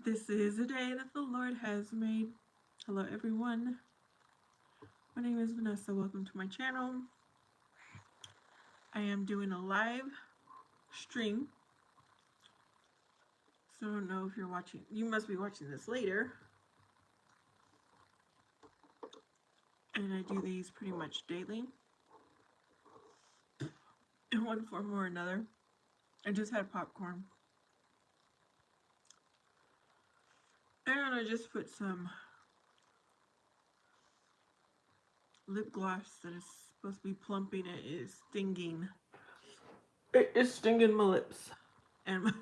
This is a day that the Lord has made. Hello, everyone. My name is Vanessa. Welcome to my channel. I am doing a live stream. So I don't know if you're watching. You must be watching this later. And I do these pretty much daily in one form or another. I just had popcorn. And I just put some lip gloss that is supposed to be plumping. It is stinging. It is stinging my lips and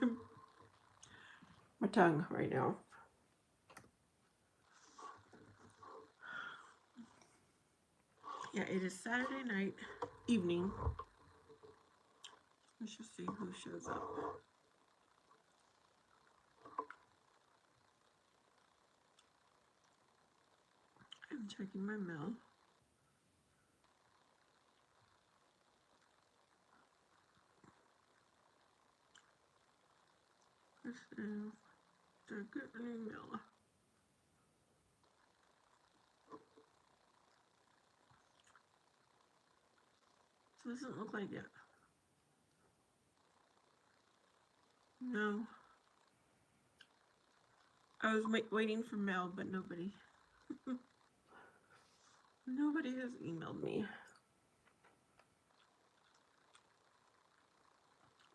my tongue right now. Yeah, it is Saturday night evening. Let's just see who shows up. I'm checking my mail. This is the good email. So it doesn't look like it. No. I was waiting for mail, but nobody. Nobody has emailed me.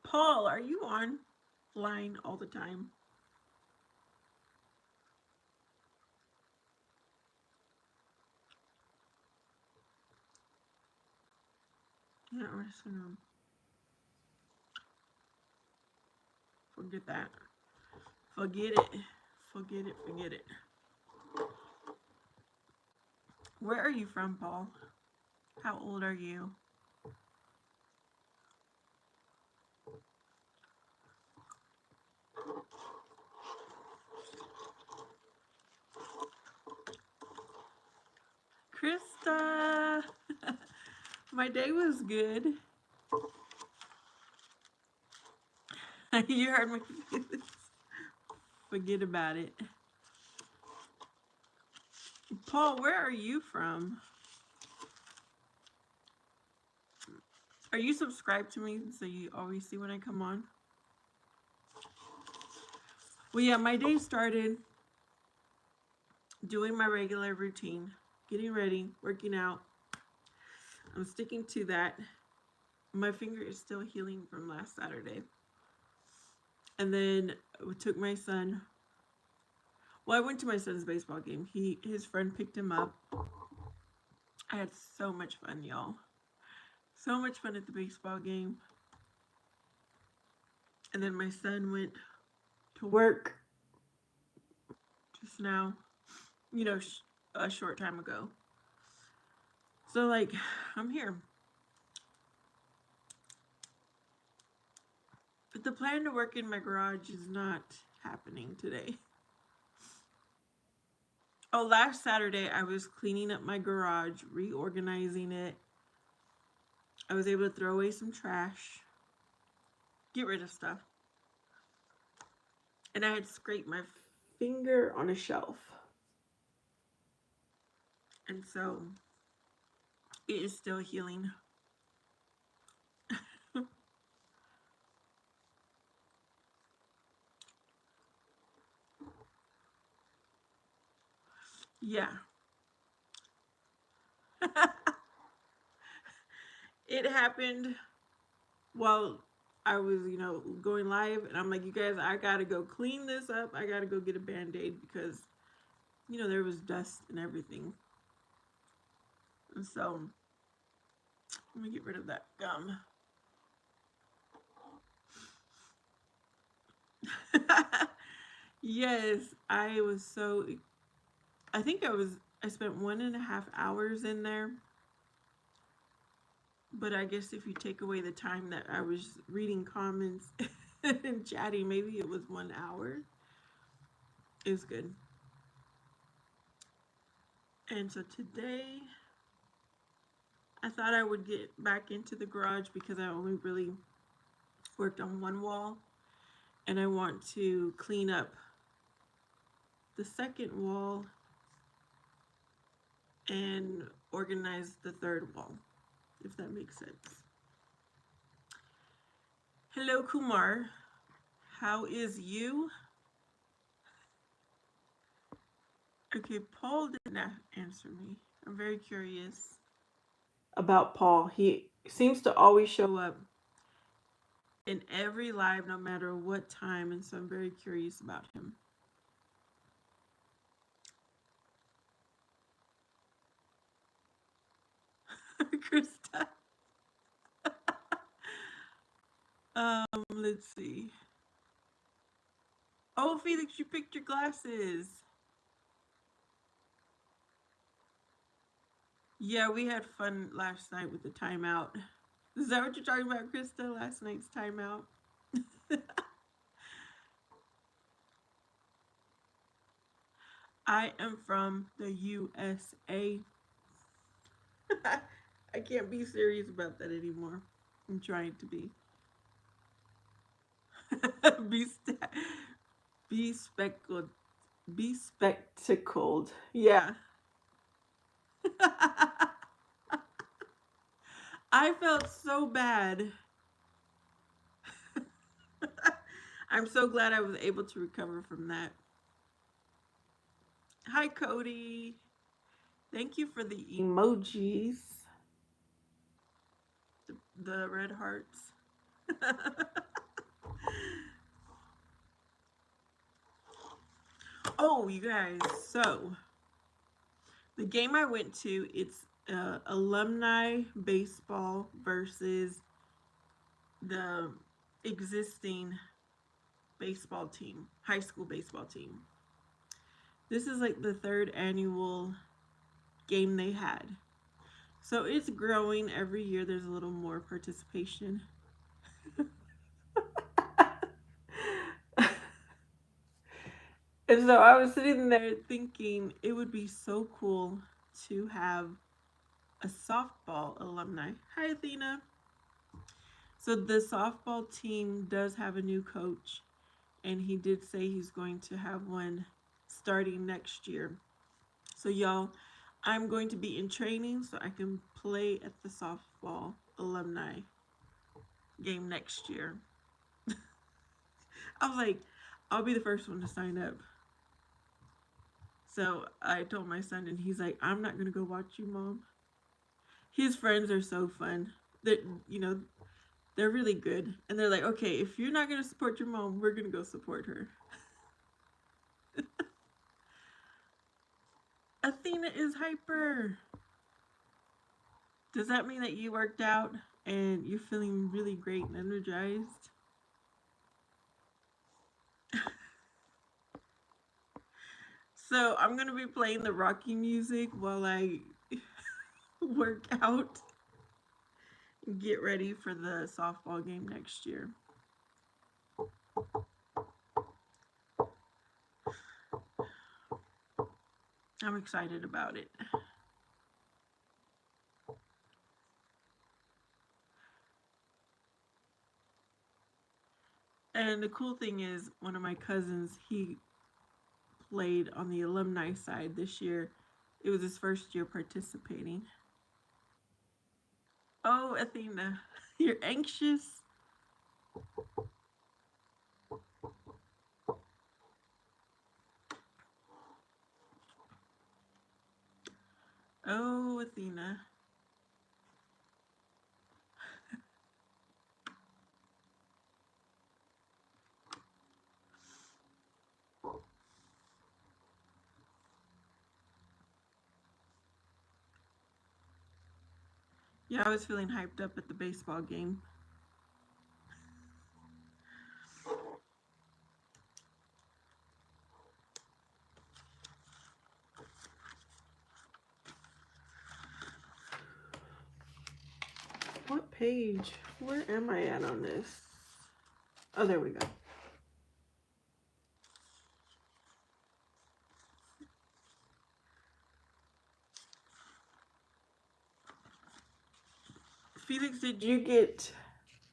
Paul, are you online all the time? Yeah, we're just gonna forget that. Forget it. Forget it. Forget it. Where are you from, Paul? How old are you? Krista! My day was good. You heard me. Forget about it. Paul, where are you from? Are you subscribed to me so you always see when I come on? Well, yeah, my day started doing my regular routine, getting ready, working out. I'm sticking to that. My finger is still healing from last Saturday. And then we took my son. Well, I went to my son's baseball game. His friend picked him up. I had so much fun, y'all. So much fun at the baseball game. And then my son went to work just now, a short time ago. So, like, I'm here. But the plan to work in my garage is not happening today. Oh, last Saturday I was cleaning up my garage, reorganizing it. I was able to throw away some trash, get rid of stuff. And I had scraped my finger on a shelf. And so it is still healing. Yeah. It happened while I was, going live. And I'm like, you guys, I got to go clean this up. I got to go get a Band-Aid because, there was dust and everything. And so, let me get rid of that gum. Yes, I think I spent 1.5 hours in there. But I guess if you take away the time that I was reading comments and chatting, maybe it was 1 hour. It was good. And so today, I thought I would get back into the garage because I only really worked on one wall. And I want to clean up the second wall and organize the third wall, if that makes sense. Hello, Kumar. How is you? Okay, Paul did not answer me. I'm very curious about Paul. He seems to always show up in every live, no matter what time, and so I'm very curious about him. Krista. Let's see. Oh, Felix, you picked your glasses. Yeah, we had fun last night with the timeout. Is that what you're talking about, Krista? Last night's timeout? I am from the USA. I can't be serious about that anymore. I'm trying to be. be sta- be speckled. Be spectacled. Yeah. I felt so bad. I'm so glad I was able to recover from that. Hi, Cody. Thank you for the emojis. The red hearts. Oh, you guys. So, the game I went to, it's alumni baseball versus the existing baseball team, high school baseball team. This is like the third annual game they had. So it's growing every year. There's a little more participation. And so I was sitting there thinking it would be so cool to have a softball alumni. Hi, Athena. So the softball team does have a new coach, and he did say he's going to have one starting next year. So, y'all, I'm going to be in training so I can play at the softball alumni game next year. I was like, I'll be the first one to sign up. So I told my son, and he's like, I'm not going to go watch you, Mom. His friends are so fun. That, they're really good. And they're like, okay, if you're not going to support your mom, we're going to go support her. Athena is hyper. Does that mean that you worked out and you're feeling really great and energized? So I'm going to be playing the Rocky music while I work out and get ready for the softball game next year. I'm excited about it. And the cool thing is, one of my cousins, he played on the alumni side this year. It was his first year participating. Oh, Athena, you're anxious? Oh, Athena. Yeah, I was feeling hyped up at the baseball game. What page? Where am I at on this? Oh, there we go. Felix, did you get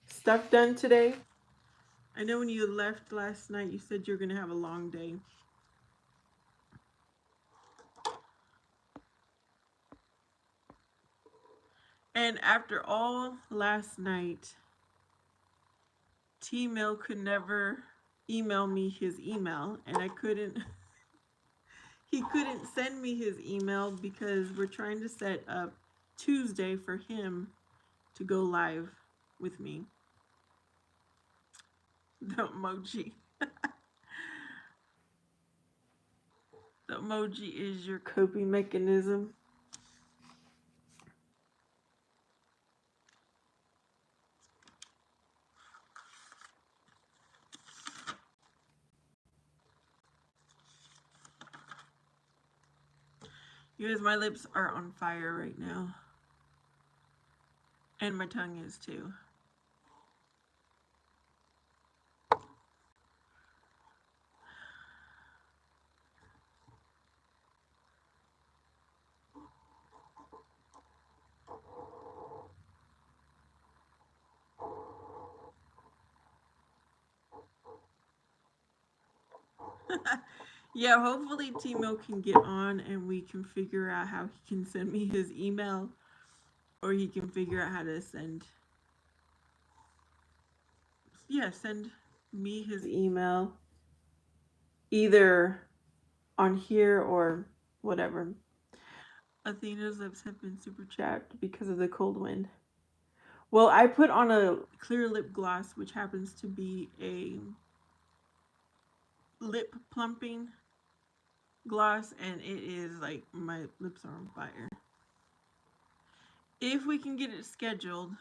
stuff done today? I know when you left last night, you said you were going to have a long day. And after all last night, T-Mail could never email me his email, and I couldn't. He couldn't send me his email because we're trying to set up Tuesday for him to go live with me. The emoji. The emoji is your coping mechanism. You guys, my lips are on fire right now. And my tongue is too. Yeah, hopefully Timo can get on and we can figure out how he can send me his email, or he can figure out how to send me his email either on here or whatever. Athena's lips have been super chapped because of the cold wind. Well, I put on a clear lip gloss, which happens to be a lip plumping gloss, and it is like my lips are on fire. If we can get it scheduled,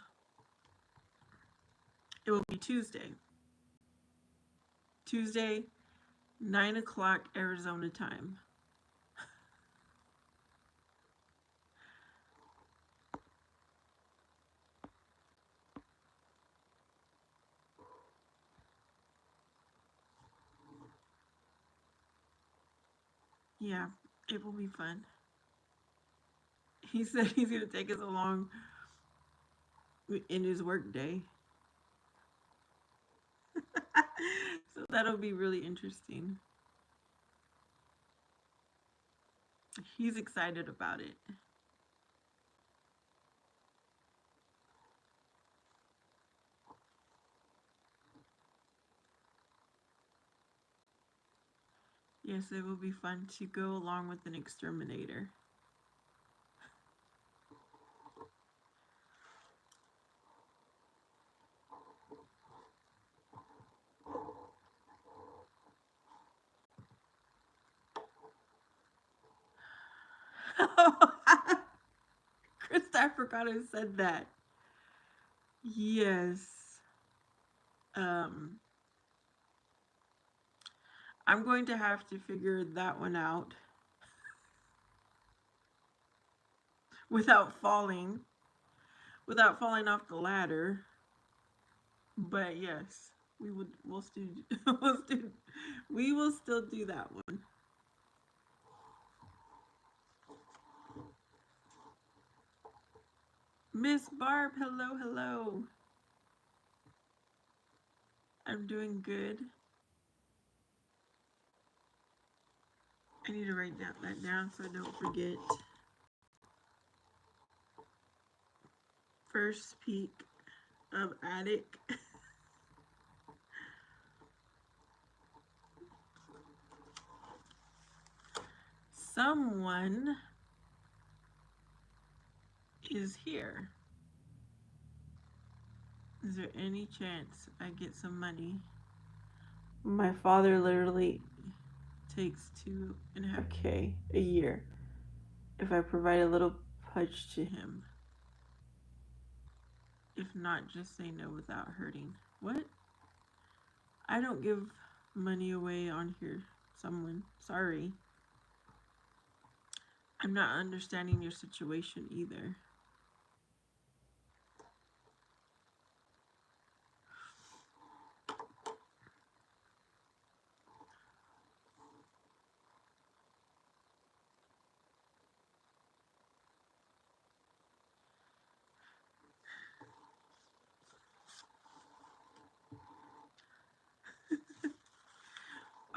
it will be Tuesday. Tuesday, 9 o'clock Arizona time. Yeah, it will be fun. He said he's going to take us along in his work day. So that'll be really interesting. He's excited about it. Yes, it will be fun to go along with an exterminator. Krista, I forgot I said that. Yes. Um, I'm going to have to figure that one out without falling, off the ladder. But yes, we'll still we will still do that one. Miss Barb, hello, hello. I'm doing good. I need to write that down so I don't forget. First peak of attic. Someone is here. Is there any chance I get some money? My father literally takes 2.5K a year if I provide a little pudge to him. If not, just say no without hurting. What? I don't give money away on here. Someone. Sorry. I'm not understanding your situation either.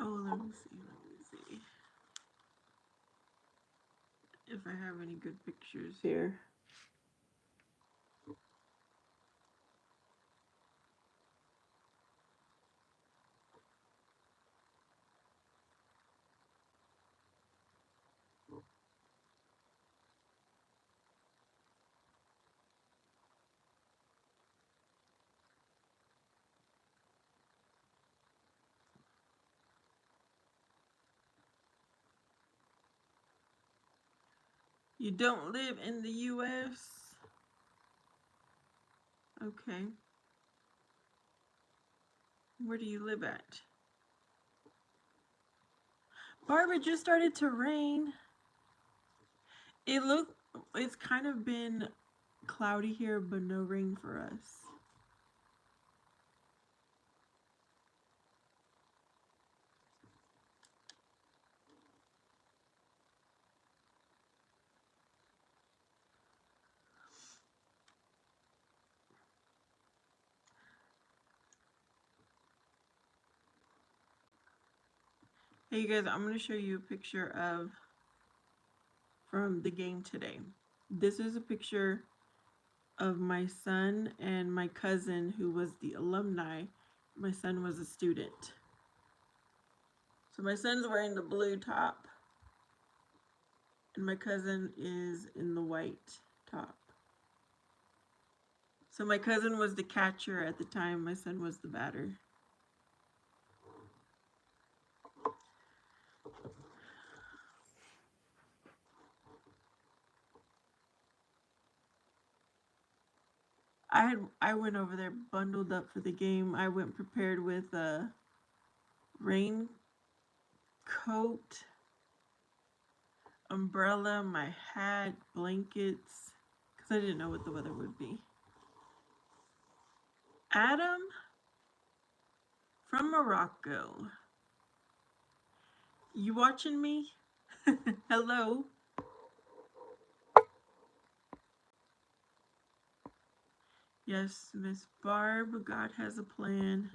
Oh, let me see. If I have any good pictures here. You don't live in the U.S.? Okay. Where do you live at? Barbara, just started to rain. It's kind of been cloudy here, but no rain for us. Hey you guys, I'm going to show you a picture of from the game today. This is a picture of my son and my cousin who was the alumni. My son was a student. So my son's wearing the blue top and my cousin is in the white top. So my cousin was the catcher at the time, my son was the batter. I went over there bundled up for the game. I went prepared with a rain coat, umbrella, my hat, blankets, because I didn't know what the weather would be. Adam from Morocco. You watching me? Hello. Yes, Miss Barb, God has a plan.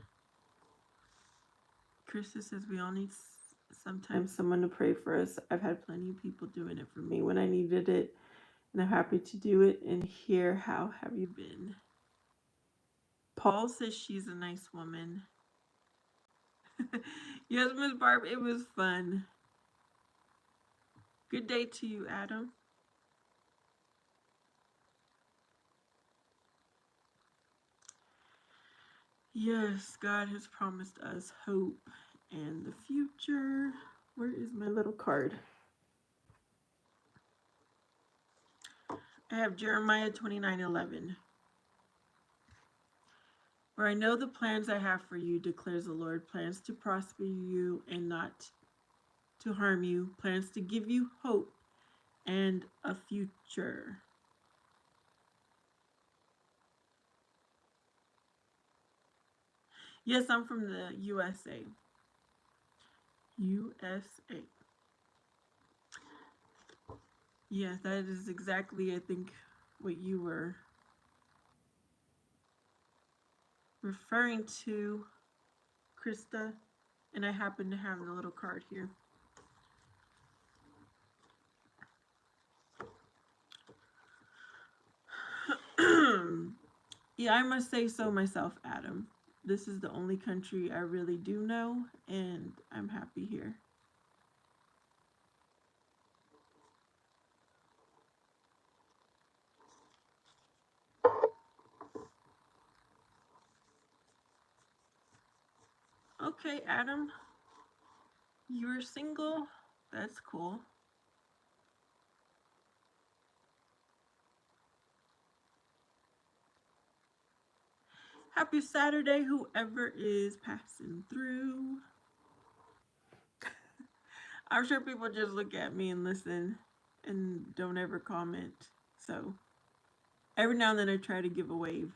Krista says we all need sometimes someone to pray for us. I've had plenty of people doing it for me when I needed it, and I'm happy to do it. And here, how have you been? Paul says she's a nice woman. Yes, Miss Barb, it was fun. Good day to you, Adam. Yes, God has promised us hope and the future. Where is my little card? I have Jeremiah 29:11. For I know the plans I have for you, declares the Lord, plans to prosper you and not to harm you, plans to give you hope and a future. Yes, I'm from the USA. USA. Yes, that is exactly, I think, what you were referring to, Krista. And I happen to have the little card here. Yeah, I must say so myself, Adam. This is the only country I really do know, and I'm happy here. Okay, Adam, you're single? That's cool. Happy Saturday, whoever is passing through. I'm sure people just look at me and listen and don't ever comment. So every now and then I try to give a wave.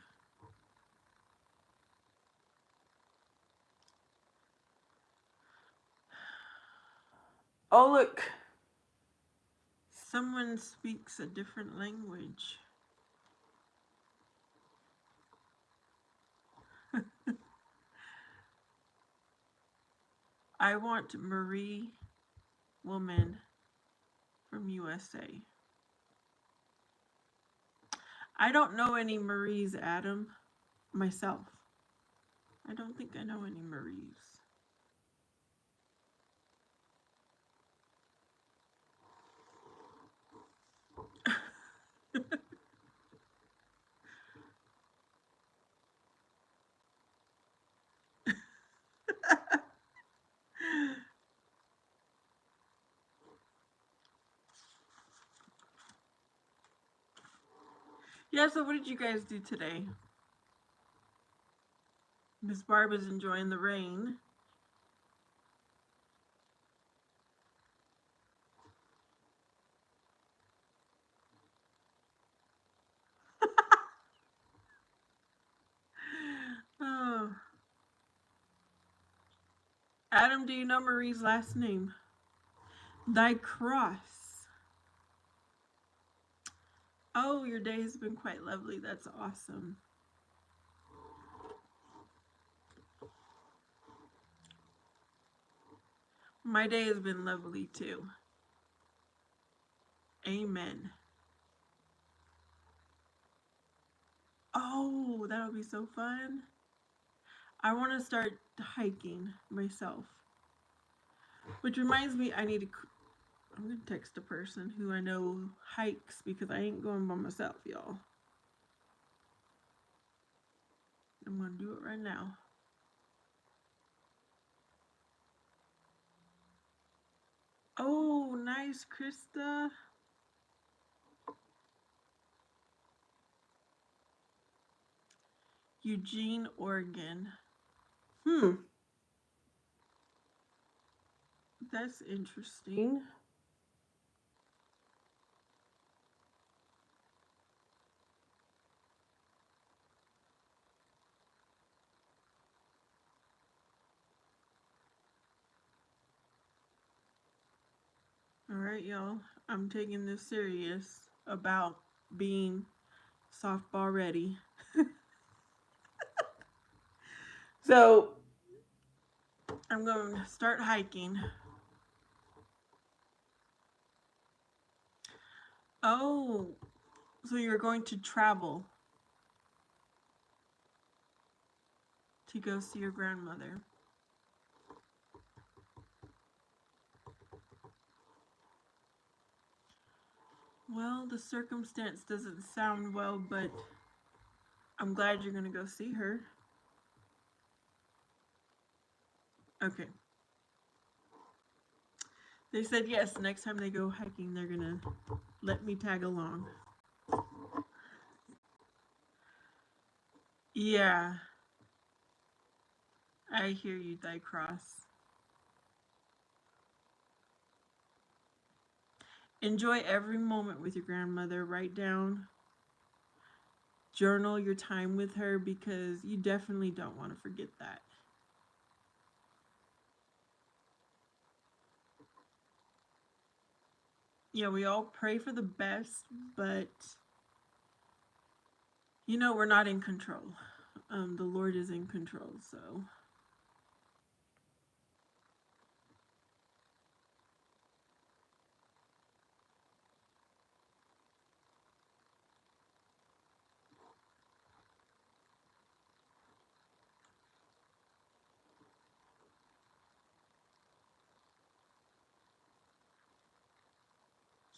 Oh, look. Someone speaks a different language. I want Marie Woman from USA. I don't know any Maries, Adam, myself. I don't think I know any Maries. Yeah, so what did you guys do today? Miss Barb is enjoying the rain. Oh. Adam, do you know Marie's last name? Thy cross. Oh, your day has been quite lovely. That's awesome. My day has been lovely too. Amen. Oh, that'll be so fun. I want to start hiking myself. Which reminds me, I'm going to text a person who I know hikes because I ain't going by myself, y'all. I'm going to do it right now. Oh, nice, Krista. Eugene, Oregon. That's interesting. All right, y'all. I'm taking this serious about being softball ready. So, I'm going to start hiking. Oh, so you're going to travel to go see your grandmother. Well, the circumstance doesn't sound well, but I'm glad you're going to go see her. Okay. They said yes, next time they go hiking, they're going to let me tag along. Yeah. I hear you, Thy Cross. Enjoy every moment with your grandmother. Write down, journal your time with her because you definitely don't want to forget that. Yeah, we all pray for the best, but you know we're not in control. The Lord is in control, so.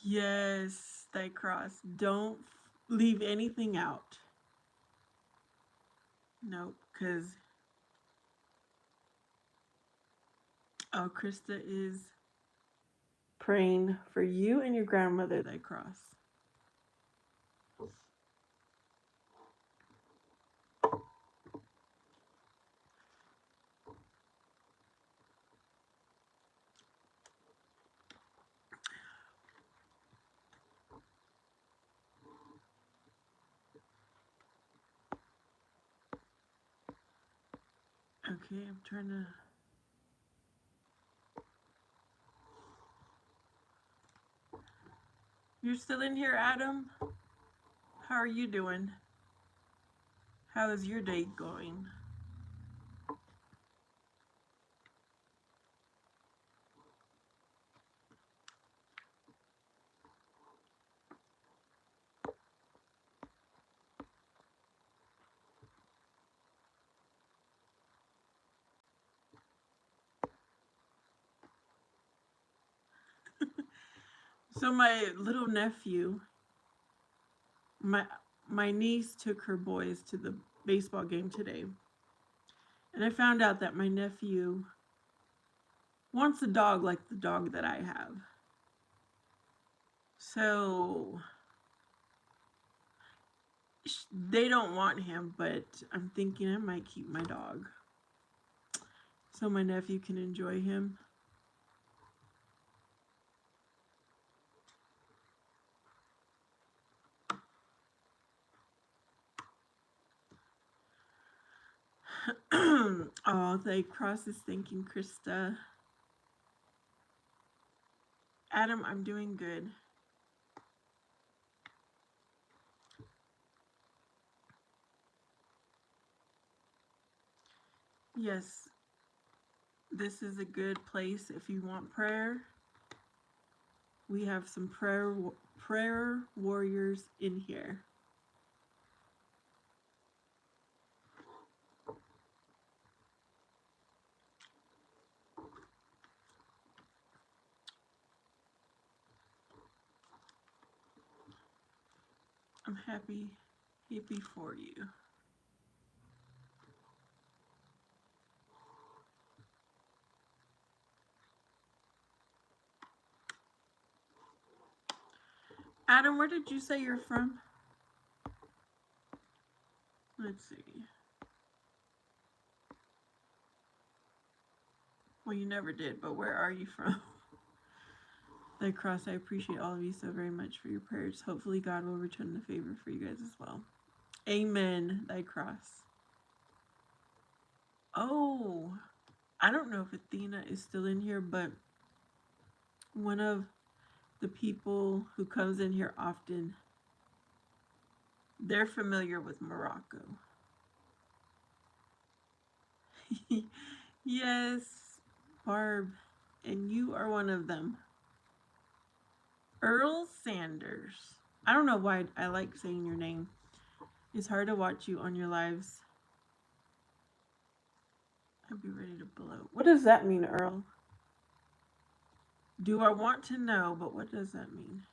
Yes, Thy Cross. Don't leave anything out. Nope, because. Oh, Krista is praying for you and your grandmother, Thy Cross. Okay, I'm trying to. You're still in here, Adam? How are you doing? How is your day going? So my little nephew, my my niece took her boys to the baseball game today. And I found out that my nephew wants a dog like the dog that I have. So They don't want him, but I'm thinking I might keep my dog so my nephew can enjoy him. Oh, the cross is thanking Krista. Adam, I'm doing good. Yes, this is a good place if you want prayer. We have some prayer warriors in here. I'm happy for you. Adam, where did you say you're from? Let's see. Well, you never did, but where are you from? Thy cross, I appreciate all of you so very much for your prayers. Hopefully, God will return the favor for you guys as well. Amen. Thy cross. Oh, I don't know if Athena is still in here, but one of the people who comes in here often, they're familiar with Morocco. Yes, Barb, and you are one of them. Earl Sanders. I don't know why I like saying your name. It's hard to watch you on your lives. I'd be ready to blow. What does that mean, Earl? Do I want to know, but what does that mean?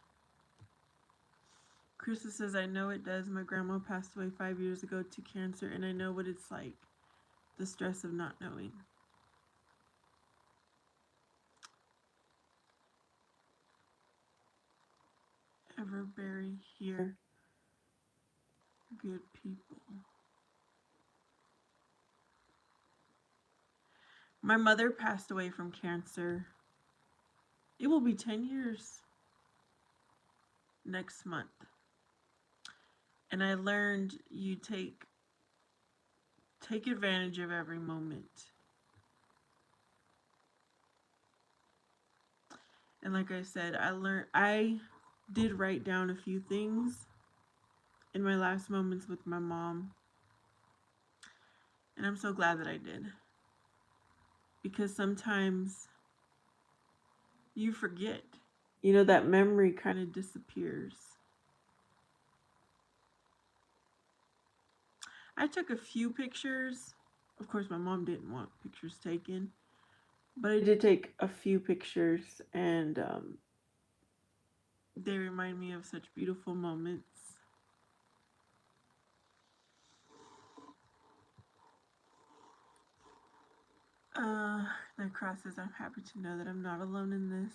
Krista says, I know it does. My grandma passed away 5 years ago to cancer, and I know what it's like, the stress of not knowing. Ever bury here good people. My mother passed away from cancer. It will be 10 years next month. And I learned you take advantage of every moment. And like I said, I did write down a few things in my last moments with my mom. And I'm so glad that I did. Because sometimes you forget. You know, that memory kind of disappears. I took a few pictures. Of course, my mom didn't want pictures taken. But I did take a few pictures, and they remind me of such beautiful moments. That cross says, I'm happy to know that I'm not alone in this.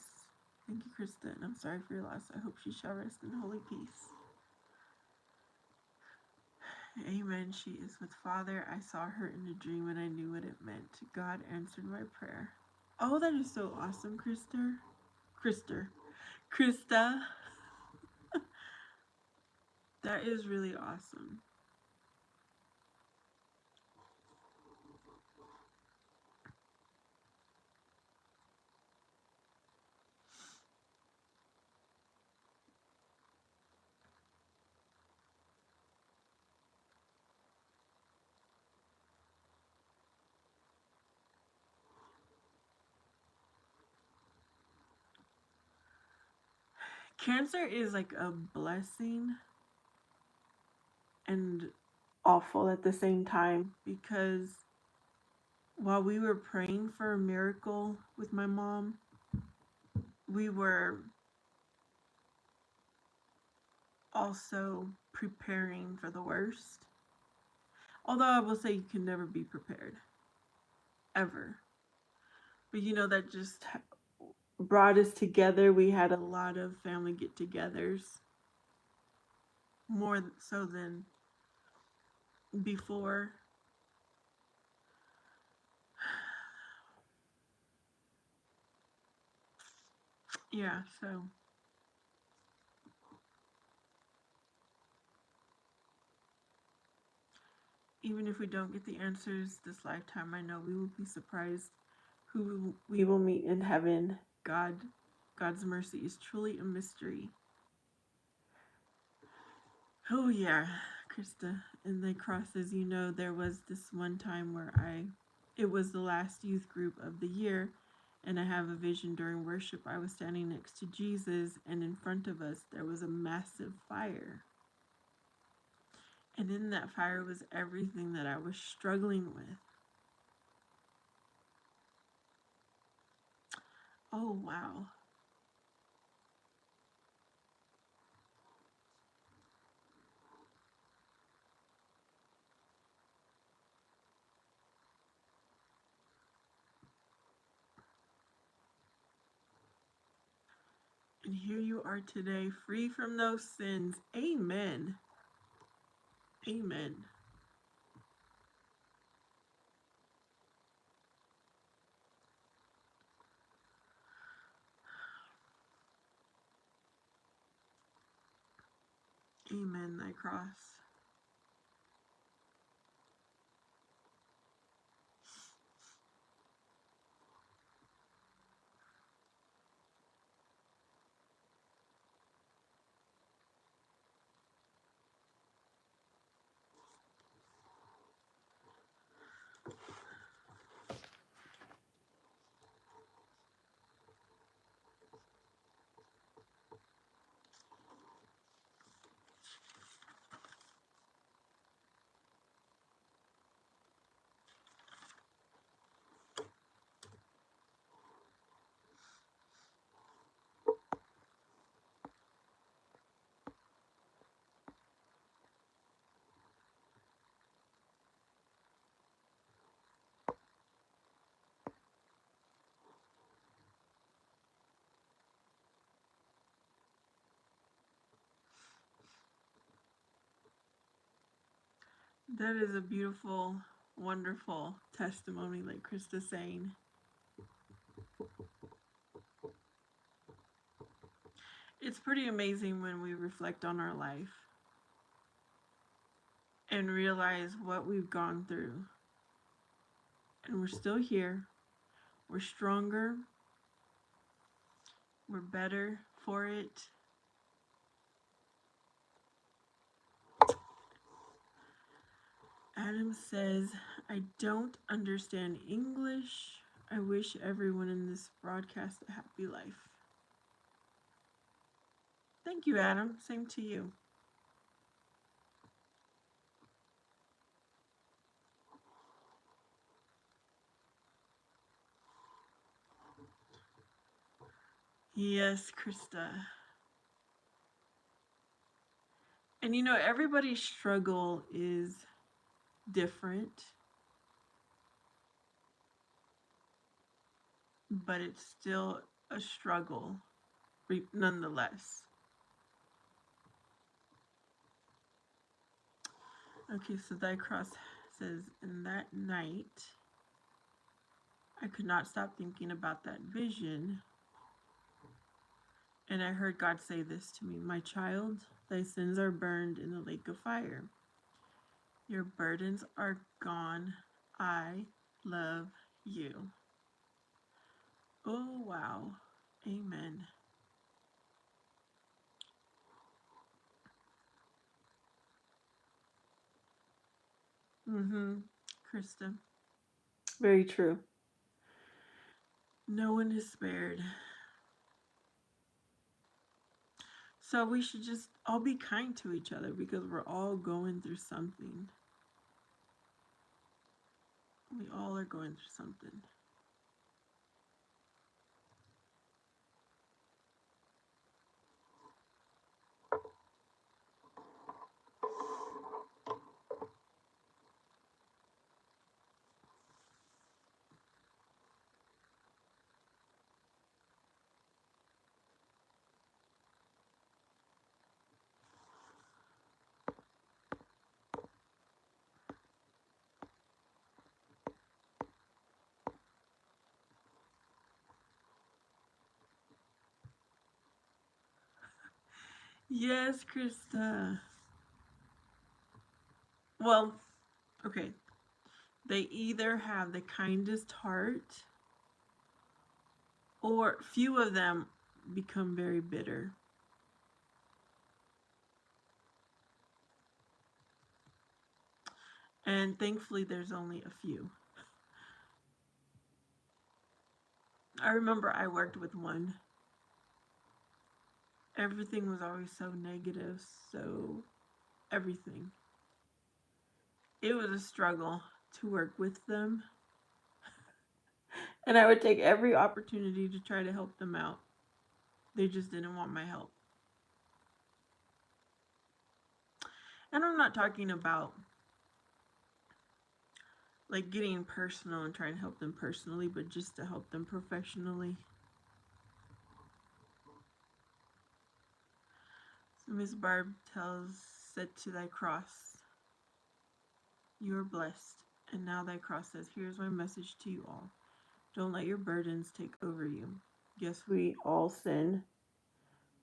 Thank you, Krista, and I'm sorry for your loss. I hope she shall rest in holy peace. Amen. She is with Father. I saw her in a dream and I knew what it meant. God answered my prayer. Oh, that is so awesome, Krista. That is really awesome. Cancer is like a blessing and awful at the same time, because while we were praying for a miracle with my mom, we were also preparing for the worst. Although I will say you can never be prepared. Ever. But you know, that just brought us together. We had a lot of family get togethers. More so than before. Yeah, so even if we don't get the answers this lifetime, I know we will be surprised who we will meet in heaven. God's mercy is truly a mystery. Oh yeah, Krista. In the cross, as you know, there was this one time where it was the last youth group of the year, and I have a vision during worship. I was standing next to Jesus, and in front of us there was a massive fire. And in that fire was everything that I was struggling with. Oh wow. And here you are today, free from those sins. Amen. Amen. Amen, thy cross. That is a beautiful, wonderful testimony, like Krista's saying. It's pretty amazing when we reflect on our life and realize what we've gone through. And we're still here. We're stronger. We're better for it. Adam says, I don't understand English. I wish everyone in this broadcast a happy life. Thank you, Adam. Same to you. Yes, Krista. And you know, everybody's struggle is different, but it's still a struggle nonetheless. Okay, so thy cross says, in that night, I could not stop thinking about that vision. And I heard God say this to me, my child, thy sins are burned in the lake of fire. Your burdens are gone. I love you. Oh, wow. Amen. Mm-hmm. Krista. Very true. No one is spared. So we should just all be kind to each other because we're all going through something. We all are going through something. Yes, Krista. Well, okay. They either have the kindest heart, or few of them become very bitter. And thankfully, there's only a few. I remember I worked with one. Everything was always so negative, so everything. It was a struggle to work with them. And I would take every opportunity to try to help them out. They just didn't want my help. And I'm not talking about like getting personal and trying to help them personally, but just to help them professionally. So Miss Barb said to thy cross, you are blessed. And now thy cross says, here's my message to you all. Don't let your burdens take over you. Yes, we all sin,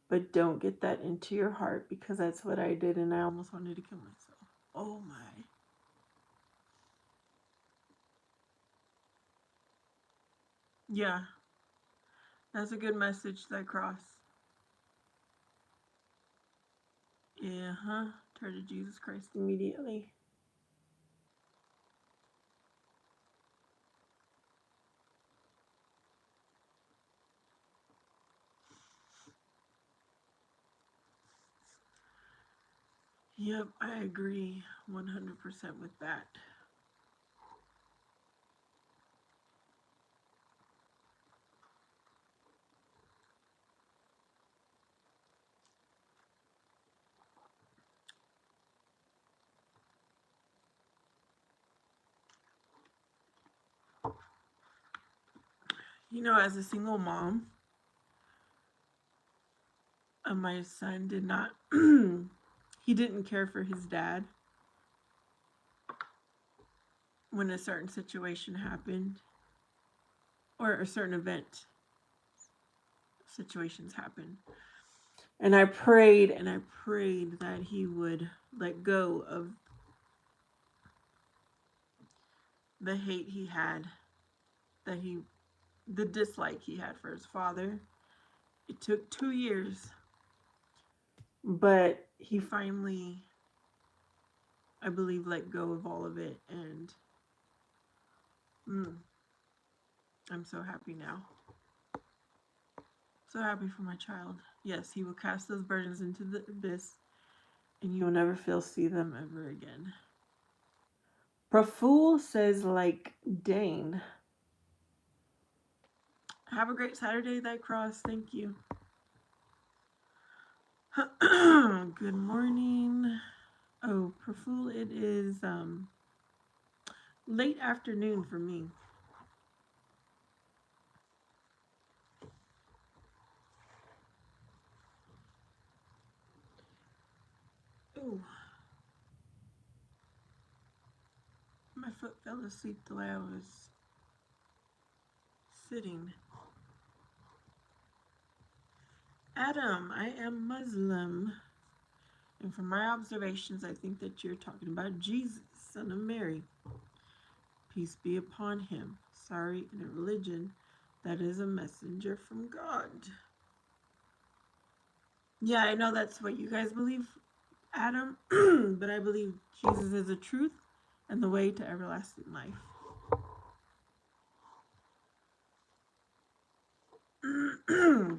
but don't get that into your heart, because that's what I did and I almost wanted to kill myself. Oh my. Yeah, that's a good message, that cross. Yeah, huh? Turn to Jesus Christ immediately. Yep, I agree 100% with that. You know, as a single mom, my son did not, he didn't care for his dad when a certain situation happened, or a certain event situations happened. And I prayed and I prayed that he would let go of the hate he had, that he, the dislike he had for his father. It took 2 years, but he finally, I believe, let go of all of it. And I'm so happy now. So happy for my child. Yes, he will cast those burdens into the abyss, and you will never feel see them ever again. Praful says, like Dane. Have a great Saturday, that cross. Thank you. Good morning. Oh, Praful, it is late afternoon for me. Oh, my foot fell asleep the way I was sitting. Adam, I am Muslim. And from my observations, I think that you're talking about Jesus, son of Mary. Peace be upon him. Sorry, in a religion that is a messenger from God. Yeah, I know that's what you guys believe, Adam, but I believe Jesus is the truth and the way to everlasting life.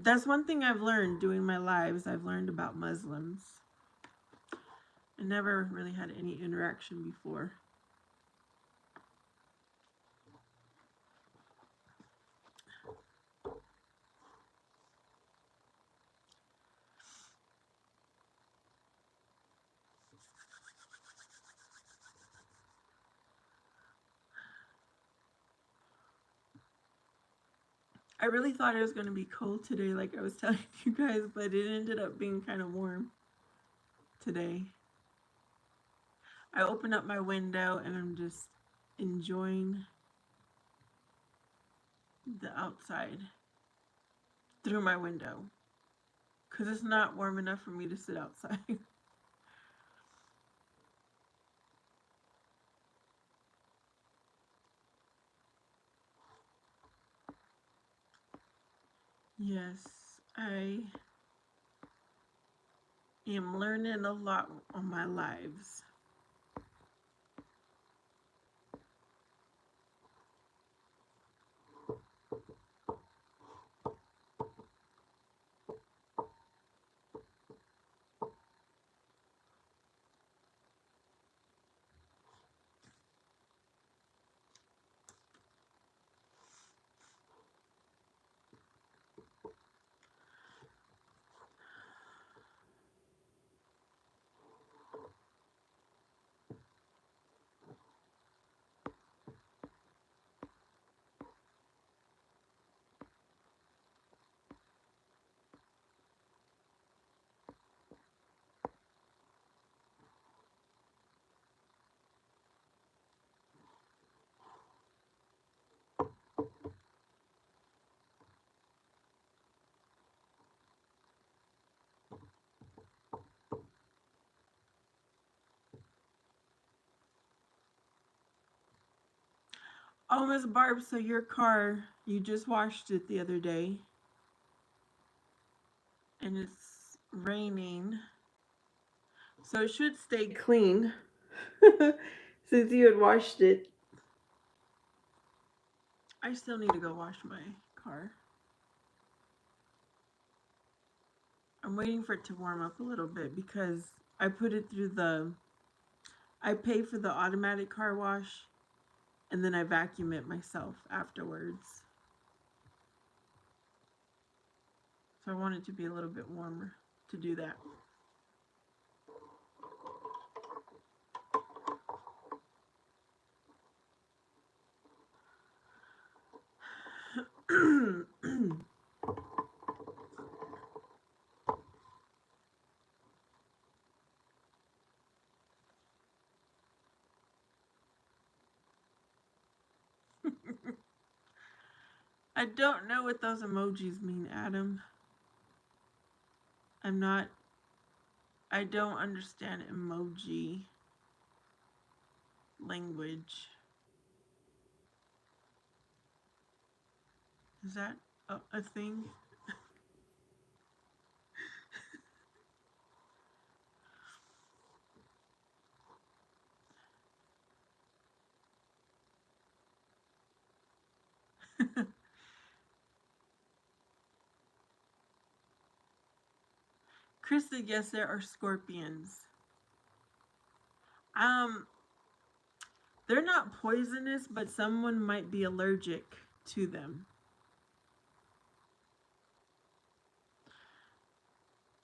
That's one thing I've learned doing my lives. I've learned about Muslims. I never really had any interaction before. I really thought it was going to be cold today, like I was telling you guys, but it ended up being kind of warm today. I opened up my window and I'm just enjoying the outside through my window because it's not warm enough for me to sit outside. Yes, I am learning a lot on my lives. Oh, Miss Barb, so your car, you just washed it the other day and it's raining. So it should stay clean since you had washed it. I still need to go wash my car. I'm waiting for it to warm up a little bit because I put it through I pay for the automatic car wash and then I vacuum it myself afterwards. So I want it to be a little bit warmer to do that. I don't know what those emojis mean, Adam. I don't understand emoji language. Is that a thing? Chris said yes, there are scorpions. Um, they're not poisonous, but someone might be allergic to them.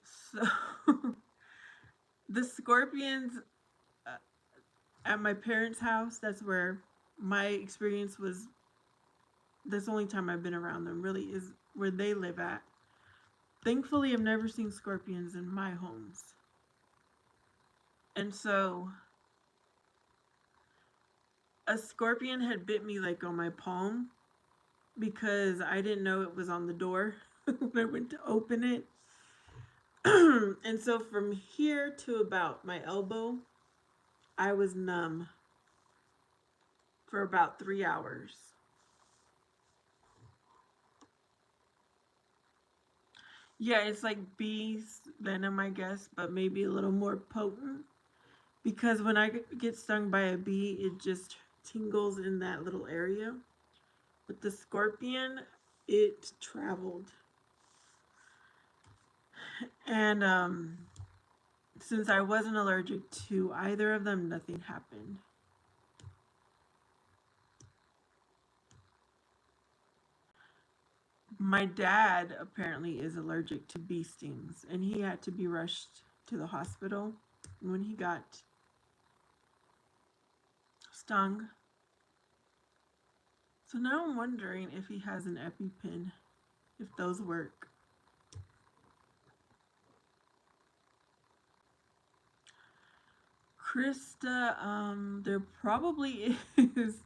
So the scorpions at my parents' house, that's where my experience was. That's the only time I've been around them, really, is where they live at. Thankfully, I've never seen scorpions in my homes. And so a scorpion had bit me like on my palm because I didn't know it was on the door when I went to open it. And so from here to about my elbow, I was numb for about 3 hours. Yeah, it's like bees venom, I guess, but maybe a little more potent. Because when I get stung by a bee, it just tingles in that little area. With the scorpion, it traveled. And since I wasn't allergic to either of them, nothing happened. My dad apparently is allergic to bee stings, and he had to be rushed to the hospital when he got stung. So now I'm wondering if he has an EpiPen, if those work. Krista, there probably is.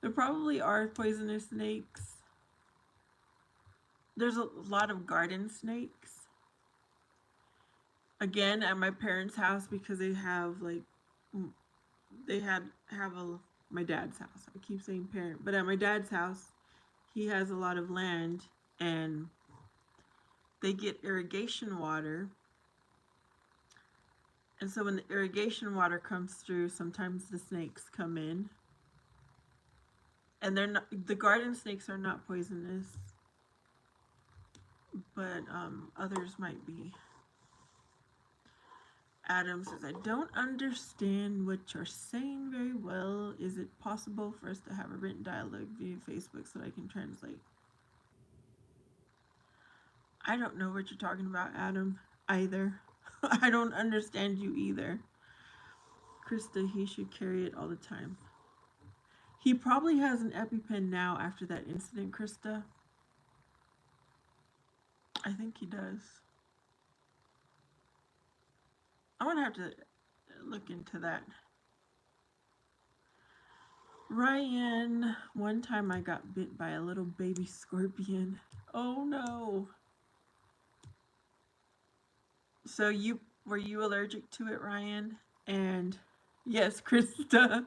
There probably are poisonous snakes. There's a lot of garden snakes. again at my parents' house because they have like they had have a my dad's house. I keep saying parent, but at my dad's house, he has a lot of land and they get irrigation water. And so when the irrigation water comes through, sometimes the snakes come in. And they're not the garden snakes are not poisonous, but others might be. Adam says, I don't understand what you're saying very well. Is it possible for us to have a written dialogue via Facebook so that I can translate? I don't know what you're talking about, Adam, either. I don't understand you either. Krista, he should carry it all the time. He probably has an EpiPen now after that incident, Krista. I think he does. I'm going to have to look into that. Ryan, one time I got bit by a little baby scorpion. Oh no. So were you allergic to it, Ryan? And yes, Krista.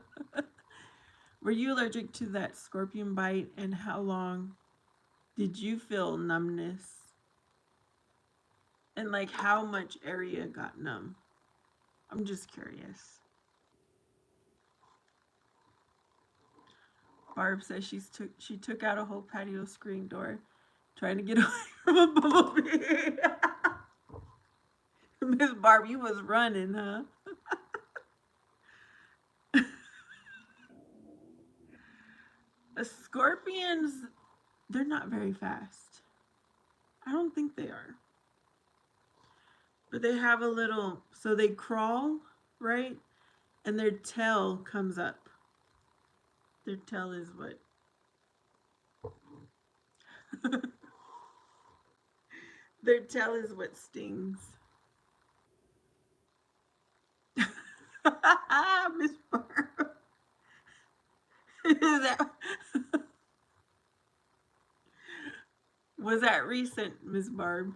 Were you allergic to that scorpion bite and how long did you feel numbness? And like how much area got numb? I'm just curious. Barb says she took out a whole patio screen door trying to get away from a bumblebee. Miss Barb, you was running, huh? Scorpions, they're not very fast. I don't think they are. But they have a little, so they crawl, right? And their tail comes up. Their tail is what? Their tail is what stings. Miss Barb. Was that recent, Miss Barb?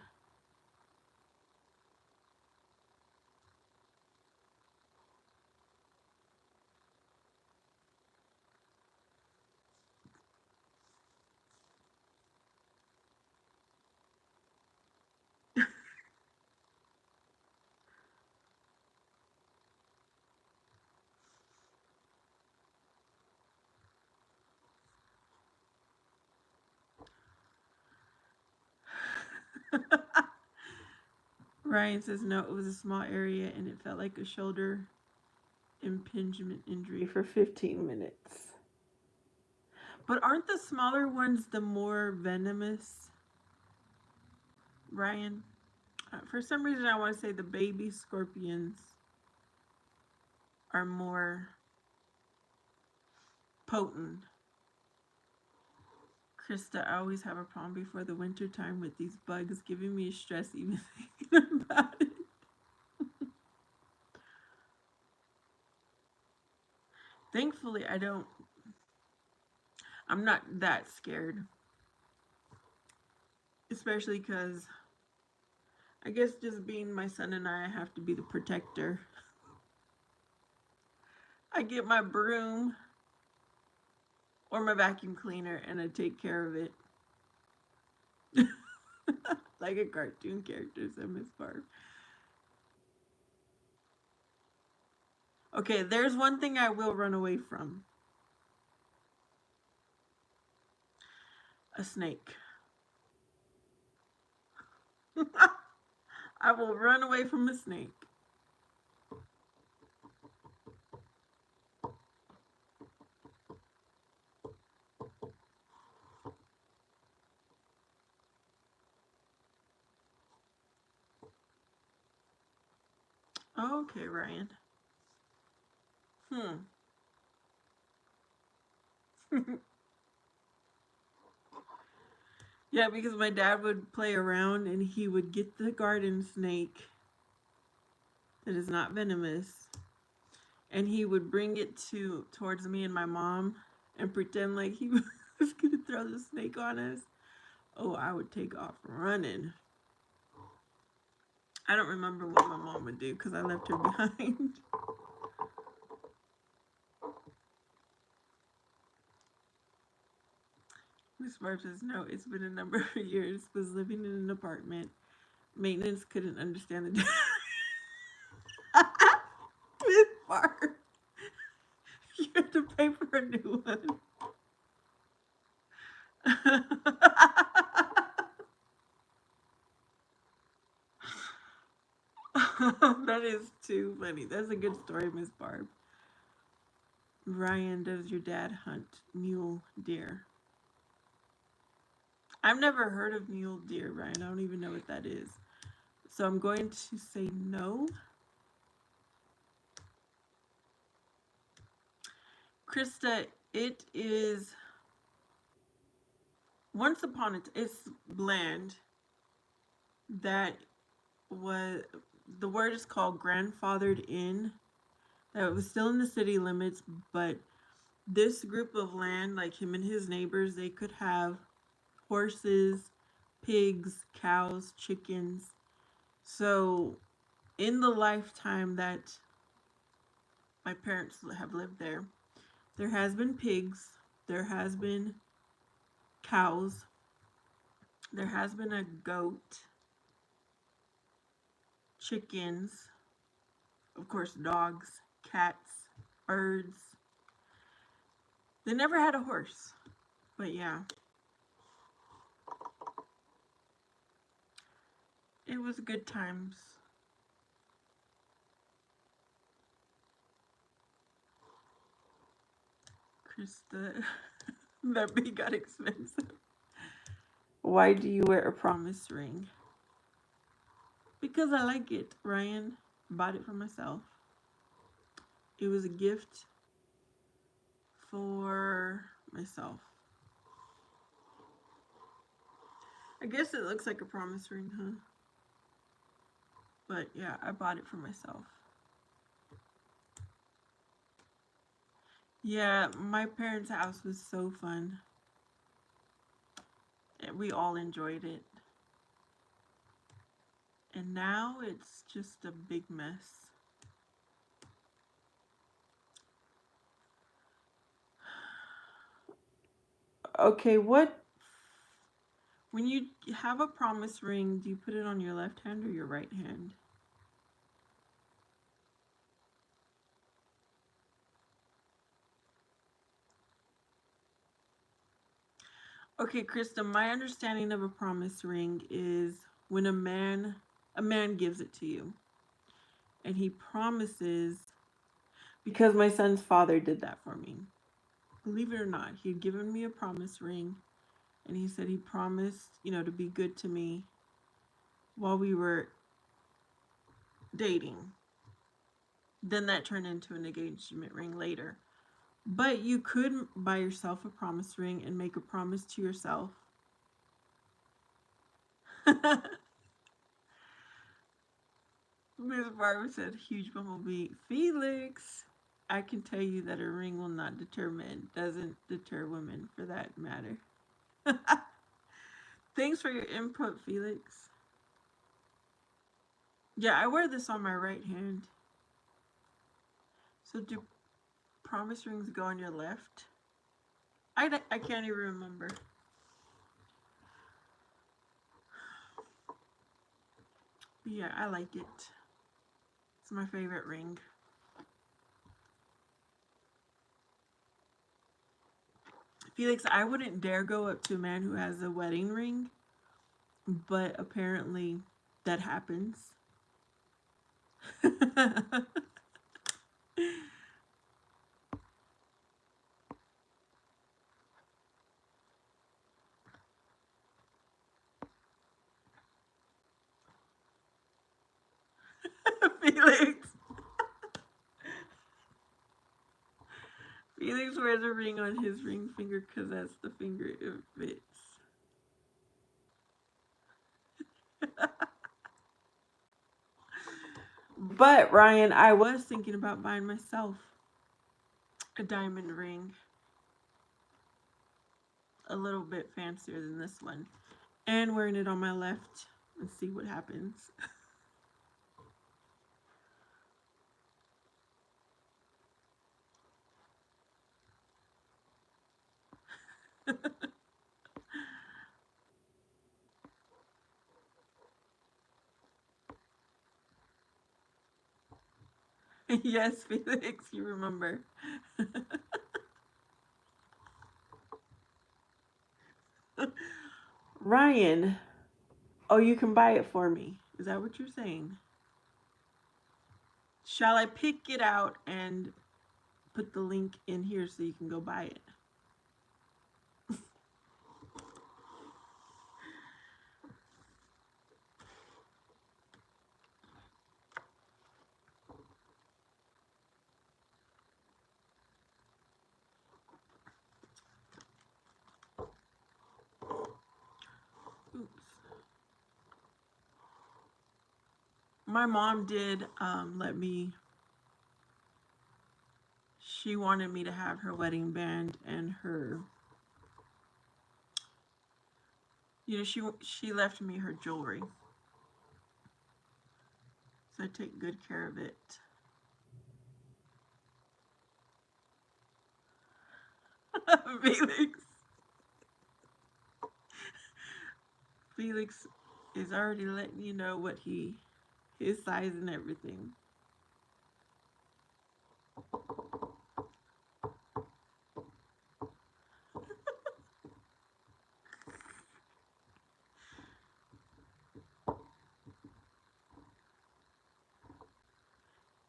Ryan says no, it was a small area and it felt like a shoulder impingement injury for 15 minutes. But aren't the smaller ones the more venomous, Ryan? For some reason, I want to say the baby scorpions are more potent. Krista, I always have a problem before the winter time with these bugs giving me stress even thinking about it. Thankfully, I'm not that scared. Especially because I guess just being my son and I have to be the protector. I get my broom or my vacuum cleaner and I take care of it. Like a cartoon character, said Miss Barb. Okay, there's one thing I will run away from. A snake. I will run away from a snake. Okay, Ryan. Yeah, because my dad would play around and he would get the garden snake that is not venomous and he would bring it towards me and my mom and pretend like he was gonna throw the snake on us. Oh, I would take off running. I don't remember what my mom would do because I left her behind. Miss Barb says, no, it's been a number of years. Was living in an apartment. Maintenance couldn't understand the Miss Barb, you have to pay for a new one. That is too funny. That's a good story, Miss Barb. Ryan, does your dad hunt mule deer? I've never heard of mule deer, Ryan. I don't even know what that is. So I'm going to say no. Krista, it is once upon a it's land that was the word is called grandfathered in. That was still in the city limits, but this group of land, like him and his neighbors, they could have horses, pigs, cows, chickens. So in the lifetime that my parents have lived there, there has been pigs, there has been cows, there has been a goat, chickens, of course, dogs, cats, birds. They never had a horse, but yeah, it was good times. Krista, that bee got expensive. Why do you wear a promise ring? Because I like it, Ryan. Bought it for myself. It was a gift for myself. I guess it looks like a promise ring, huh? But yeah, I bought it for myself. Yeah, my parents' house was so fun. We all enjoyed it. And now it's just a big mess. Okay, when you have a promise ring, do you put it on your left hand or your right hand? Okay, Krista, my understanding of a promise ring is when a man gives it to you and he promises, because my son's father did that for me. Believe it or not, he had given me a promise ring and he said he promised, to be good to me while we were dating. Then that turned into an engagement ring later. But you could buy yourself a promise ring and make a promise to yourself. Miss Barbara said, huge bumblebee. Felix, I can tell you that a ring will not deter men, doesn't deter women for that matter. Thanks for your input, Felix. Yeah, I wear this on my right hand. So do promise rings go on your left? I can't even remember. But yeah, I like it. It's my favorite ring. Felix, I wouldn't dare go up to a man who has a wedding ring, but apparently that happens. Felix. Felix wears a ring on his ring finger because that's the finger it fits. But Ryan, I was thinking about buying myself a diamond ring, a little bit fancier than this one, and wearing it on my left and see what happens. Yes, Felix, you remember. Ryan, oh, you can buy it for me. Is that what you're saying? Shall I pick it out and put the link in here so you can go buy it? Oops. My mom did let me. She wanted me to have her wedding band and her. She left me her jewelry, so I take good care of it. Felix. Felix is already letting you know what his size and everything.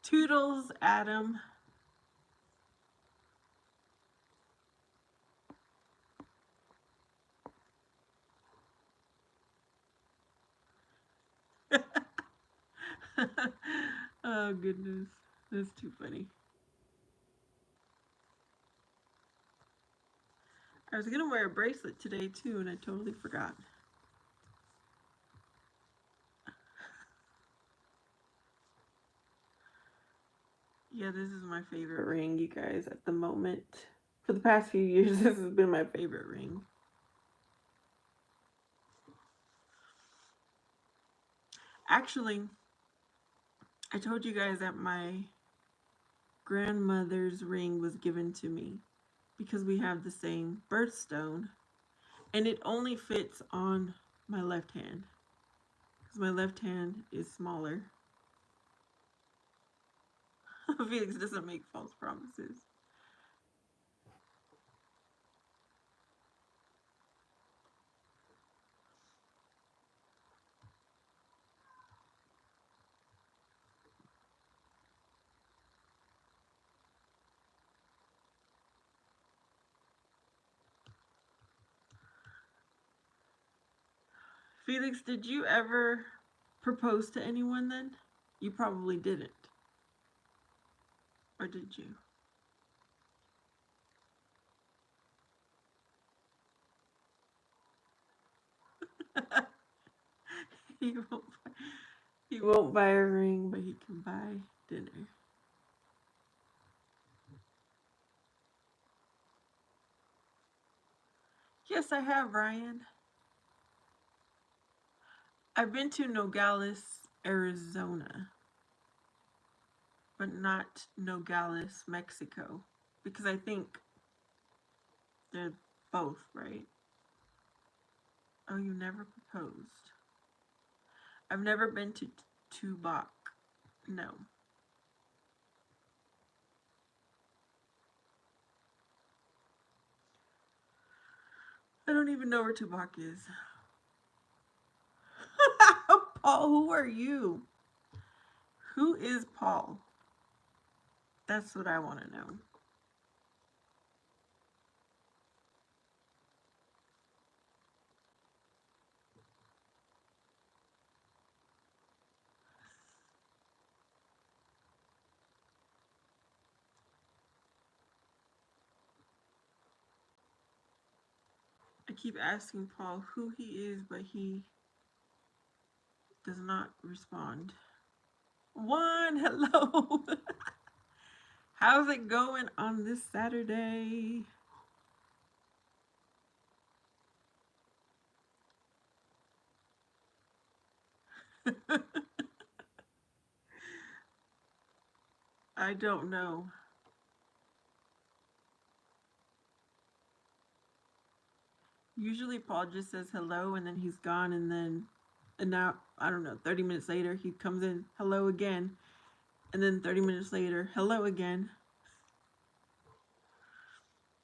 Toodles, Adam. Oh goodness, that's too funny. I was gonna wear a bracelet today too, and I totally forgot. Yeah, this is my favorite ring, you guys, at the moment. For the past few years, this has been my favorite ring. Actually, I told you guys that my grandmother's ring was given to me because we have the same birthstone, and it only fits on my left hand because my left hand is smaller. Felix doesn't make false promises. Felix, did you ever propose to anyone then? You probably didn't. Or did you? he, won't buy, he won't buy a ring, but he can buy dinner. Yes, I have, Ryan. I've been to Nogales, Arizona, but not Nogales, Mexico. Because I think they're both, right? Oh, you never proposed. I've never been to Tubac. No. I don't even know where Tubac is. Paul, who are you? Who is Paul? That's what I want to know. I keep asking Paul who he is, but he does not respond. Juan, hello. How's it going on this Saturday? I don't know. Usually Paul just says hello and then he's gone, and now, I don't know, 30 minutes later he comes in, hello again, and then 30 minutes later, hello again.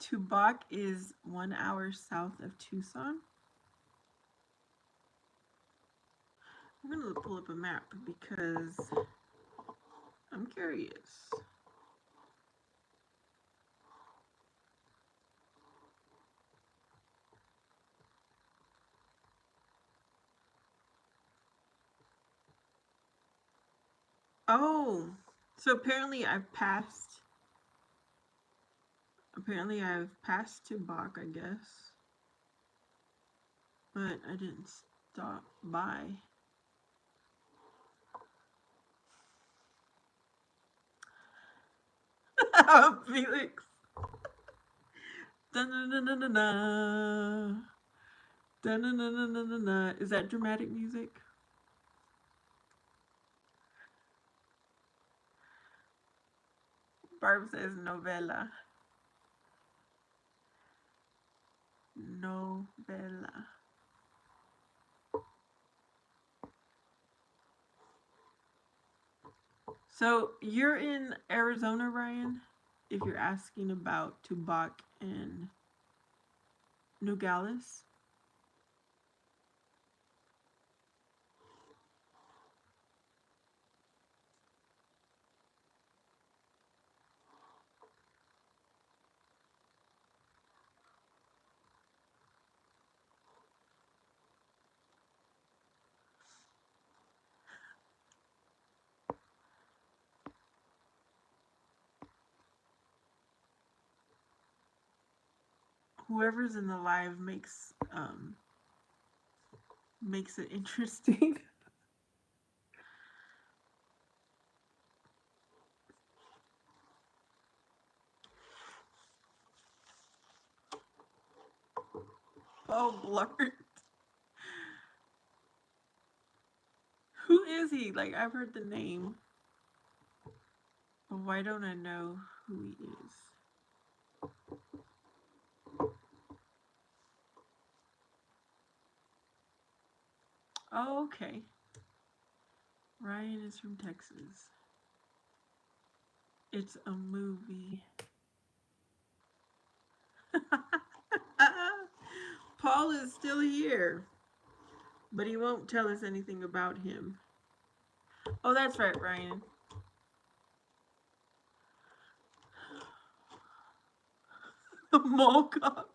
Tubac is 1 hour south of Tucson. I'm gonna pull up a map because I'm curious. Oh, so apparently I've passed Tubac, I guess, but I didn't stop by. Felix. Dun-dun-dun-dun-dun-dun. Dun-dun-dun-dun-dun-dun. Is that dramatic music? Barb says novela. Novela. So you're in Arizona, Ryan? If you're asking about Tubac and Nogales? Whoever's in the live makes it interesting. Oh, Blart. Who is he? Like, I've heard the name, but why don't I know who he is? Oh, okay. Ryan is from Texas. It's a movie. Paul is still here, but he won't tell us anything about him. Oh, that's right, Ryan. Mall cop.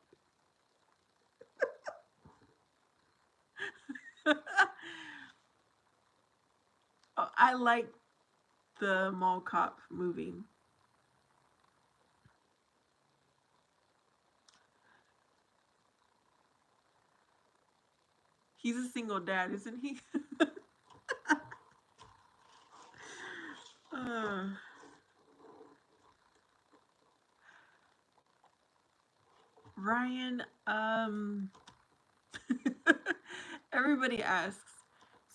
Oh, I like the Mall Cop movie. He's a single dad, isn't he? uh, Ryan, everybody asks.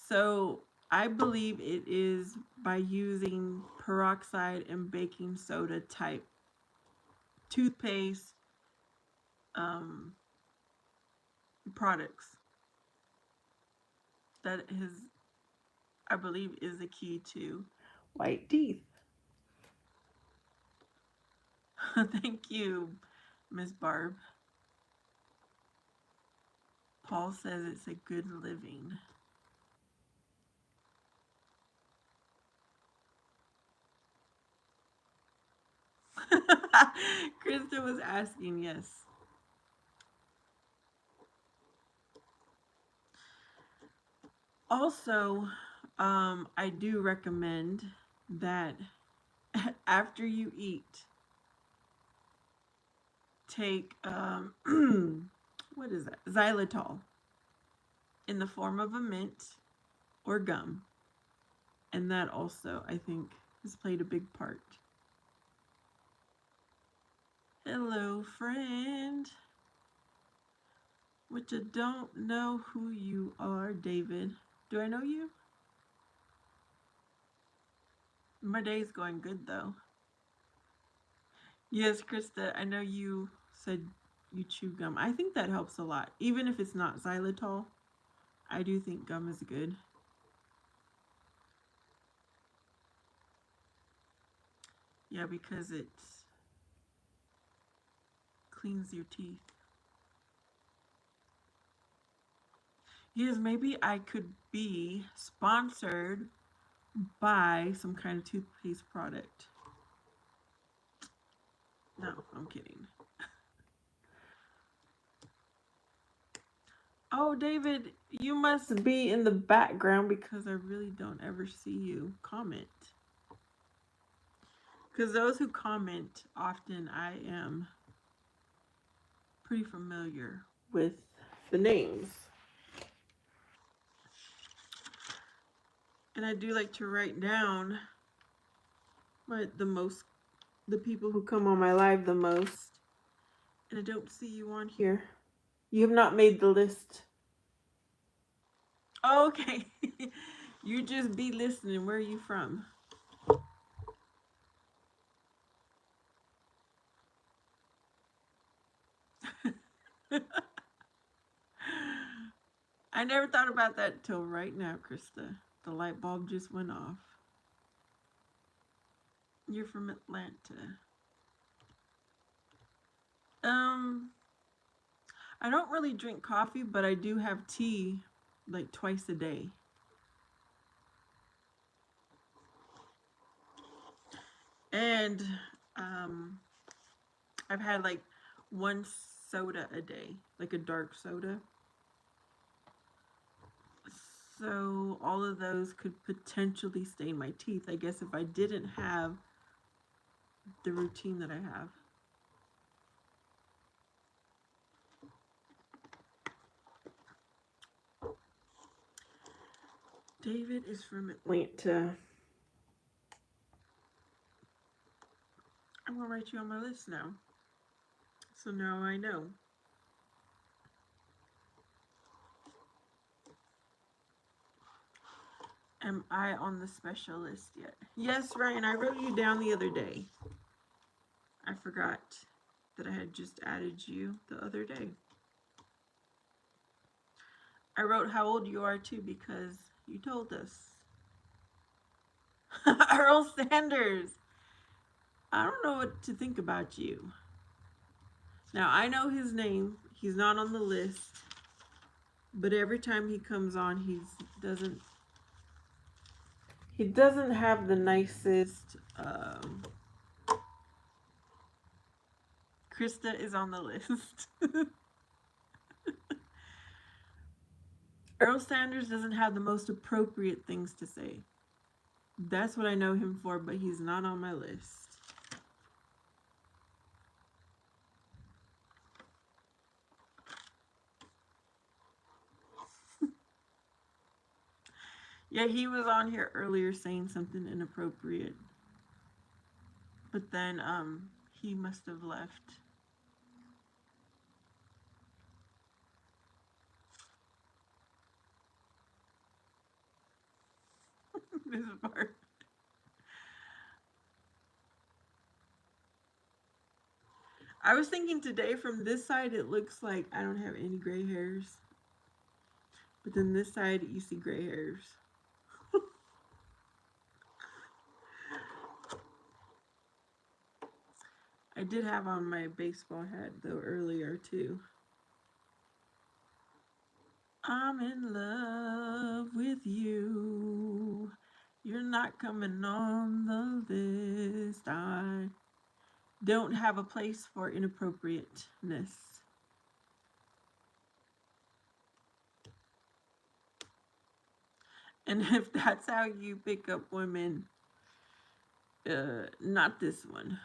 So I believe it is by using peroxide and baking soda type toothpaste um, products that is, I believe, is the key to white teeth. Thank you, Miss Barb. Paul says it's a good living. Krista was asking, yes. Also, I do recommend that after you eat, take what is that? Xylitol in the form of a mint or gum, and that also I think has played a big part. Hello, friend. Which I don't know who you are, David. Do I know you? My day's going good though. Yes, Krista, I know you said you chew gum. I think that helps a lot. Even if it's not xylitol, I do think gum is good. Yeah, because it cleans your teeth. Yes, maybe I could be sponsored by some kind of toothpaste product. No, I'm kidding. Oh, David, you must be in the background because I really don't ever see you comment. Because those who comment often, I am pretty familiar with the names. And I do like to write down the people who come on my live the most. And I don't see you on here. You have not made the list. Oh, okay. You just be listening. Where are you from? I never thought about that till right now, Krista. The light bulb just went off. You're from Atlanta. I don't really drink coffee, but I do have tea like twice a day. And I've had like one soda a day, like a dark soda. So all of those could potentially stain my teeth, I guess, if I didn't have the routine that I have. David is from Atlanta. I'm going to write you on my list now. So now I know. Am I on the special list yet? Yes, Ryan, I wrote you down the other day. I forgot that I had just added you the other day. I wrote how old you are too because you told us. Earl Sanders. I don't know what to think about you. Now, I know his name. He's not on the list. But every time he comes on, he doesn't have the nicest. Krista is on the list. Earl Sanders doesn't have the most appropriate things to say. That's what I know him for, but he's not on my list. Yeah, he was on here earlier saying something inappropriate. But then he must have left. This part. I was thinking today from this side it looks like I don't have any gray hairs. But then this side you see gray hairs. I did have on my baseball hat though earlier too. I'm in love with you. You're not coming on the list. I don't have a place for inappropriateness. And if that's how you pick up women, not this one.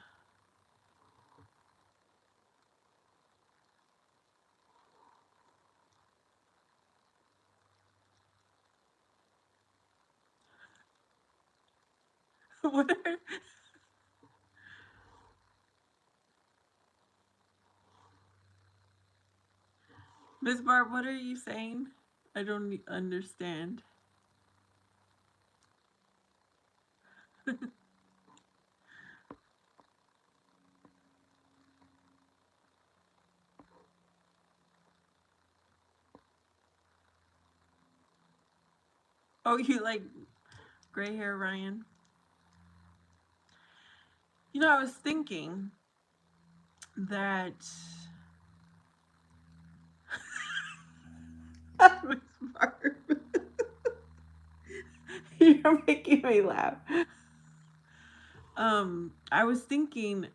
What are Miss Barb, what are you saying? I don't understand. Oh, you like gray hair, Ryan? You know, I was thinking that Miss Barb, you're making me laugh. I was thinking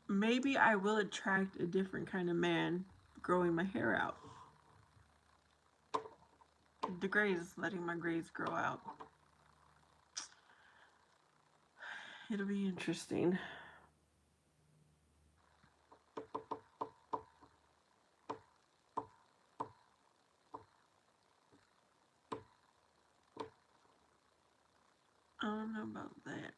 maybe I will attract a different kind of man growing my hair out. The grays, letting my grays grow out. It'll be interesting. I don't know about that.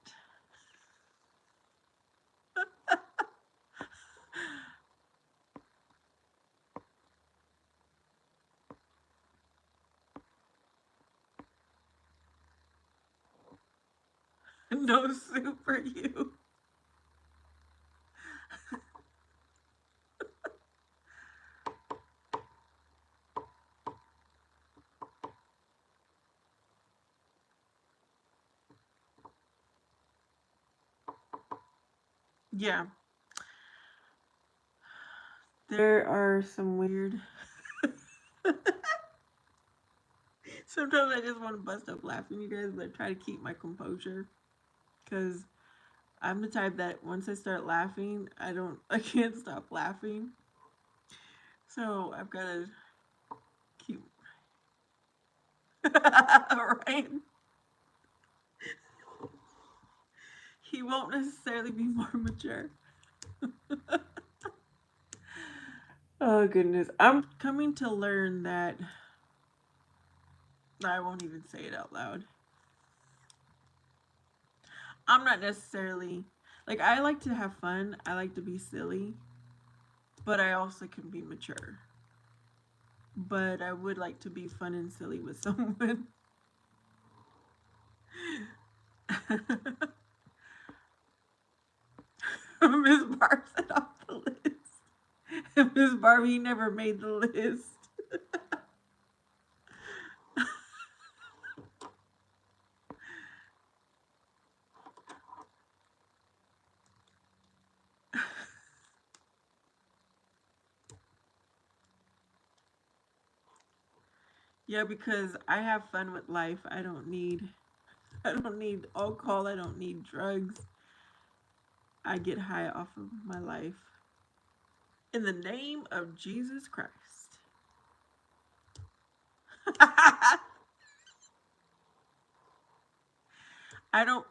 No soup for you. Yeah, there are some weird. Sometimes I just want to bust up laughing, you guys, but I try to keep my composure because I'm the type that once I start laughing, I can't stop laughing. So I've got to keep. Right? He won't necessarily be more mature. Oh goodness, I'm coming to learn that I won't even say it out loud. I'm not necessarily like I like to have fun. I like to be silly, but I also can be mature. But I would like to be fun and silly with someone. Miss Barb said off the list. Miss Barbie never made the list. Yeah, because I have fun with life. I don't need alcohol. I don't need drugs. I get high off of my life. In the name of Jesus Christ. I don't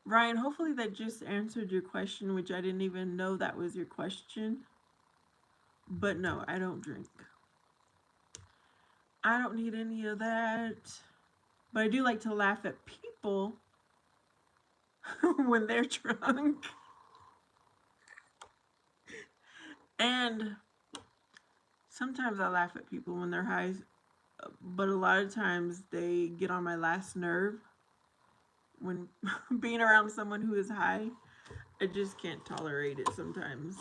Ryan, hopefully that just answered your question, which I didn't even know that was your question. But no, I don't drink. I don't need any of that. But I do like to laugh at people when they're drunk. And sometimes I laugh at people when they're high, but a lot of times they get on my last nerve when being around someone who is high. I just can't tolerate it sometimes.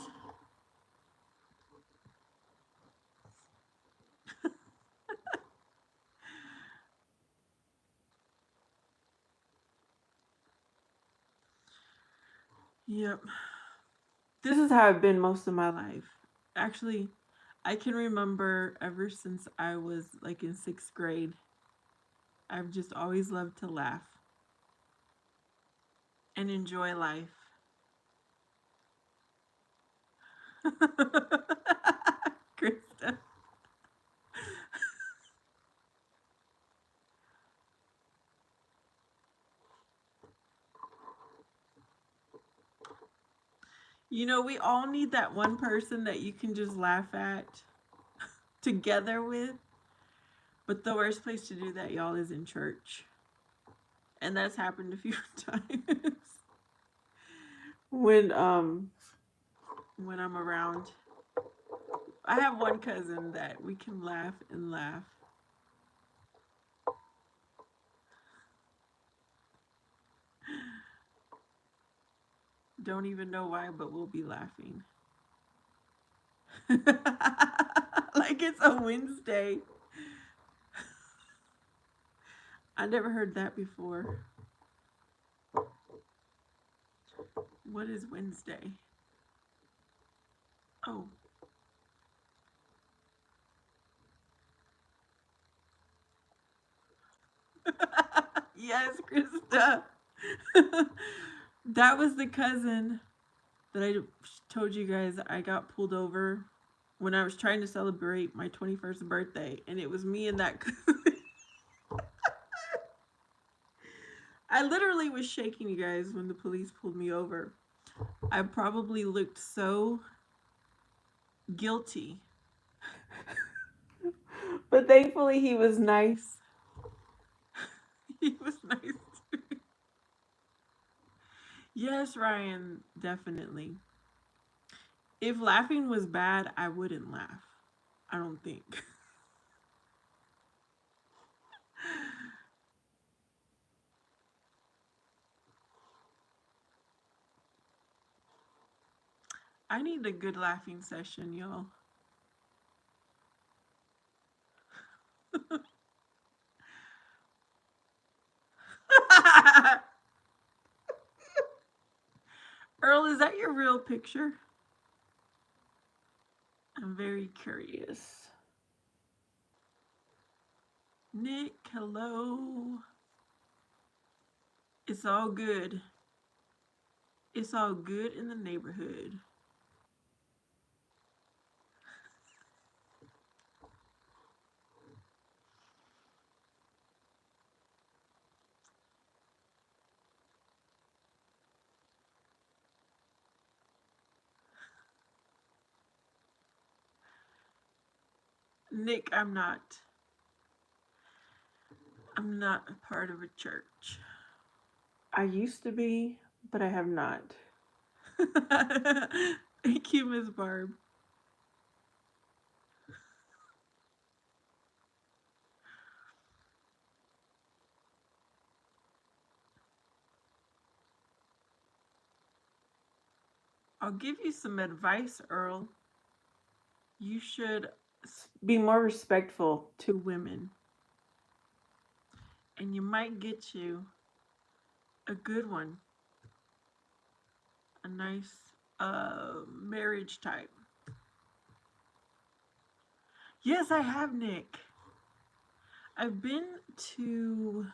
Yep. This is how I've been most of my life. Actually, I can remember ever since I was like in sixth grade, I've just always loved to laugh and enjoy life. Krista. You know, we all need that one person that you can just laugh at together with. But the worst place to do that, y'all, is in church. And that's happened a few times when when I'm around. I have one cousin that we can laugh and laugh. Don't even know why, but we'll be laughing. Like it's a Wednesday. I never heard that before. What is Wednesday? Oh. Yes, Krista. That was the cousin that I told you guys I got pulled over when I was trying to celebrate my 21st birthday, and it was me and that cousin. I literally was shaking, you guys, when the police pulled me over. I probably looked so guilty. But thankfully, he was nice. He was nice. Yes, Ryan, definitely. If laughing was bad, I wouldn't laugh. I don't think. I need a good laughing session, y'all. Earl, is that your real picture? I'm very curious. Nick, hello. It's all good. It's all good in the neighborhood. Nick, I'm not. I'm not a part of a church. I used to be, but I have not. Thank you, Miss Barb. I'll give you some advice, Earl. You should be more respectful to women, and you might get you a good one, a nice marriage type. Yes, I have, Nick. I've been to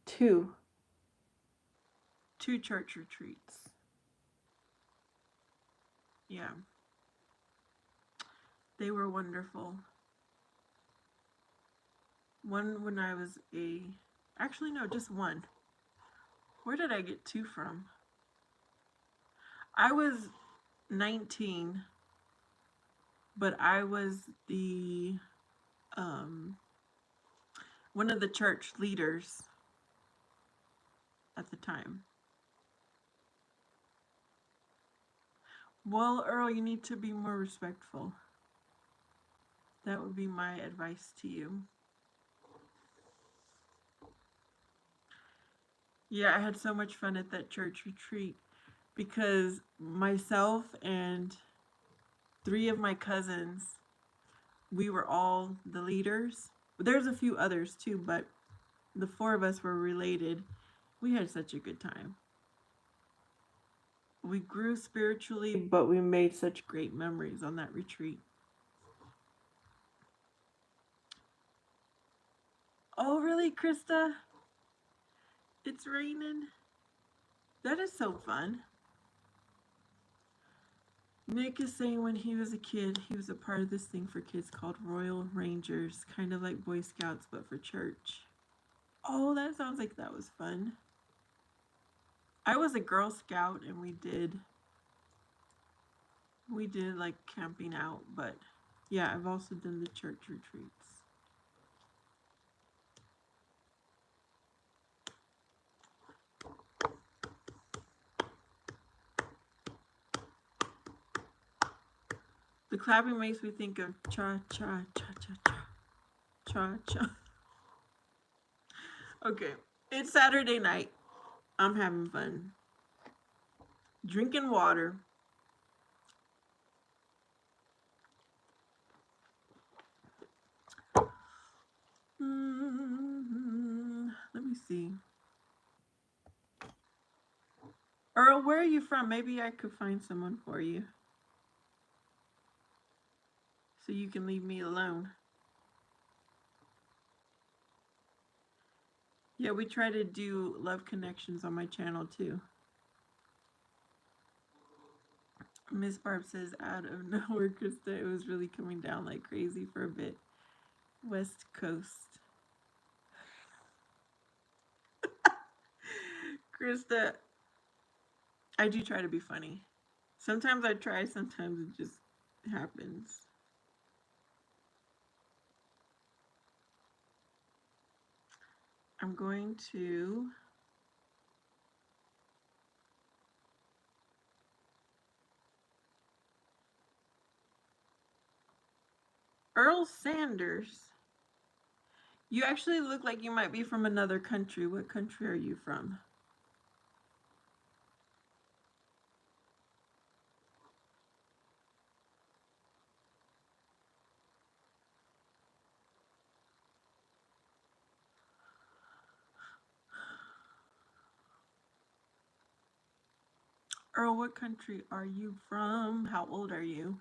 two two church retreats. Yeah, they were wonderful. One when I was actually no, just one. Where did I get two from? I was 19, but I was the um one of the church leaders at the time. Well, Earl, you need to be more respectful. That would be my advice to you. Yeah, I had so much fun at that church retreat because myself and three of my cousins, we were all the leaders. There's a few others too, but the four of us were related. We had such a good time. We grew spiritually, but we made such great memories on that retreat. Oh, really, Krista? It's raining? That is so fun. Nick is saying when he was a kid, he was a part of this thing for kids called Royal Rangers, kind of like Boy Scouts, but for church. Oh, that sounds like that was fun. I was a Girl Scout and we did like camping out, but yeah, I've also done the church retreats. The clapping makes me think of cha cha cha cha cha cha cha. Okay, it's Saturday night. I'm having fun. Drinking water. see. Earl, where are you from? Maybe I could find someone for you so you can leave me alone. Yeah, we try to do love connections on my channel too. Miss Barb says, out of nowhere, Krista, it was really coming down like crazy for a bit. West Coast. Krista, I do try to be funny. Sometimes I try, sometimes it just happens. I'm going to Earl Sanders. You actually look like you might be from another country. What country are you from? Earl, what country are you from? How old are you?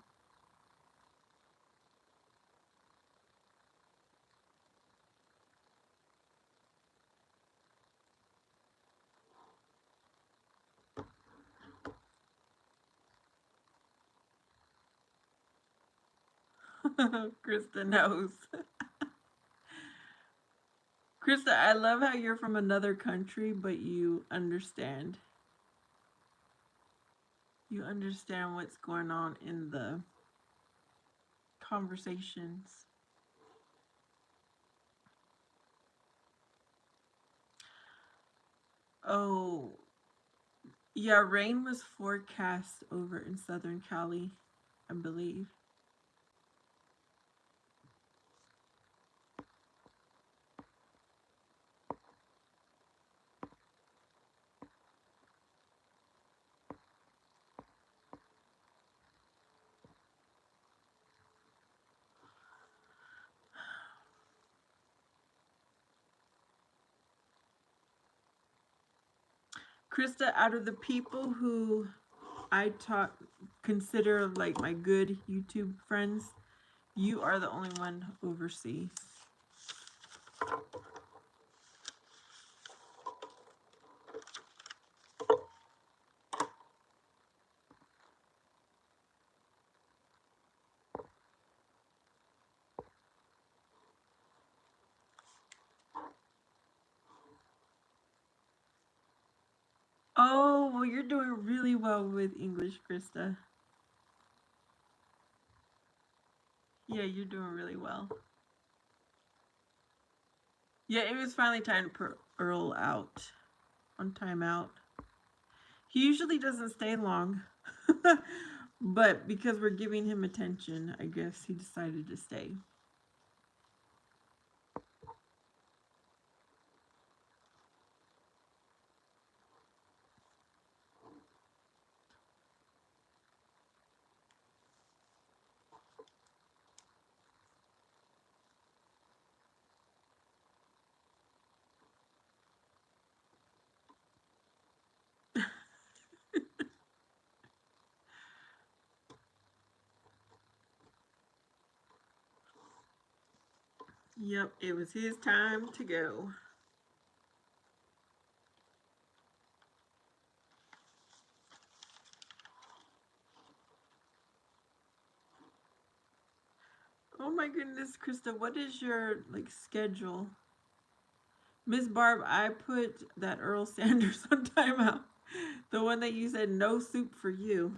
Krista knows. Krista, I love how you're from another country, but you understand. You understand what's going on in the conversations. Oh, yeah, rain was forecast over in Southern Cali, I believe. Krista, out of the people who I consider like my good YouTube friends, you are the only one overseas. Oh, well, you're doing really well with English, Krista. Yeah, you're doing really well. Yeah, it was finally time to put Earl out on timeout. He usually doesn't stay long, but because we're giving him attention, I guess he decided to stay. Yep, it was his time to go. Oh my goodness, Krista, what is your like schedule? Miss Barb, I put that Earl Sanders on timeout. The one that you said no soup for you.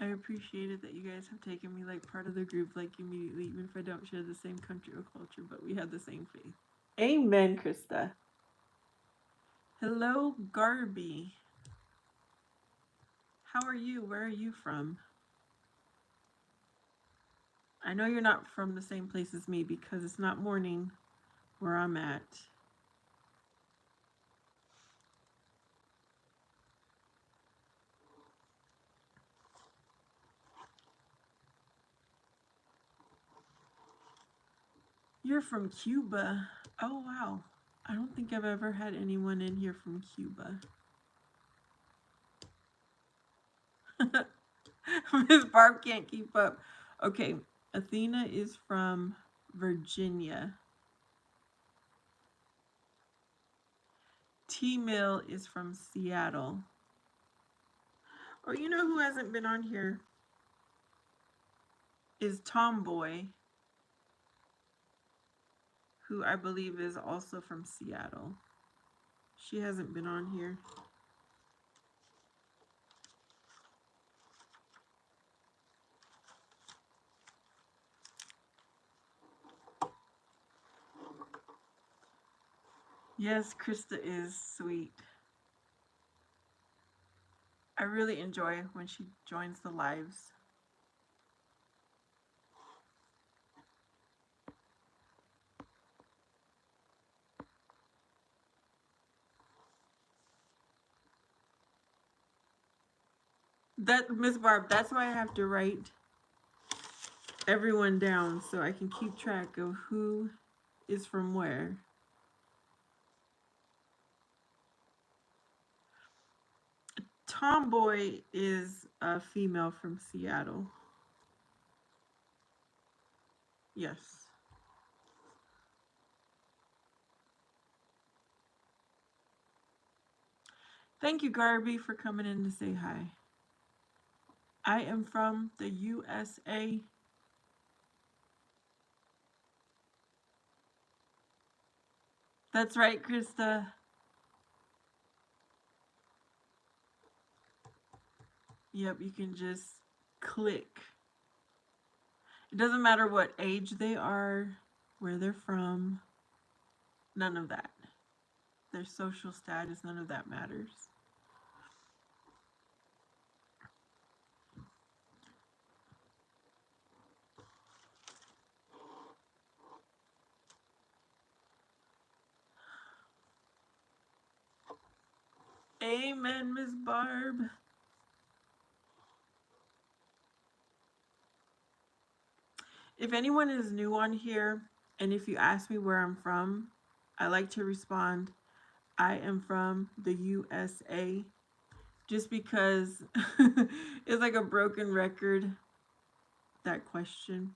I appreciate it that you guys have taken me like part of the group, like immediately, even if I don't share the same country or culture, but we have the same faith. Amen, Krista. Hello, Garby. How are you? Where are you from? I know you're not from the same place as me because it's not morning where I'm at. You're from Cuba. Oh, wow. I don't think I've ever had anyone in here from Cuba. Miss Barb can't keep up. Okay, Athena is from Virginia. T-Mill is from Seattle. Oh, you know who hasn't been on here? Is Tomboy, who I believe is also from Seattle. She hasn't been on here. Yes, Krista is sweet. I really enjoy when she joins the lives. That Miss Barb, that's why I have to write everyone down so I can keep track of who is from where. Tomboy is a female from Seattle. Yes. Thank you, Garby, for coming in to say hi. I am from the USA. That's right, Krista. Yep, you can just click. It doesn't matter what age they are, where they're from, none of that. Their social status, none of that matters. Amen, Miss Barb. If anyone is new on here, and if you ask me where I'm from, I like to respond, I am from the USA. Just because it's like a broken record, that question.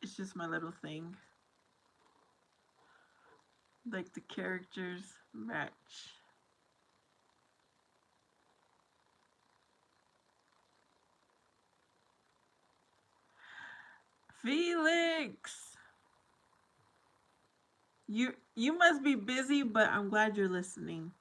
It's just my little thing. Like the characters match. Felix! You must be busy, but I'm glad you're listening.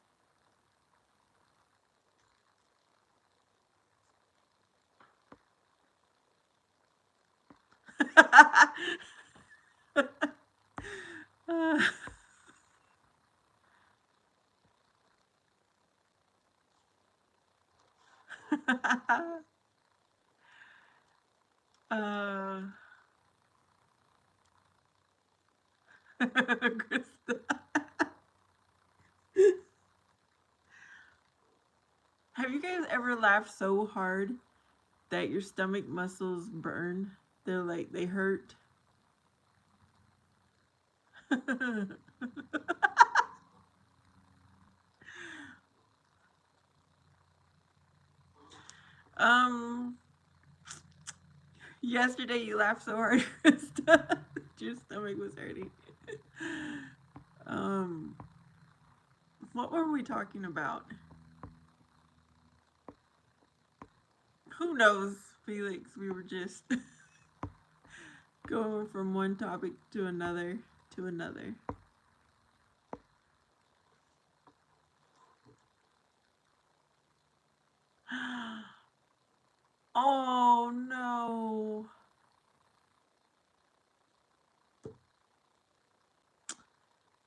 Krista. Have you guys ever laughed so hard that your stomach muscles burn? They're like, they hurt. um, Yesterday you laughed so hard, Krista, your stomach was hurting. um, what were we talking about? Who knows, Felix? We were just going from one topic to another to another.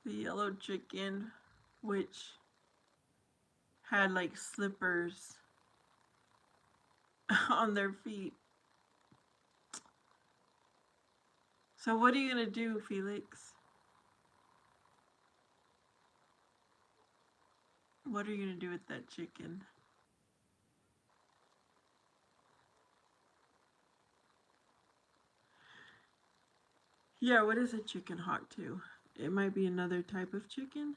the yellow chicken, which had like slippers on their feet. So what are you gonna do, Felix? What are you gonna do with that chicken? Yeah, what is a chicken hawk to? It might be another type of chicken.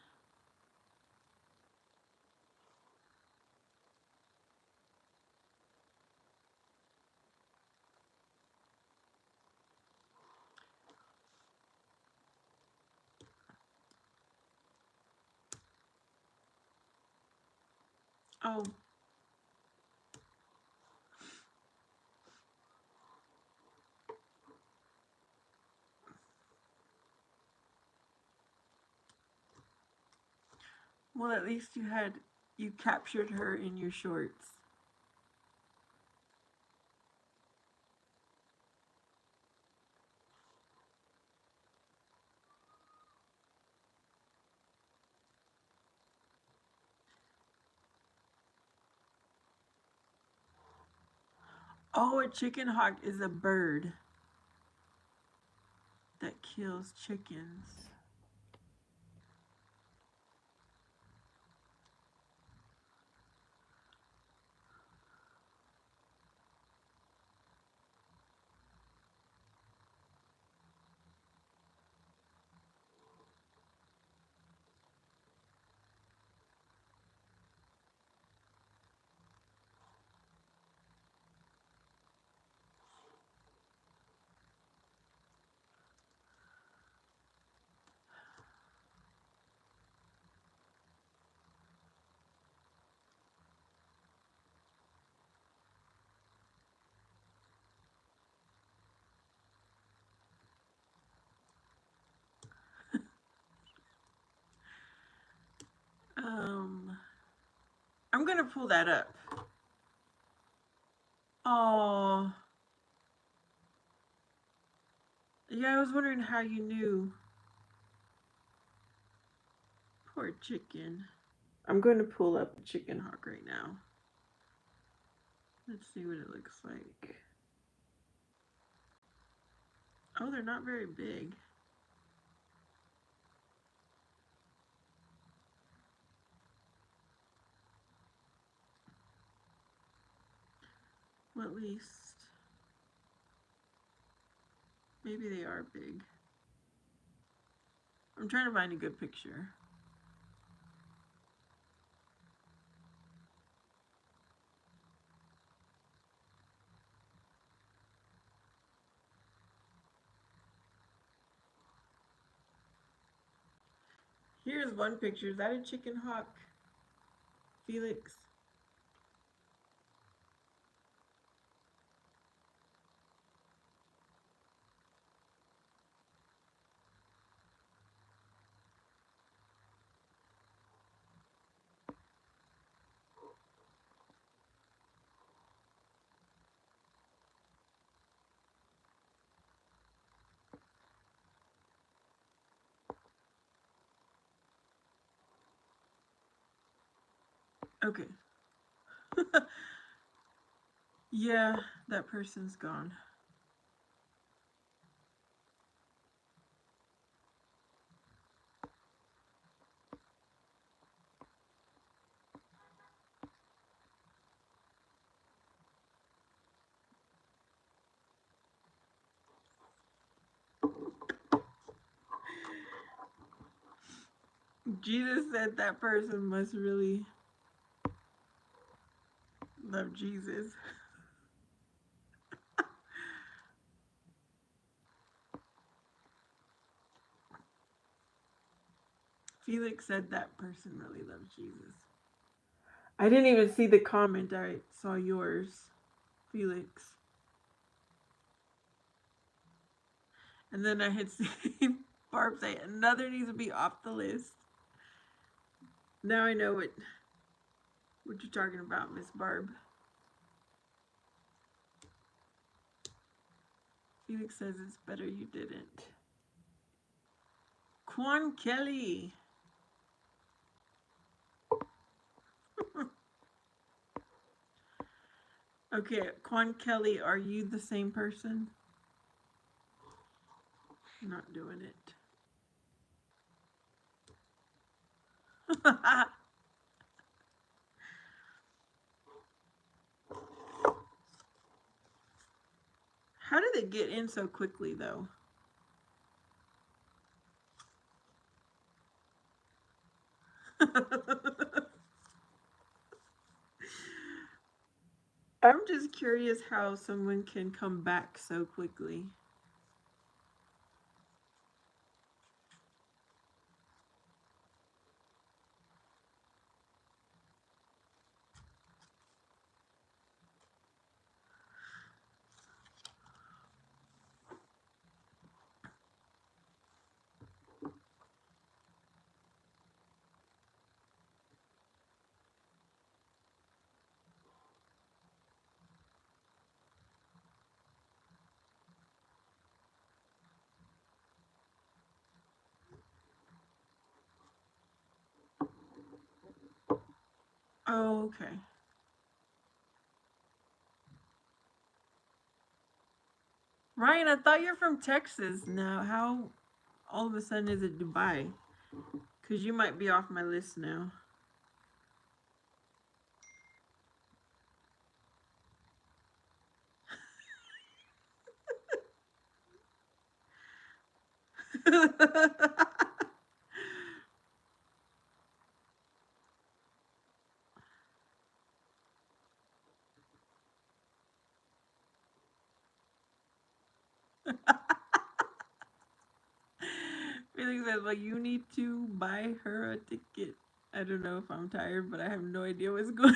Oh, well, at least you captured her in your shorts. Oh, a chicken hawk is a bird that kills chickens. Um, I'm gonna pull that up. Oh, yeah, I was wondering how you knew. Poor chicken. I'm going to pull up a chicken hawk right now. Let's see what it looks like. Oh, they're not very big. Well, at least maybe they are big. I'm trying to find a good picture. Here's one picture. Is that a chicken hawk, Felix? Okay. Yeah, that person's gone. Jesus said that person must really love Jesus. Felix said that person really loves Jesus. I didn't even see the comment. I saw yours, Felix. And then I had seen Barb say another needs to be off the list. Now I know what you're talking about, Miss Barb. Felix says it's better you didn't. Quan Kelly. Okay, Quan Kelly, are you the same person? Not doing it. How did it get in so quickly, though? I'm just curious how someone can come back so quickly. Oh, okay. Ryan, I thought you're from Texas. Now, how all of a sudden is it Dubai? Because you might be off my list now. Felix says, well, you need to buy her a ticket. I don't know if I'm tired, but I have no idea what's going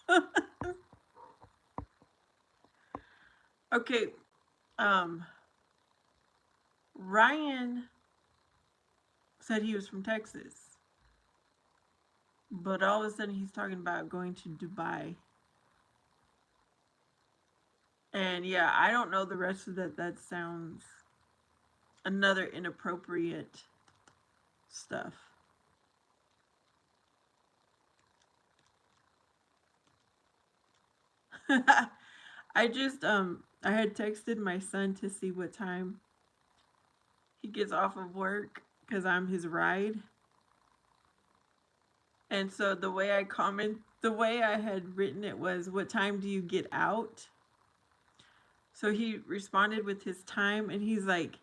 on. Okay, um, Ryan said he was from Texas, but all of a sudden he's talking about going to Dubai. And yeah, I don't know the rest of that. That sounds another inappropriate stuff. I had texted my son to see what time he gets off of work because I'm his ride. And so the way I had written it was, "What time do you get out?" So he responded with his time, and he's like,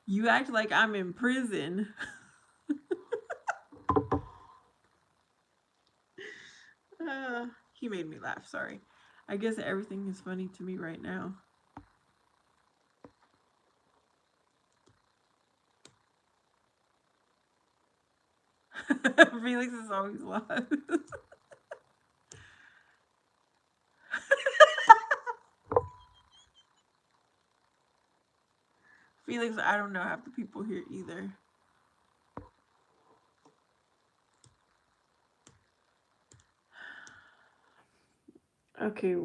"You act like I'm in prison." He made me laugh. Sorry. I guess everything is funny to me right now. Felix is always lost. Felix, I don't know half the people here either. Okay,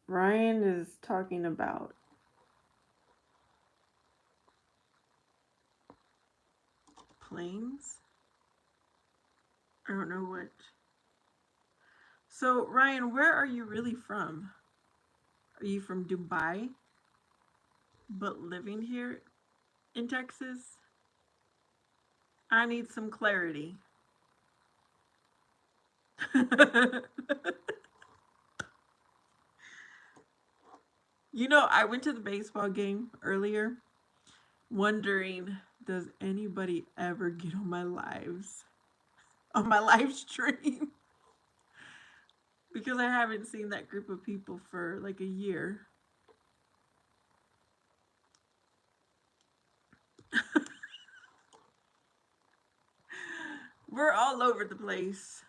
Ryan is talking about planes. I don't know what. So, Ryan, where are you really from? Are you from Dubai, but living here in Texas? I need some clarity. You know, I went to the baseball game earlier wondering, does anybody ever get on my live stream? Because I haven't seen that group of people for like a year. We're all over the place.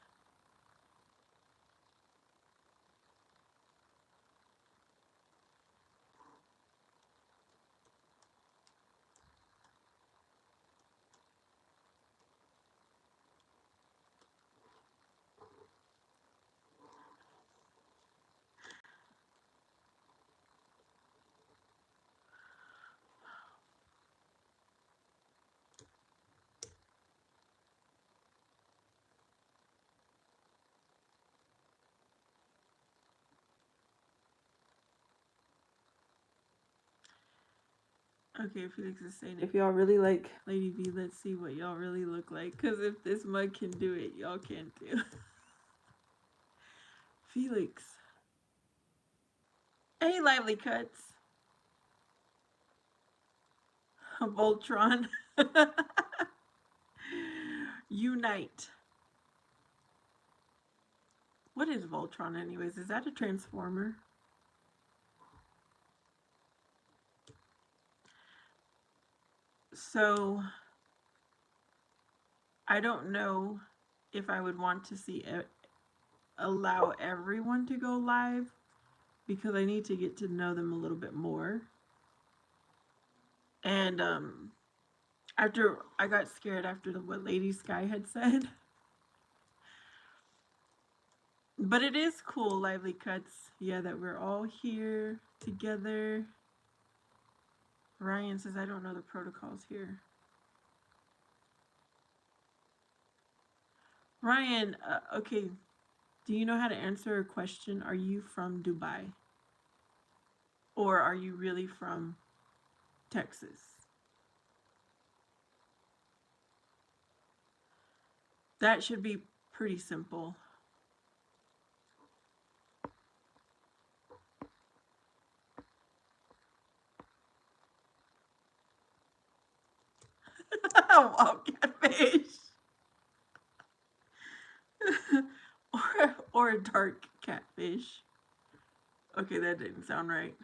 Okay, Felix is saying if y'all really like Lady V, let's see what y'all really look like. Because if this mug can do it, y'all can too. Felix. Hey, Lively Cuts. Voltron. Unite. What is Voltron, anyways? Is that a transformer? So, I don't know if I would want to see allow everyone to go live because I need to get to know them a little bit more. And after I got scared after what Lady Sky had said. But it is cool, Lively Cuts. Yeah, that we're all here together. Ryan says, I don't know the protocols here. Ryan, okay. Do you know how to answer a question? Are you from Dubai? Or are you really from Texas? That should be pretty simple. Wow, catfish. or a dark catfish. Okay, that didn't sound right.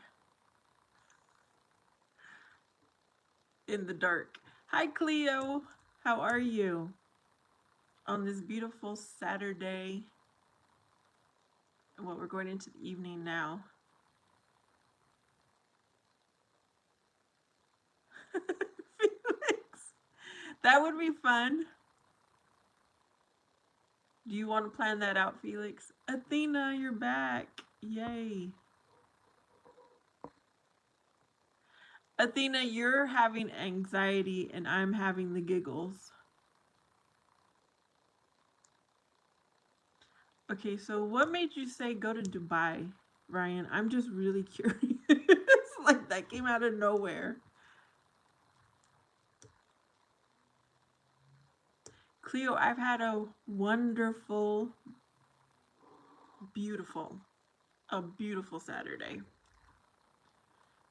In the dark. Hi, Cleo. How are you? On this beautiful Saturday. Well, we're going into the evening now. Felix. That would be fun. Do you want to plan that out, Felix? Athena, you're back. Yay. Athena, you're having anxiety and I'm having the giggles. Okay, so what made you say go to Dubai, Ryan? I'm just really curious. Like that came out of nowhere. Cleo, I've had a wonderful, beautiful Saturday.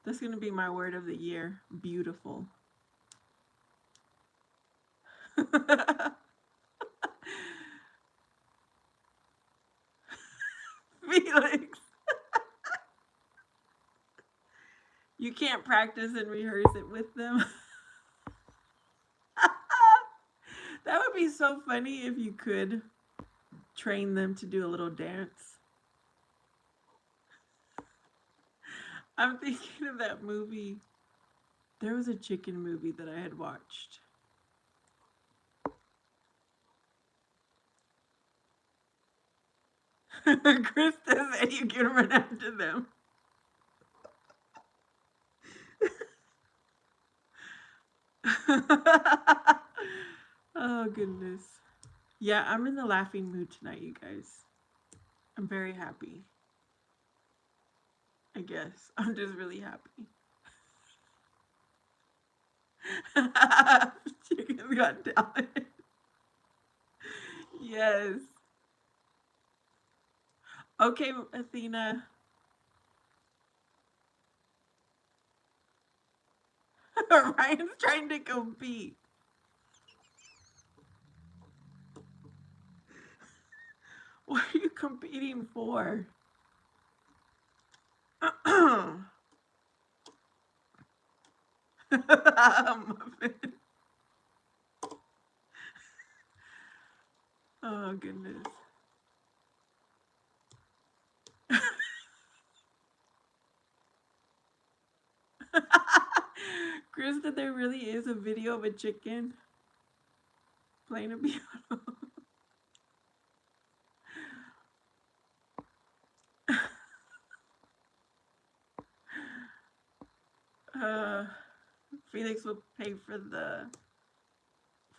That's going to be my word of the year. Beautiful. Felix. You can't practice and rehearse it with them. That would be so funny if you could train them to do a little dance. I'm thinking of that movie. There was a chicken movie that I had watched. Krista said you can run after them. Oh, goodness. Yeah, I'm in the laughing mood tonight, you guys. I'm very happy. I guess. I'm just really happy. Chickens got talent. Yes. Okay, Athena. Ryan's trying to compete. What are you competing for? Oh, goodness. Krista, there really is a video of a chicken playing a piano. Felix will pay for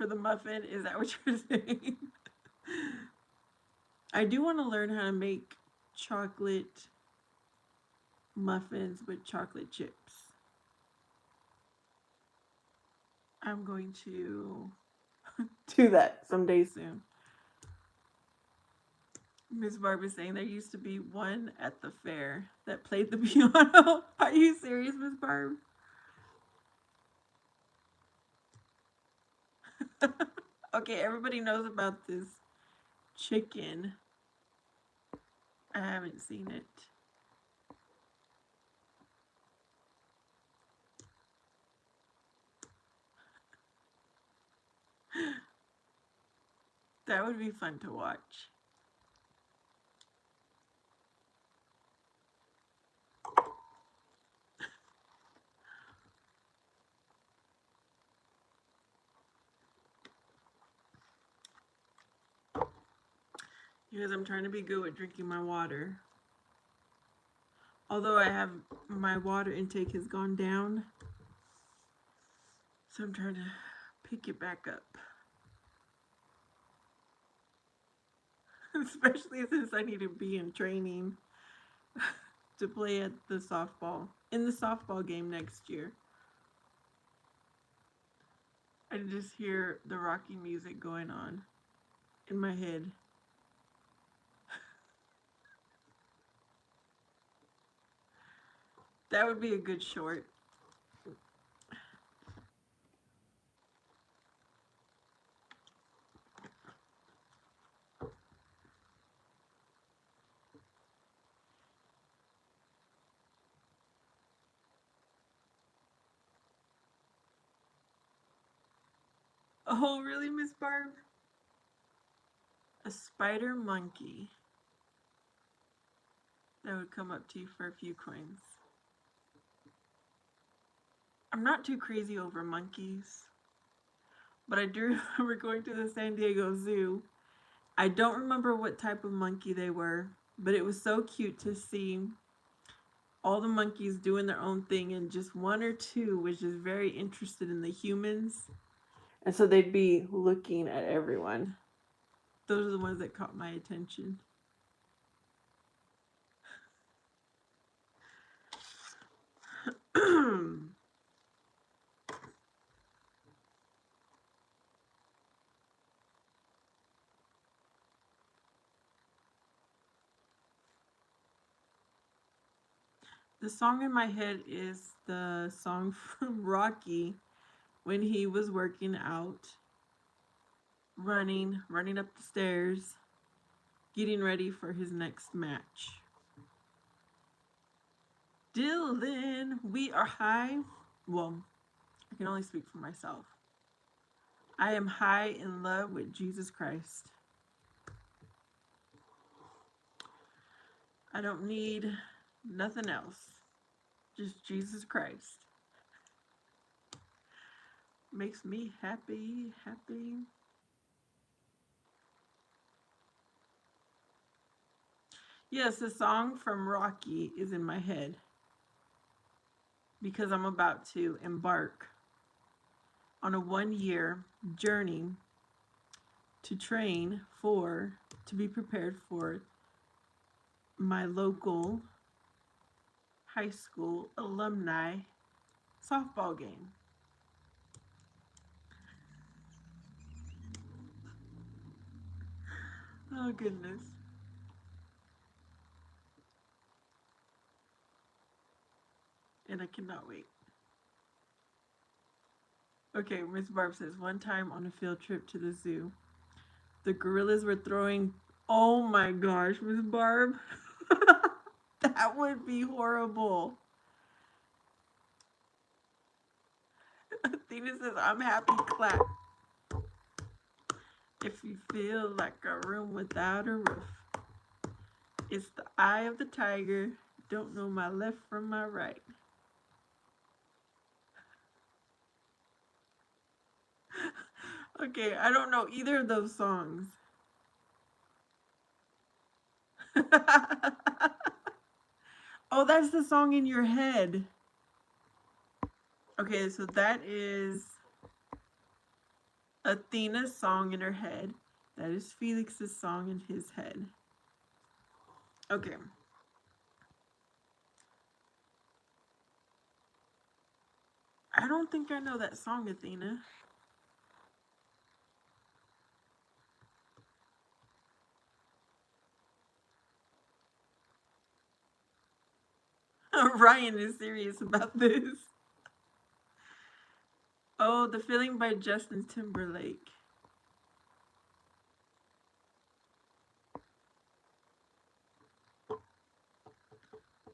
the muffin. Is that what you're saying? I do want to learn how to make chocolate muffins with chocolate chips. I'm going to do that someday soon. Miss Barb is saying there used to be one at the fair that played the piano. Are you serious, Miss Barb? Okay, everybody knows about this chicken. I haven't seen it. That would be fun to watch. Because I'm trying to be good with drinking my water. Although my water intake has gone down. So I'm trying to pick it back up. Especially since I need to be in training to play at the softball game next year. I just hear the Rocky music going on in my head. That would be a good short. Oh, really, Miss Barb? A spider monkey. That would come up to you for a few coins. I'm not too crazy over monkeys, but I do remember going to the San Diego Zoo. I don't remember what type of monkey they were, but it was so cute to see all the monkeys doing their own thing, and just one or two was just very interested in the humans. And so they'd be looking at everyone. Those are the ones that caught my attention. The song in my head is the song from Rocky when he was working out, running up the stairs, getting ready for his next match. Dylan, we are high. Well, I can only speak for myself. I am high in love with Jesus Christ. I don't need nothing else. Just Jesus Christ. Makes me happy. Yes, the song from Rocky is in my head because I'm about to embark on a 1-year journey to train to be prepared for my local high school alumni softball game. Oh, goodness. And I cannot wait. Okay, Miss Barb says, one time on a field trip to the zoo, the gorillas were throwing. Oh my gosh, Miss Barb. That would be horrible. Athena says, I'm happy, clap. If you feel like a room without a roof, it's the eye of the tiger. Don't know my left from my right. Okay, I don't know either of those songs. Oh, that's the song in your head. Okay, so that is Athena's song in her head. That is Felix's song in his head. Okay. I don't think I know that song, Athena. Ryan is serious about this. Oh, The Feeling by Justin Timberlake.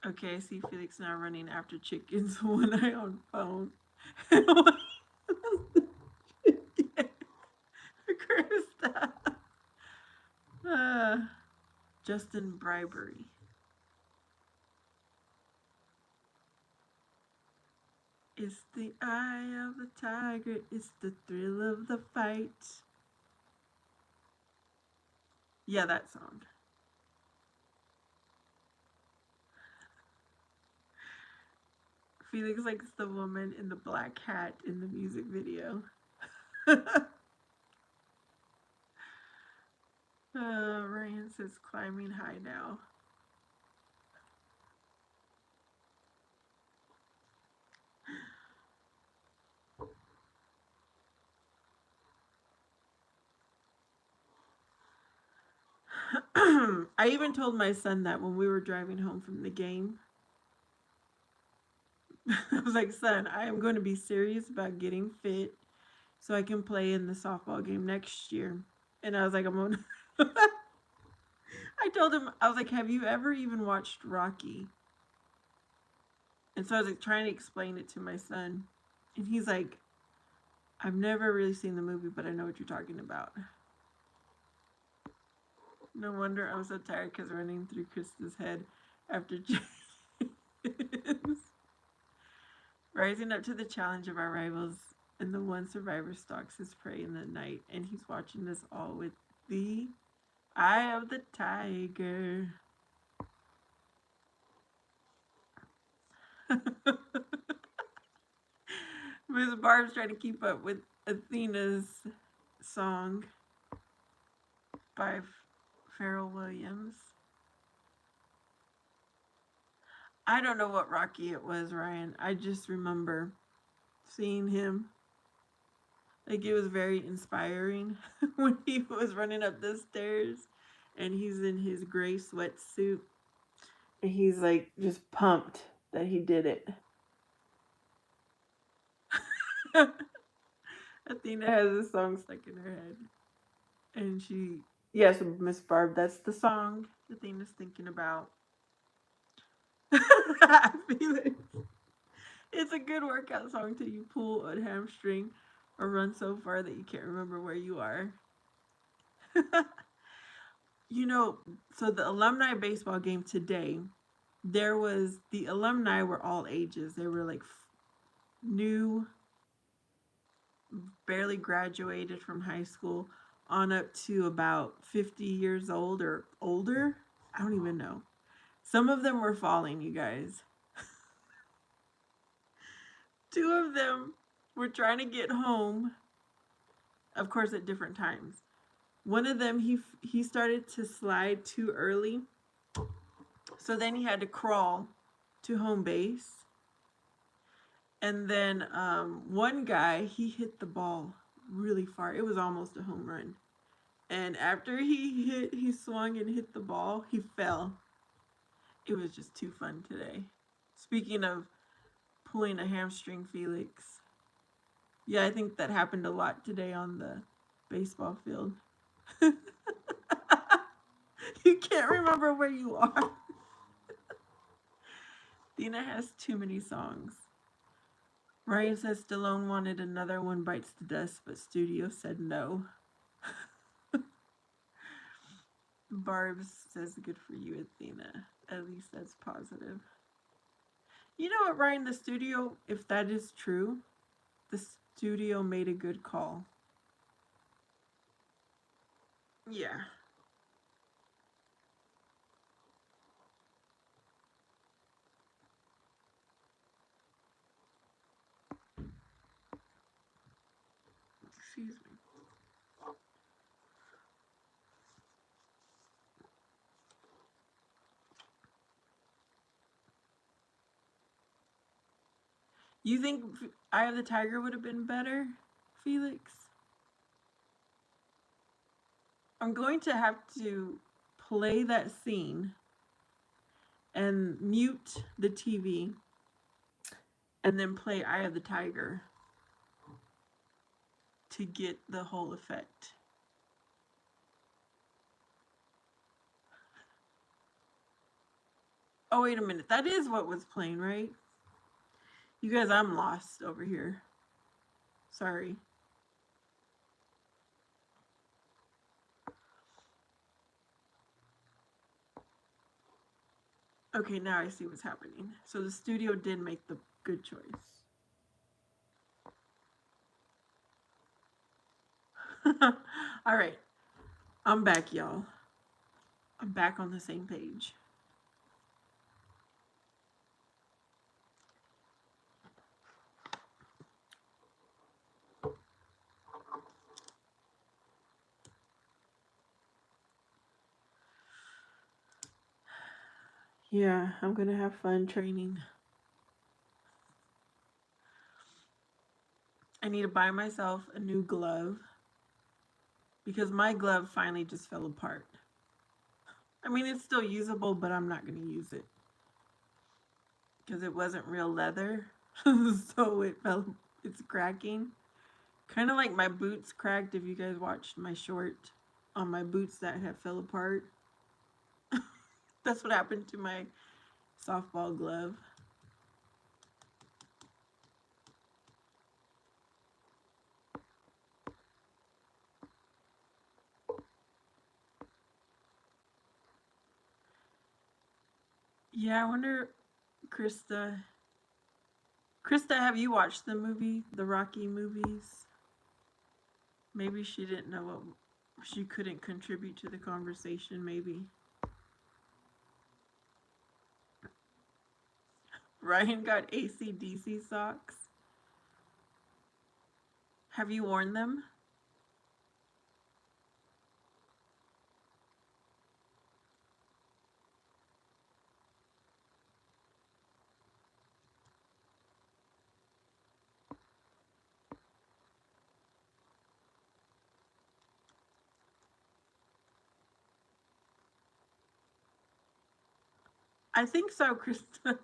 Okay, I see Felix now running after chickens. One eye on phone. Krista. Uh, Justin Bribery. It's the eye of the tiger. It's the thrill of the fight. Yeah, that song. Felix likes the woman in the black hat in the music video. Ryan says climbing high now. I even told my son that when we were driving home from the game. I was like, son, I am going to be serious about getting fit so I can play in the softball game next year. And I was like, I'm going to. I told him, I was like, have you ever even watched Rocky? And so I was like trying to explain it to my son. And he's like, I've never really seen the movie, but I know what you're talking about. No wonder I was so tired because running through Krista's head after rising up to the challenge of our rivals, and the one survivor stalks his prey in the night, and he's watching this all with the eye of the tiger. Miss Barb's trying to keep up with Athena's song by Pharrell Williams. I don't know what Rocky it was, Ryan. I just remember seeing him. Like, it was very inspiring when he was running up the stairs and he's in his gray sweatsuit and he's like just pumped that he did it. Athena has a song stuck in her head. And she, yes, Miss Barb, that's the song Athena's thinking about. I feel it. It's a good workout song till you pull a hamstring or run so far that you can't remember where you are. You know, so the alumni baseball game today, there was the alumni were all ages. They were like new, barely graduated from high school, on up to about 50 years old or older. I don't even know. Some of them were falling, you guys. Two of them were trying to get home, of course, at different times. One of them, he started to slide too early, so then he had to crawl to home base. And then one guy, he hit the ball really far. It was almost a home run. And after he swung and hit the ball, he fell. It was just too fun today. Speaking of pulling a hamstring, Felix. Yeah, I think that happened a lot today on the baseball field. You can't remember where you are. Dina has too many songs. Ryan says Stallone wanted another One Bites the Dust, but studio said no. Barbs says good for you, Athena. At least that's positive. You know what, Ryan? The studio, if that is true, the studio made a good call. Yeah. Excuse me. You think Eye of the Tiger would have been better, Felix. I'm going to have to play that scene and mute the TV and then play Eye of the Tiger to get the whole effect. Oh, wait a minute. That is what was playing, right? You guys, I'm lost over here. Sorry. Okay, now I see what's happening. So the studio did make the good choice. All right. I'm back, y'all. I'm back on the same page. Yeah, I'm going to have fun training. I need to buy myself a new glove because my glove finally just fell apart. I mean, it's still usable, but I'm not going to use it because it wasn't real leather. So it's cracking. Kind of like my boots cracked if you guys watched my short on my boots that had fell apart. That's what happened to my softball glove. Yeah, I wonder, Krista. Krista, have you watched the movie, the Rocky movies? Maybe she didn't know what she couldn't contribute to the conversation, maybe. Ryan got AC/DC socks. Have you worn them? I think so, Krista.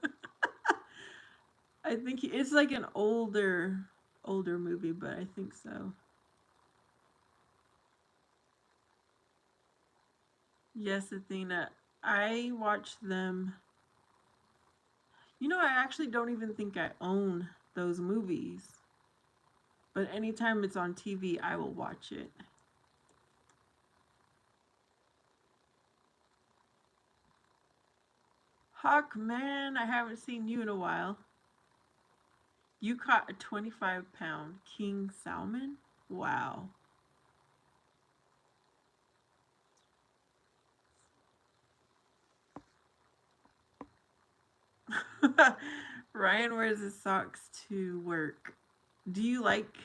I think it's like an older movie, but I think so. Yes, Athena. I watched them. You know, I actually don't even think I own those movies. But anytime it's on TV, I will watch it. Hawk, man, I haven't seen you in a while. You caught a 25-pound king salmon? Wow. Ryan wears his socks to work. Do you like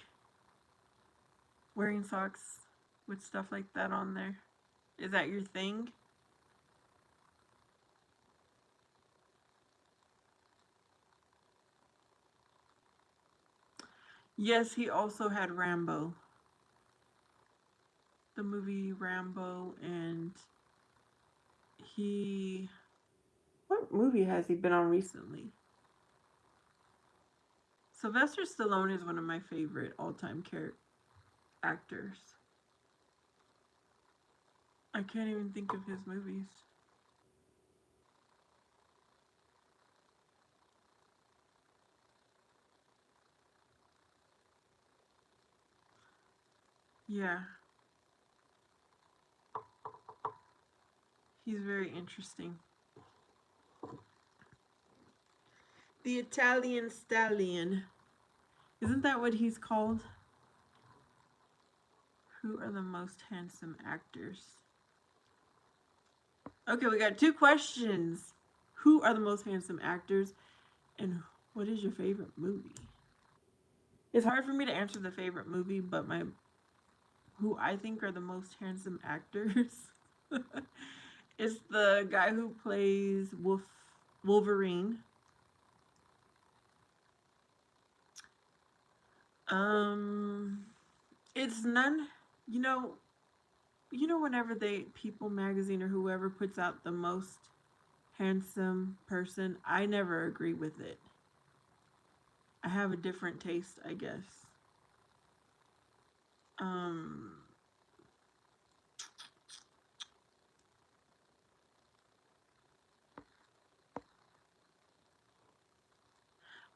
wearing socks with stuff like that on there? Is that your thing? Yes, he also had Rambo. The movie Rambo, and he. What movie has he been on recently? Sylvester Stallone is one of my favorite all-time actors. I can't even think of his movies. Yeah, he's very interesting. The Italian Stallion. Isn't that what he's called? Who are the most handsome actors? Okay, we got two questions. Who are the most handsome actors? And what is your favorite movie? It's hard for me to answer the favorite movie, but my who I think are the most handsome actors is the guy who plays Wolverine. Um, it's none. You know, whenever People Magazine or whoever puts out the most handsome person, I never agree with it. I have a different taste, I guess. Um,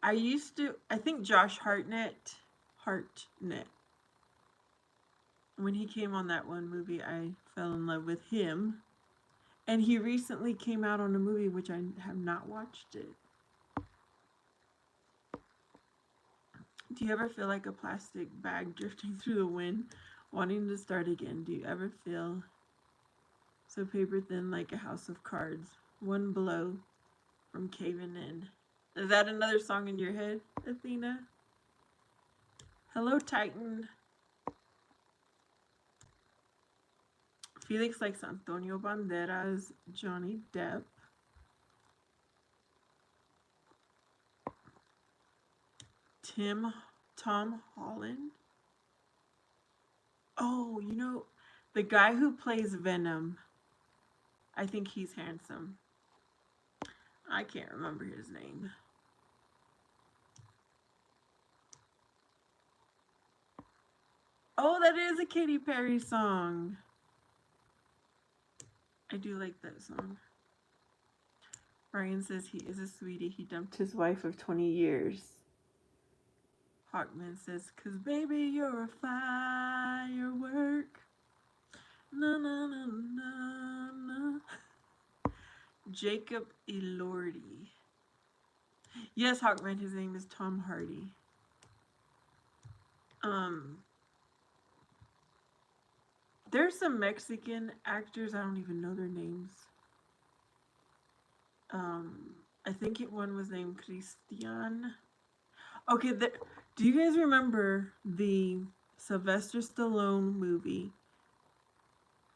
I think Josh Hartnett, when he came on that one movie, I fell in love with him. And he recently came out on a movie which I have not watched it. Do you ever feel like a plastic bag drifting through the wind, wanting to start again? Do you ever feel so paper thin like a house of cards, one blow from caving in? Is that another song in your head, Athena? Hello, Titan. Felix likes Antonio Banderas, Johnny Depp. Tom Holland. Oh, the guy who plays Venom. I think he's handsome. I can't remember his name. Oh, that is a Katy Perry song. I do like that song. Ryan says he is a sweetie. He dumped his wife of 20 years. Hawkman says, 'cause baby, you're a firework. Na na na na na. Jacob Elordi. Yes, Hawkman, his name is Tom Hardy. There's some Mexican actors, I don't even know their names. I think one was named Christian. Okay, do you guys remember the Sylvester Stallone movie?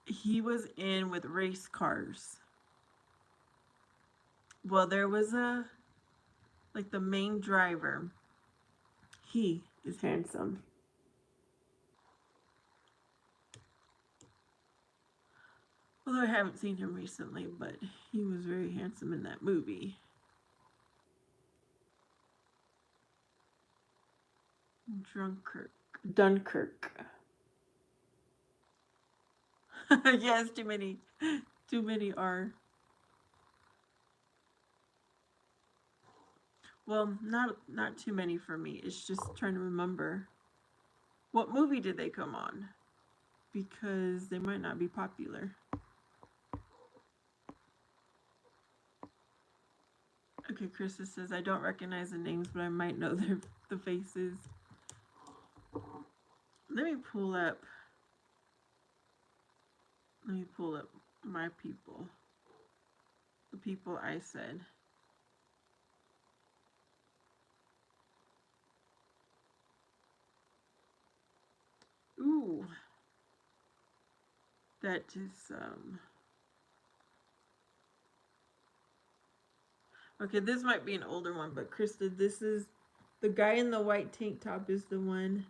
He was in with race cars. Well, there was the main driver. He is handsome. Although I haven't seen him recently, but he was very handsome in that movie. Dunkirk. Yes, too many are. Well, not too many for me. It's just trying to remember what movie did they come on, because they might not be popular. Okay, Krista says I don't recognize the names, but I might know the faces. Let me pull up my people. The people I said. Ooh. That is okay, this might be an older one, but Krista, this is the guy in the white tank top is the one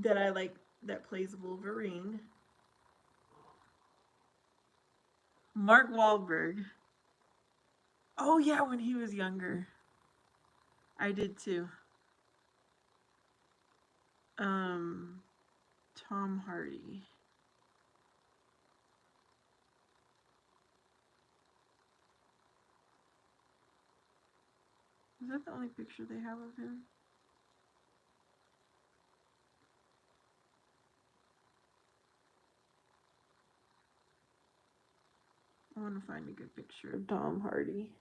that I like, that plays Wolverine. Mark Wahlberg. Oh yeah, when he was younger. I did too. Tom Hardy. Is that the only picture they have of him? I want to find a good picture of Tom Hardy.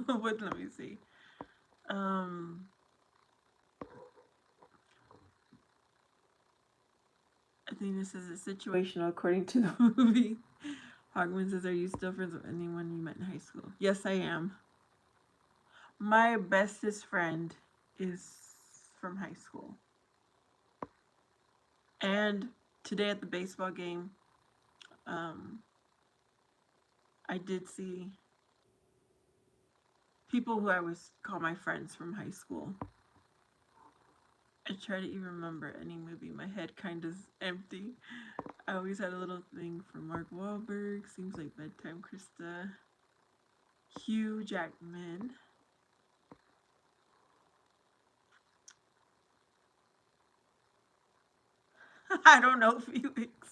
What? Let me see. I think this is a situational according to the movie. Hogman says, are you still friends with anyone you met in high school? Yes, I am. My bestest friend is from high school. And today at the baseball game, I did see people who I was call my friends from high school. I try to even remember any movie. My head kind of empty. I always had a little thing for Mark Wahlberg. Seems like Bedtime Krista. Hugh Jackman. I don't know Felix.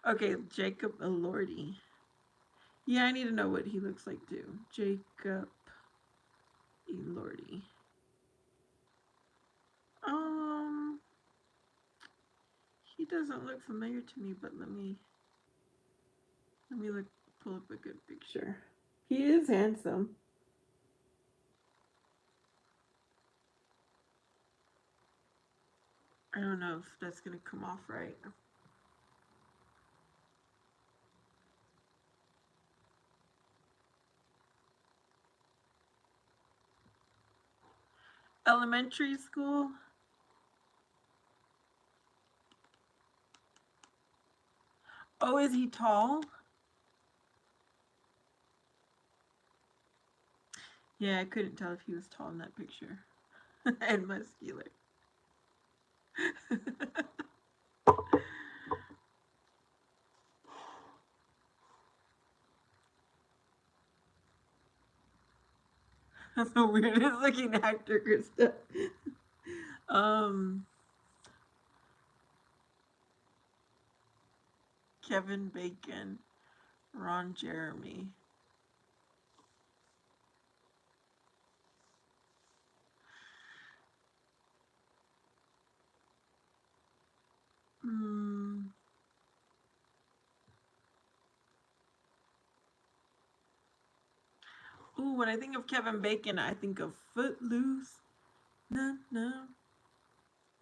Okay, Jacob Elordi. Yeah, I need to know what he looks like too. Jacob Elordi. Um, he doesn't look familiar to me, but let me look pull up a good picture. He is handsome. I don't know if that's gonna come off right. Elementary school. Oh, is he tall? Yeah, I couldn't tell if he was tall in that picture. And muscular. That's the weirdest looking actor, Krista. Um, Kevin Bacon, Ron Jeremy. Mm. Ooh, when I think of Kevin Bacon, I think of Footloose. Na na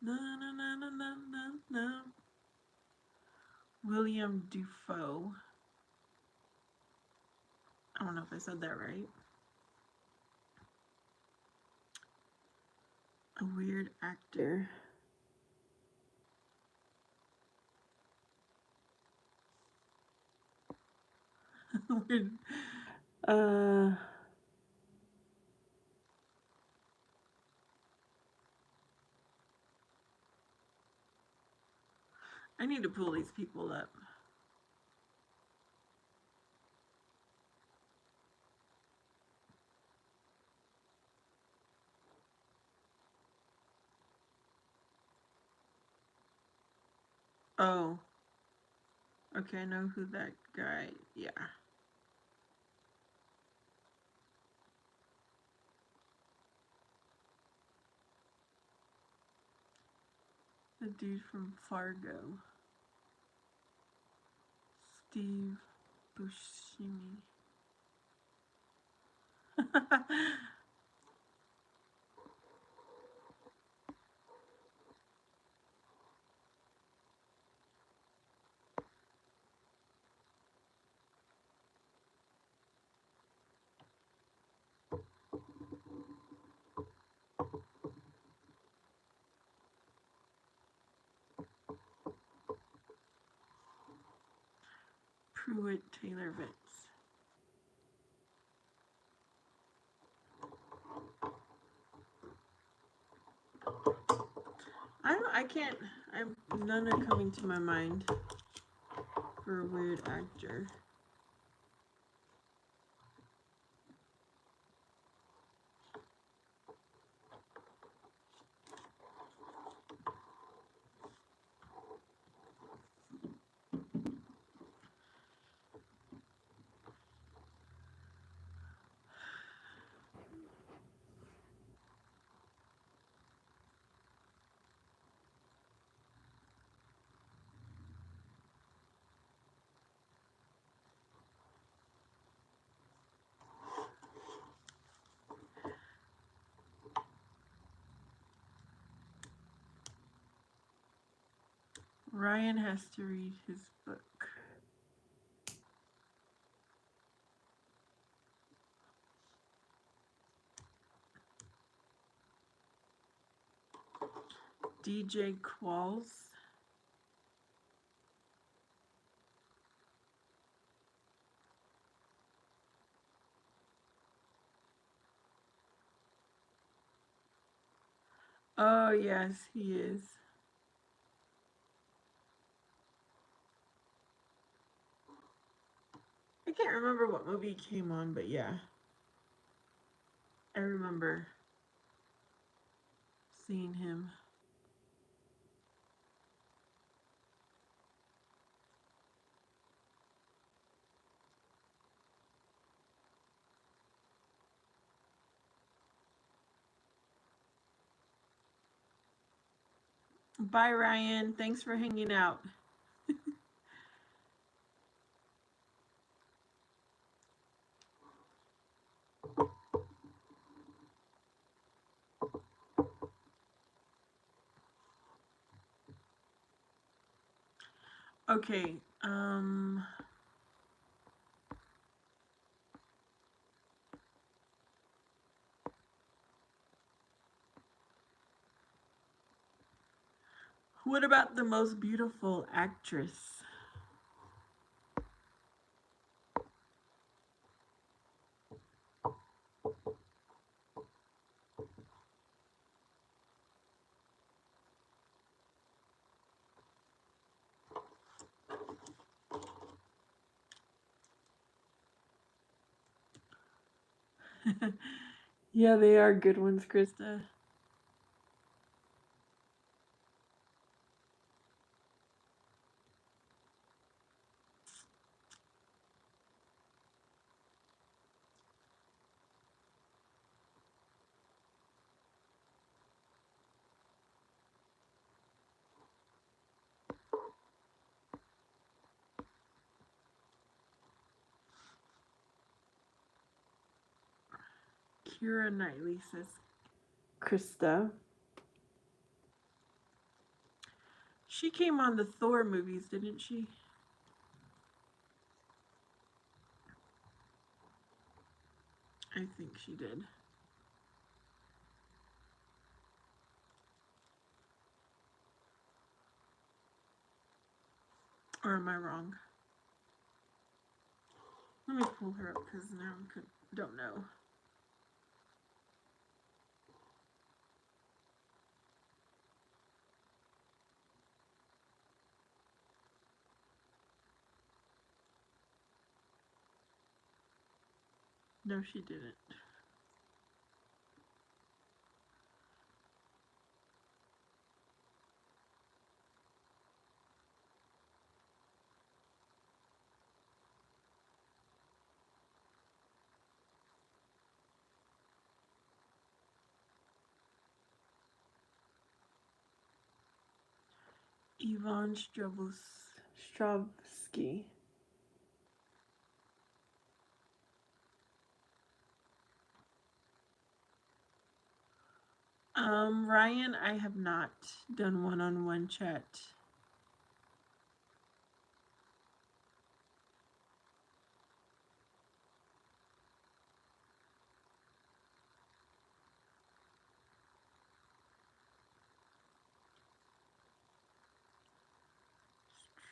na na na na na na na. William Dufault. I don't know if I said that right. A weird actor. Weird. Uh, I need to pull these people up. Oh, okay, I know who that guy. Yeah, the dude from Fargo, Steve Buscemi. Pruitt Taylor Vince. I can't. None are coming to my mind for a weird actor. Ryan has to read his book. DJ Qualls. Oh, yes, he is. I can't remember what movie he came on, but yeah, I remember seeing him. Bye, Ryan. Thanks for hanging out. Okay. What about the most beautiful actress? Yeah, they are good ones, Krista. Kira Knightley says Krista. She came on the Thor movies, didn't she? I think she did. Or am I wrong? Let me pull her up because now I don't know. No, she didn't. Yvonne Stravsky. Ryan, I have not done one-on-one chat.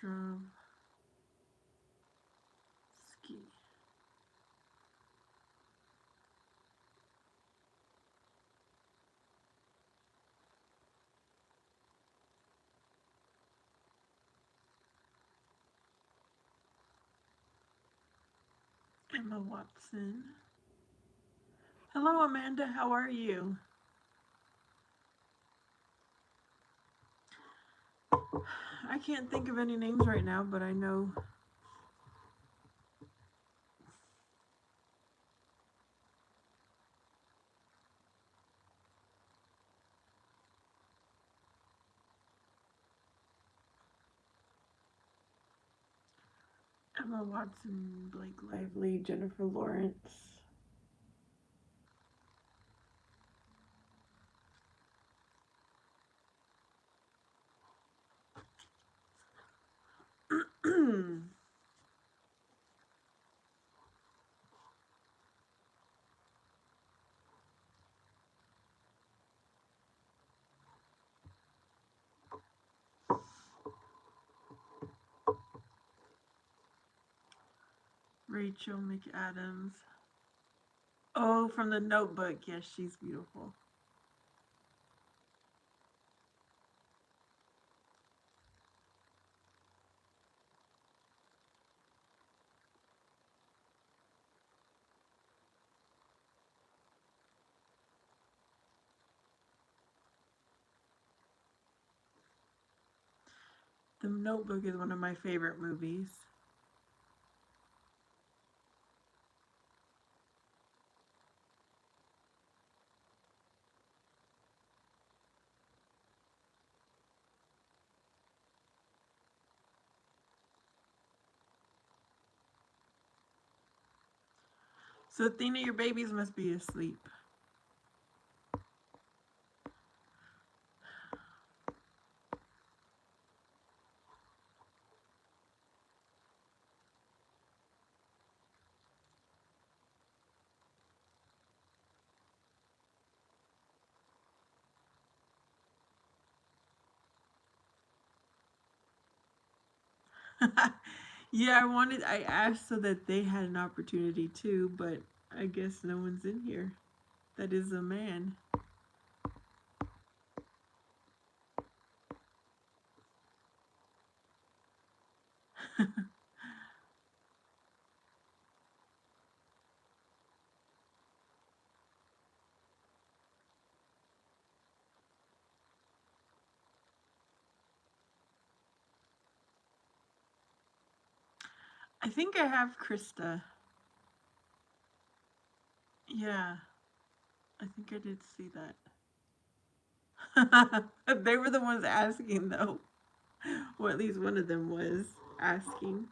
Stravsky. Emma Watson. Hello, Amanda. How are you? I can't think of any names right now, but I know. Emma Watson, Blake Lively, Jennifer Lawrence. Rachel McAdams. Oh, from the Notebook. Yes, she's beautiful. The Notebook is one of my favorite movies. So, Athena, your babies must be asleep. Yeah, I asked so that they had an opportunity too, but I guess no one's in here. That is a man. I think I have Krista. Yeah, I think I did see that. They were the ones asking, though. Or at least one of them was asking.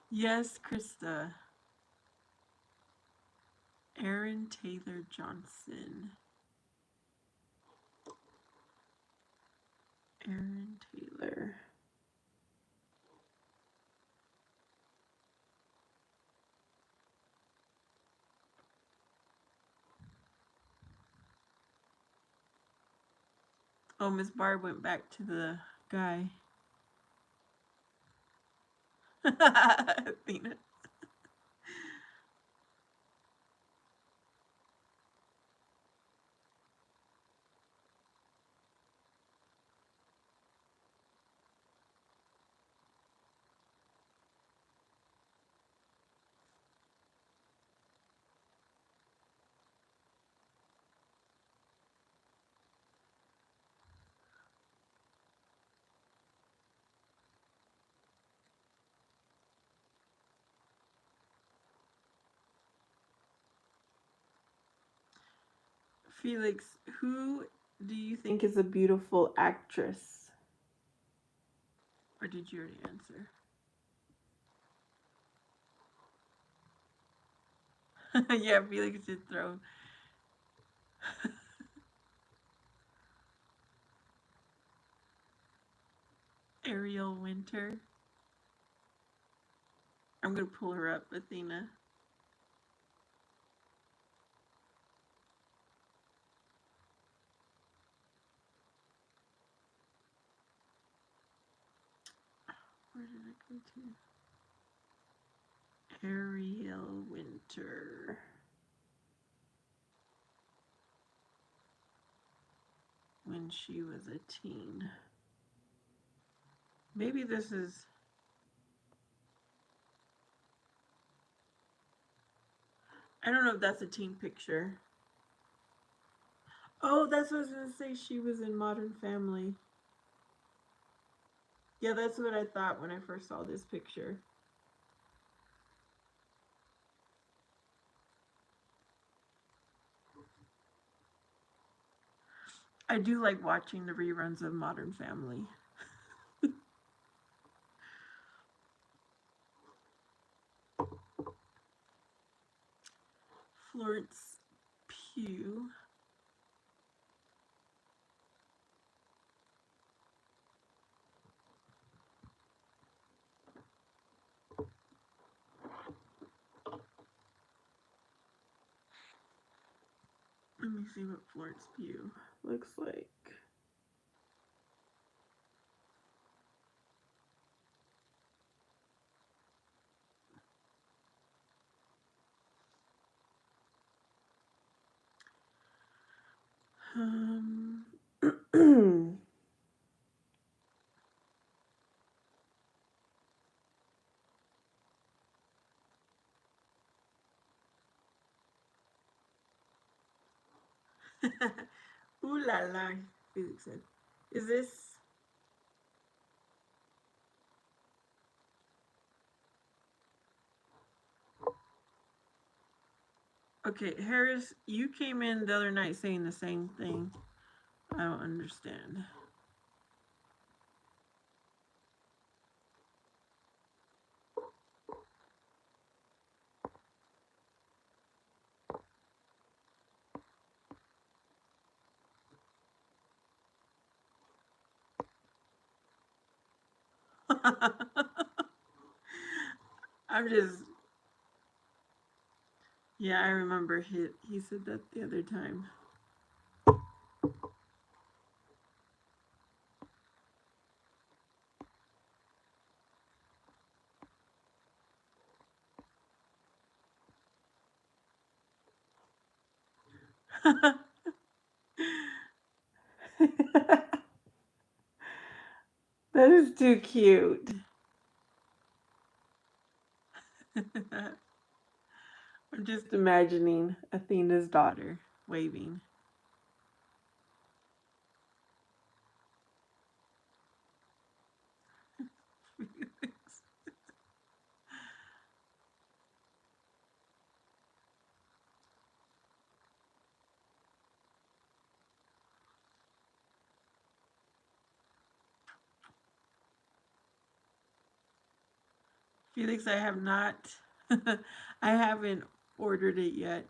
Yes, Krista. Aaron Taylor Johnson. Aaron Taylor. Oh, Miss Barb went back to the guy. Athena. Felix, who do you think is a beautiful actress? Or did you already answer? Yeah, Felix did throw. Ariel Winter. I'm gonna pull her up, Athena. Where did I go to? Ariel Winter. When she was a teen. Maybe this is. I don't know if that's a teen picture. Oh, that's what I was gonna say. She was in Modern Family. Yeah, that's what I thought when I first saw this picture. I do like watching the reruns of Modern Family. Florence Pugh. Let me see what Florence Pugh looks like. Um, Ooh la la, Felix said. Is this okay? Harris, you came in the other night saying the same thing. I don't understand. I'm just, yeah, I remember he said that the other time. That is too cute. I'm just imagining Athena's daughter waving. Felix, I have not, I haven't ordered it yet.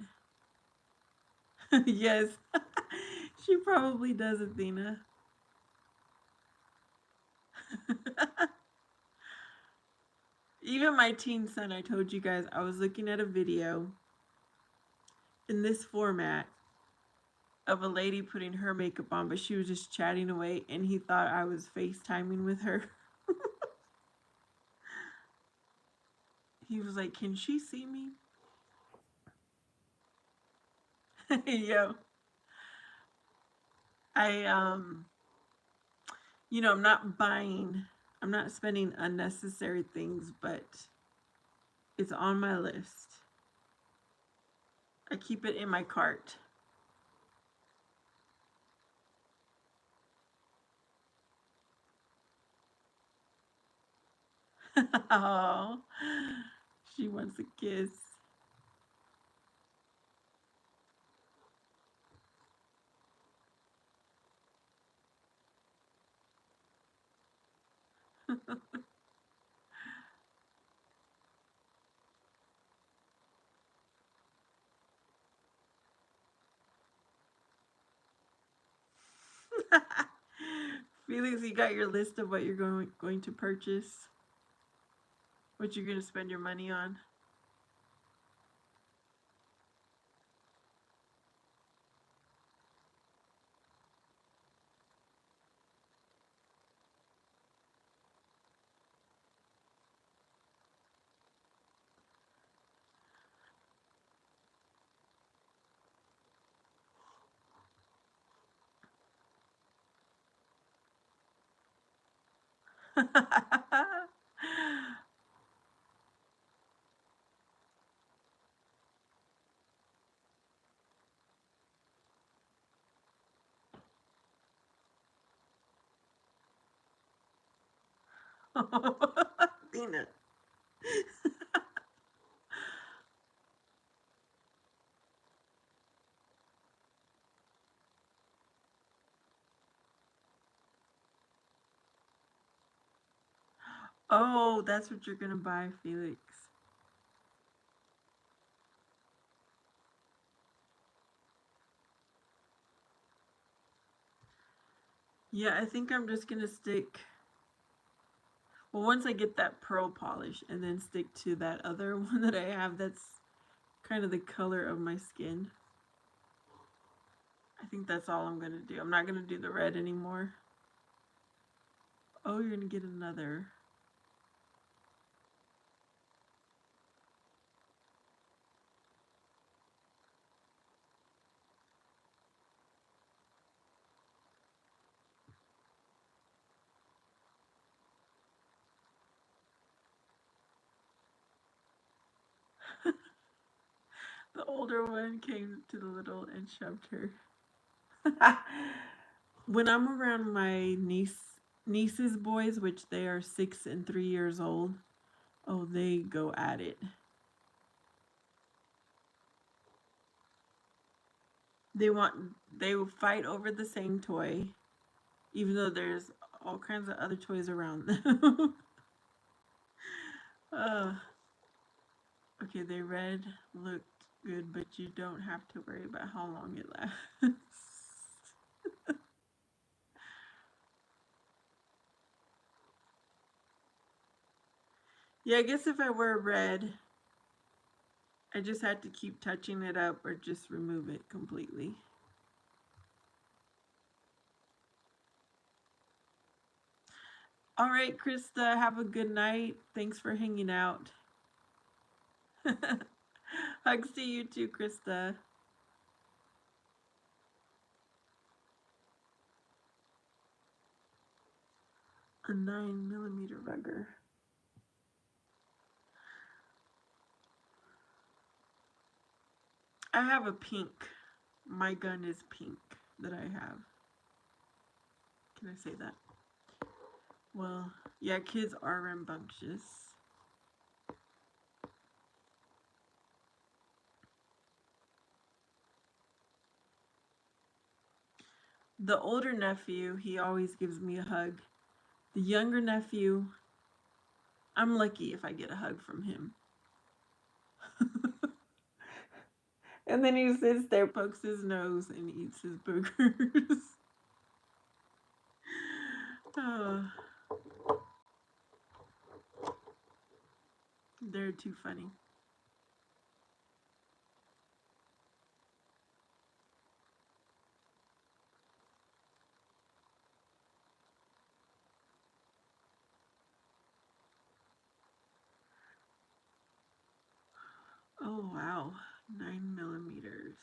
Yes, she probably does, Athena. Even my teen son, I told you guys, I was looking at a video in this format of a lady putting her makeup on, but she was just chatting away, and he thought I was FaceTiming with her. He was like, "Can she see me?" Yo, I I'm not buying, I'm not spending unnecessary things, but it's on my list. I keep it in my cart. Oh, she wants a kiss. Felix, you got your list of what you're going to purchase, what you're going to spend your money on. Dina. Oh, that's what you're gonna buy, Felix. Yeah, I think I'm just gonna stick. Well, once I get that pearl polish, and then stick to that other one that I have that's kind of the color of my skin. I think that's all I'm gonna do. I'm not gonna do the red anymore. Oh, you're gonna get another. The older one came to the little and shoved her. When I'm around my nieces boys, which they are 6 and 3 years old, oh, they go at it. They want they will fight over the same toy, even though there's all kinds of other toys around them. uh, okay, they read looked good, but you don't have to worry about how long it lasts. Yeah, I guess if I wear red, I just had to keep touching it up or just remove it completely. All right, Krista, have a good night. Thanks for hanging out. Hugs to you too, Krista. A 9 millimeter rugger. I have a pink. My gun is pink that I have. Can I say that? Well, yeah, kids are rambunctious. The older nephew, he always gives me a hug. The younger nephew, I'm lucky if I get a hug from him. And then he sits there, pokes his nose, and eats his boogers. Oh, they're too funny. Oh, wow. 9 millimeters.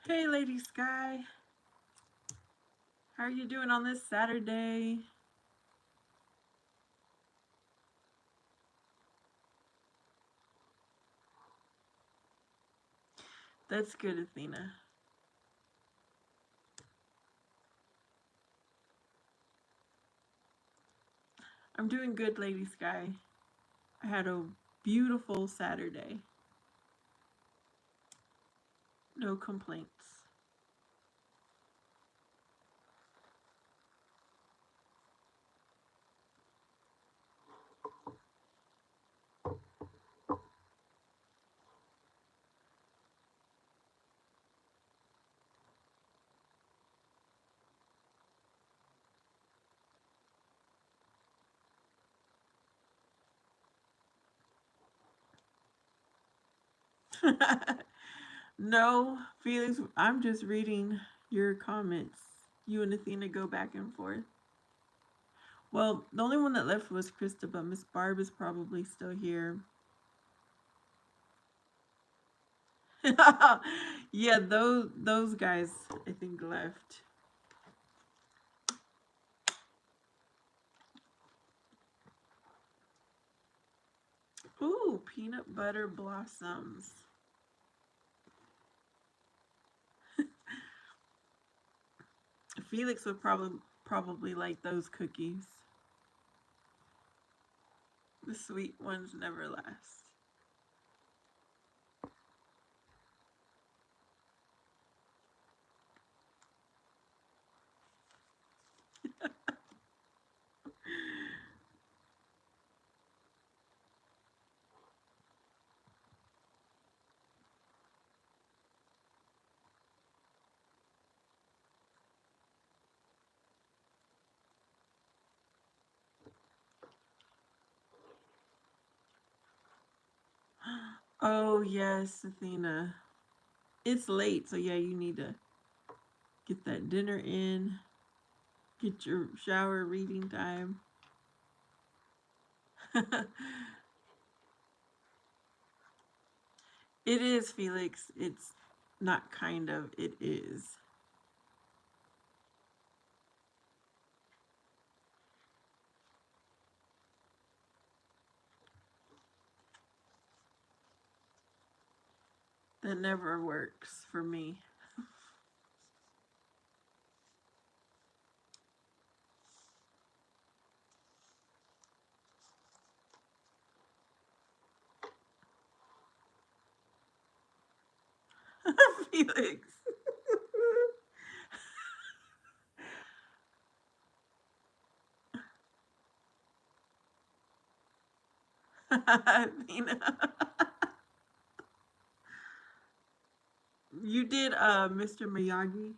Hey, Lady Sky. How are you doing on this Saturday? That's good, Athena. I'm doing good, Lady Sky. I had a beautiful Saturday. No complaints. No, Felix, I'm just reading your comments. You and Athena go back and forth. Well, the only one that left was Krista, but Miss Barb is probably still here. Yeah, those guys I think left. Ooh, peanut butter blossoms. Felix would probably like those cookies. The sweet ones never last. Oh yes, Athena. It's late, so yeah, you need to get that dinner in, get your shower reading time. It is, Felix. It's not kind of, it is. That never works for me. Felix. Nina. You did Mr. Miyagi.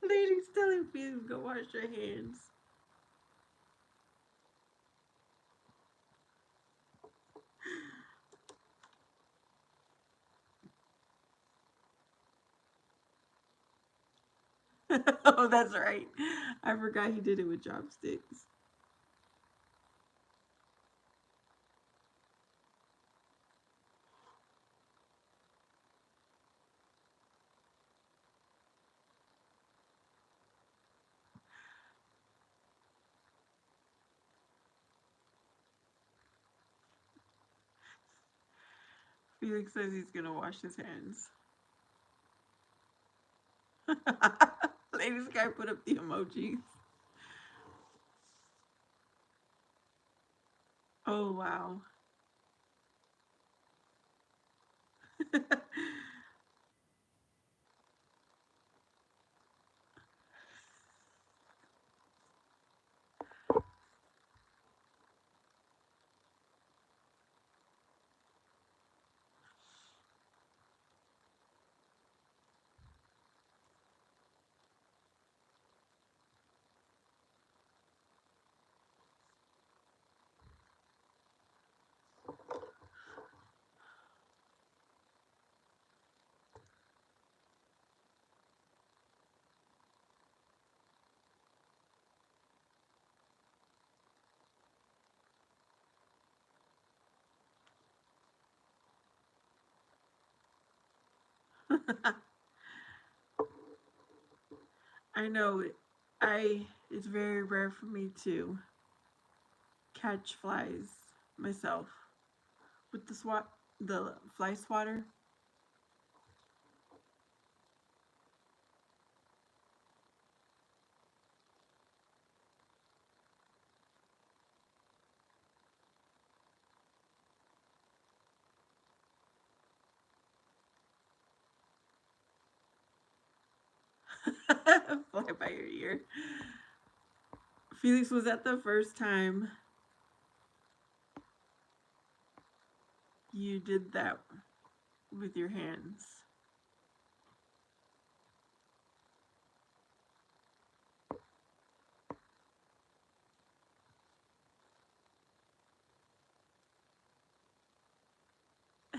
Lady's telling Felix go wash your hands. Oh, that's right. I forgot he did it with chopsticks. Felix says he's gonna wash his hands. Ladies guy put up the emojis. Oh wow. I know it. It's very rare for me to catch flies myself with the fly swatter. Fly by your ear. Felix, was that the first time you did that with your hands?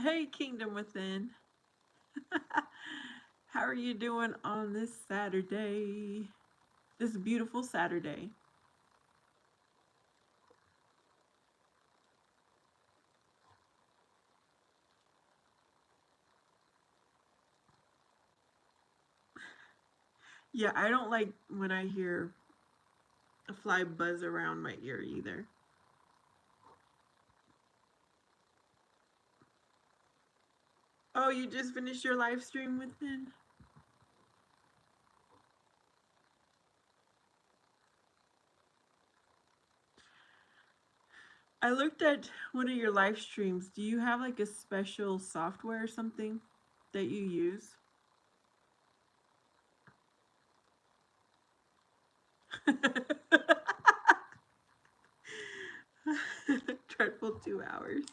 Hey, Kingdom Within. How are you doing on this Saturday? This beautiful Saturday. Yeah, I don't like when I hear a fly buzz around my ear either. Oh, you just finished your live stream within? I looked at one of your live streams. Do you have like a special software or something that you use? Dreadful 2 hours.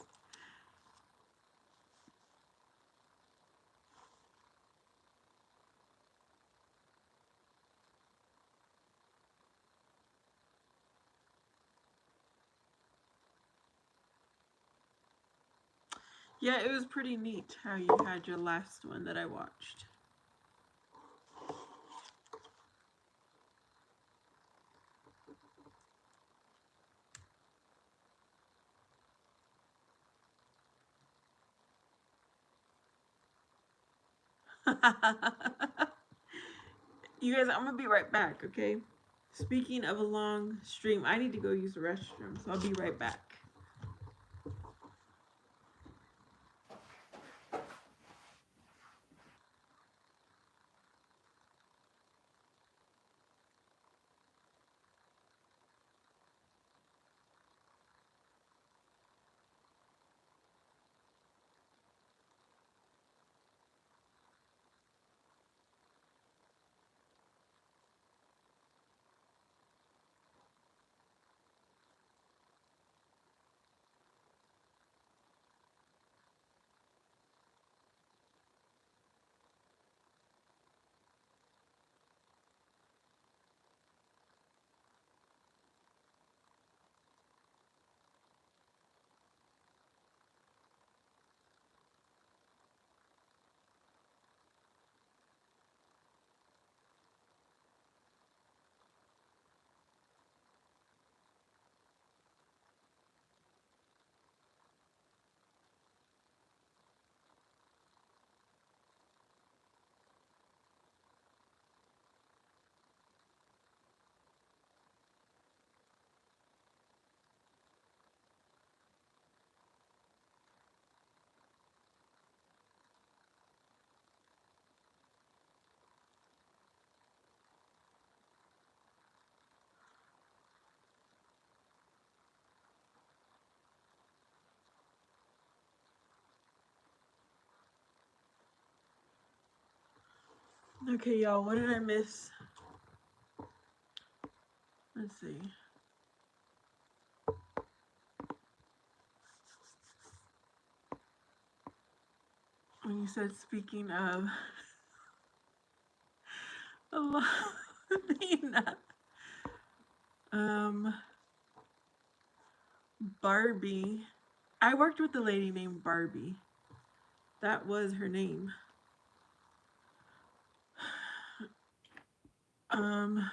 Yeah, it was pretty neat how you had your last one that I watched. You guys, I'm gonna be right back, okay? Speaking of a long stream, I need to go use the restroom, so I'll be right back. Okay, y'all, what did I miss? Let's see. When you said speaking of Nina, Barbie. I worked with a lady named Barbie. That was her name. Um,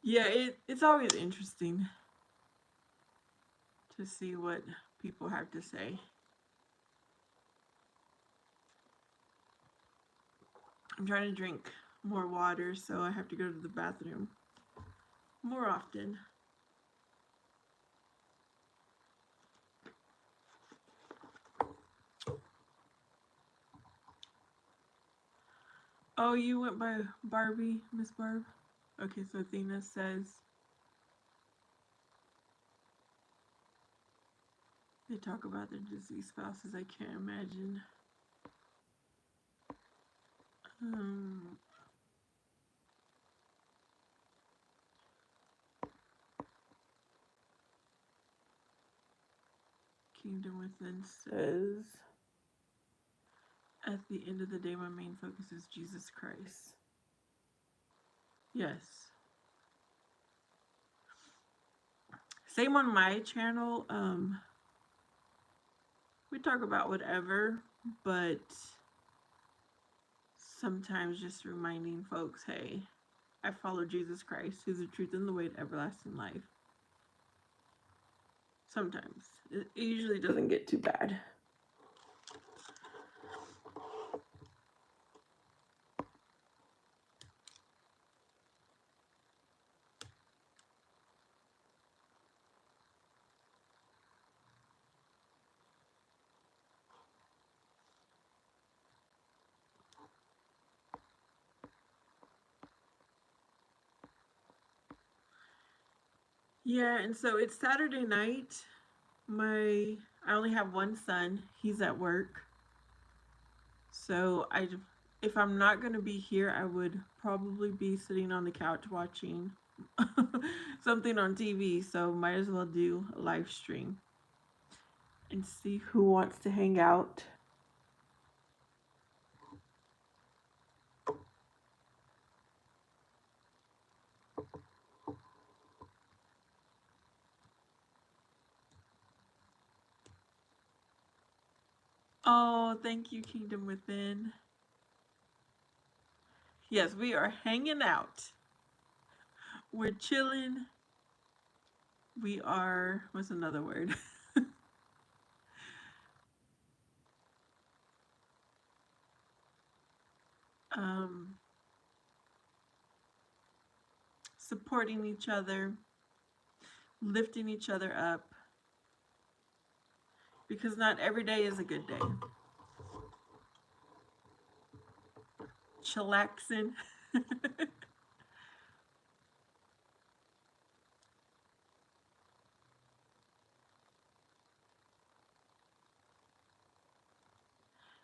yeah, it's always interesting to see what people have to say. I'm trying to drink more water, so I have to go to the bathroom more often. Oh, you went by Barbie, Miss Barb? Okay, so Athena says they talk about their deceased spouses. I can't imagine. Um, Kingdom Within says, at the end of the day, my main focus is Jesus Christ. Yes. Same on my channel. We talk about whatever, but sometimes just reminding folks, hey, I follow Jesus Christ, who's the truth and the way to everlasting life. Sometimes. It usually doesn't get too bad. Yeah, and so it's Saturday night. I only have one son. He's at work. So if I'm not going to be here, I would probably be sitting on the couch watching something on TV. So might as well do a live stream and see who wants to hang out. Oh, thank you, Kingdom Within. Yes, we are hanging out. We're chilling. We are, what's another word? um, Supporting each other, lifting each other up, because not every day is a good day. Chillaxing.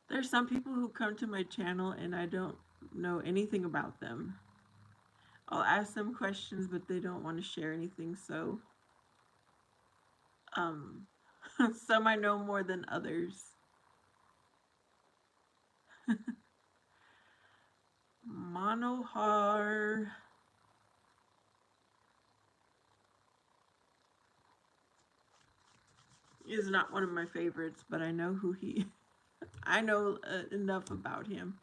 There's some people who come to my channel and I don't know anything about them. I'll ask them questions, but they don't want to share anything. So, um, some I know more than others. Monohar is not one of my favorites, but I know who he. I know enough about him.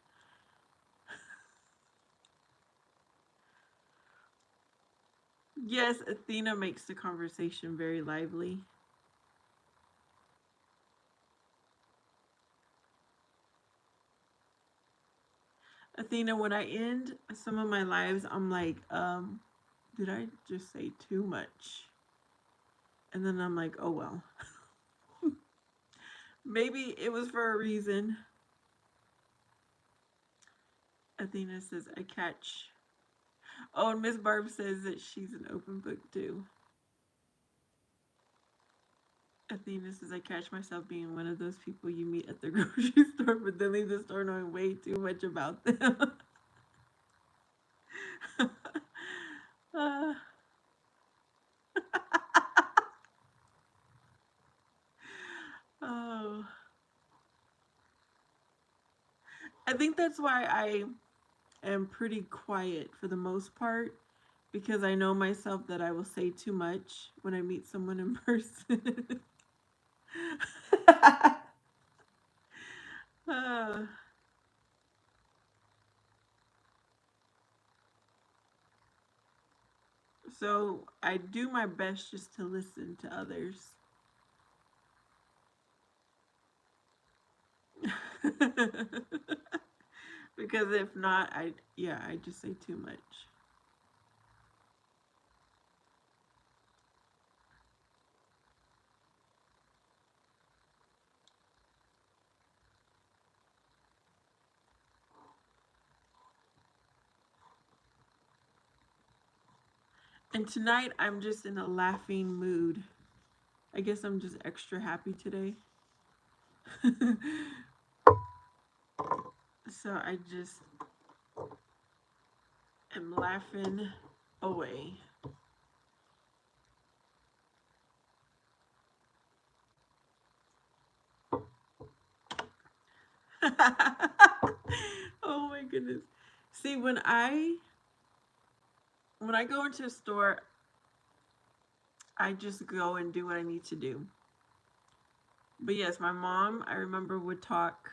Yes, Athena makes the conversation very lively. Athena, when I end some of my lives, I'm like, did I just say too much? And then I'm like, oh well. Maybe it was for a reason. Athena says, I catch. Oh, and Miss Barb says that she's an open book too. Athena says, I catch myself being one of those people you meet at the grocery store, but then leave the store knowing way too much about them. uh, oh, I think that's why I am pretty quiet for the most part because I know myself that I will say too much when I meet someone in person. uh, so I do my best just to listen to others. Because if not, I just say too much. And tonight I'm just in a laughing mood. I guess I'm just extra happy today. So I just am laughing away. Oh my goodness. See, when I go into a store, I just go and do what I need to do. But yes, my mom, I remember, would talk.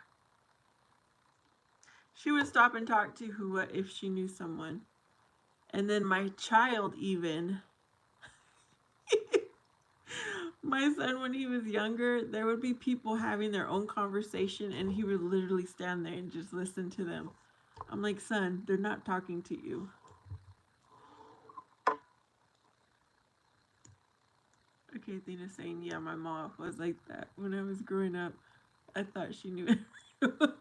She would stop and talk to who if she knew someone. And then my child even my son, when he was younger, there would be people having their own conversation and he would literally stand there and just listen to them. I'm like, son, they're not talking to you. Okay, Athena's saying, yeah, my mom was like that when I was growing up. I thought she knew everyone.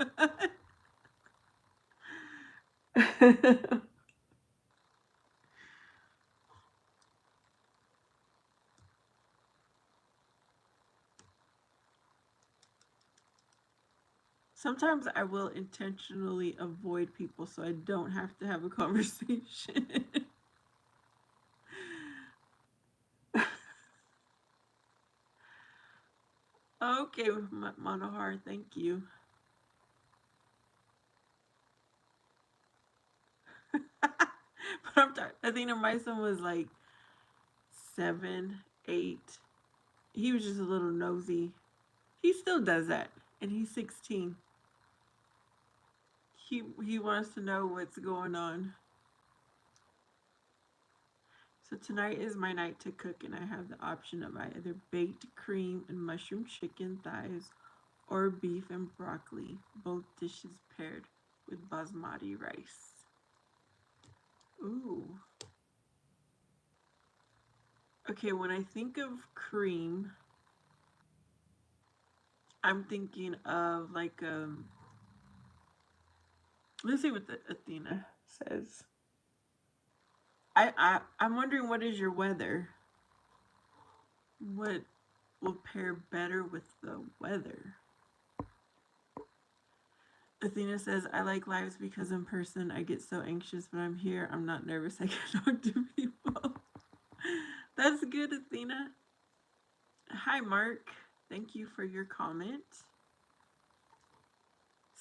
Sometimes I will intentionally avoid people so I don't have to have a conversation. Okay, Monohar, thank you. But I think my son was like 7, 8. He was just a little nosy. He still does that. and he's 16. He wants to know what's going on. So tonight is my night to cook, and I have the option of either baked cream and mushroom chicken thighs or beef and broccoli, both dishes paired with basmati rice. Ooh. Okay, when I think of cream, I'm thinking of like let's see what the Athena says. I'm wondering, what is your weather? What will pair better with the weather? Athena says, I like lives because in person I get so anxious, but I'm here. I'm not nervous. I can talk to people. That's good, Athena. Hi, Mark. Thank you for your comment.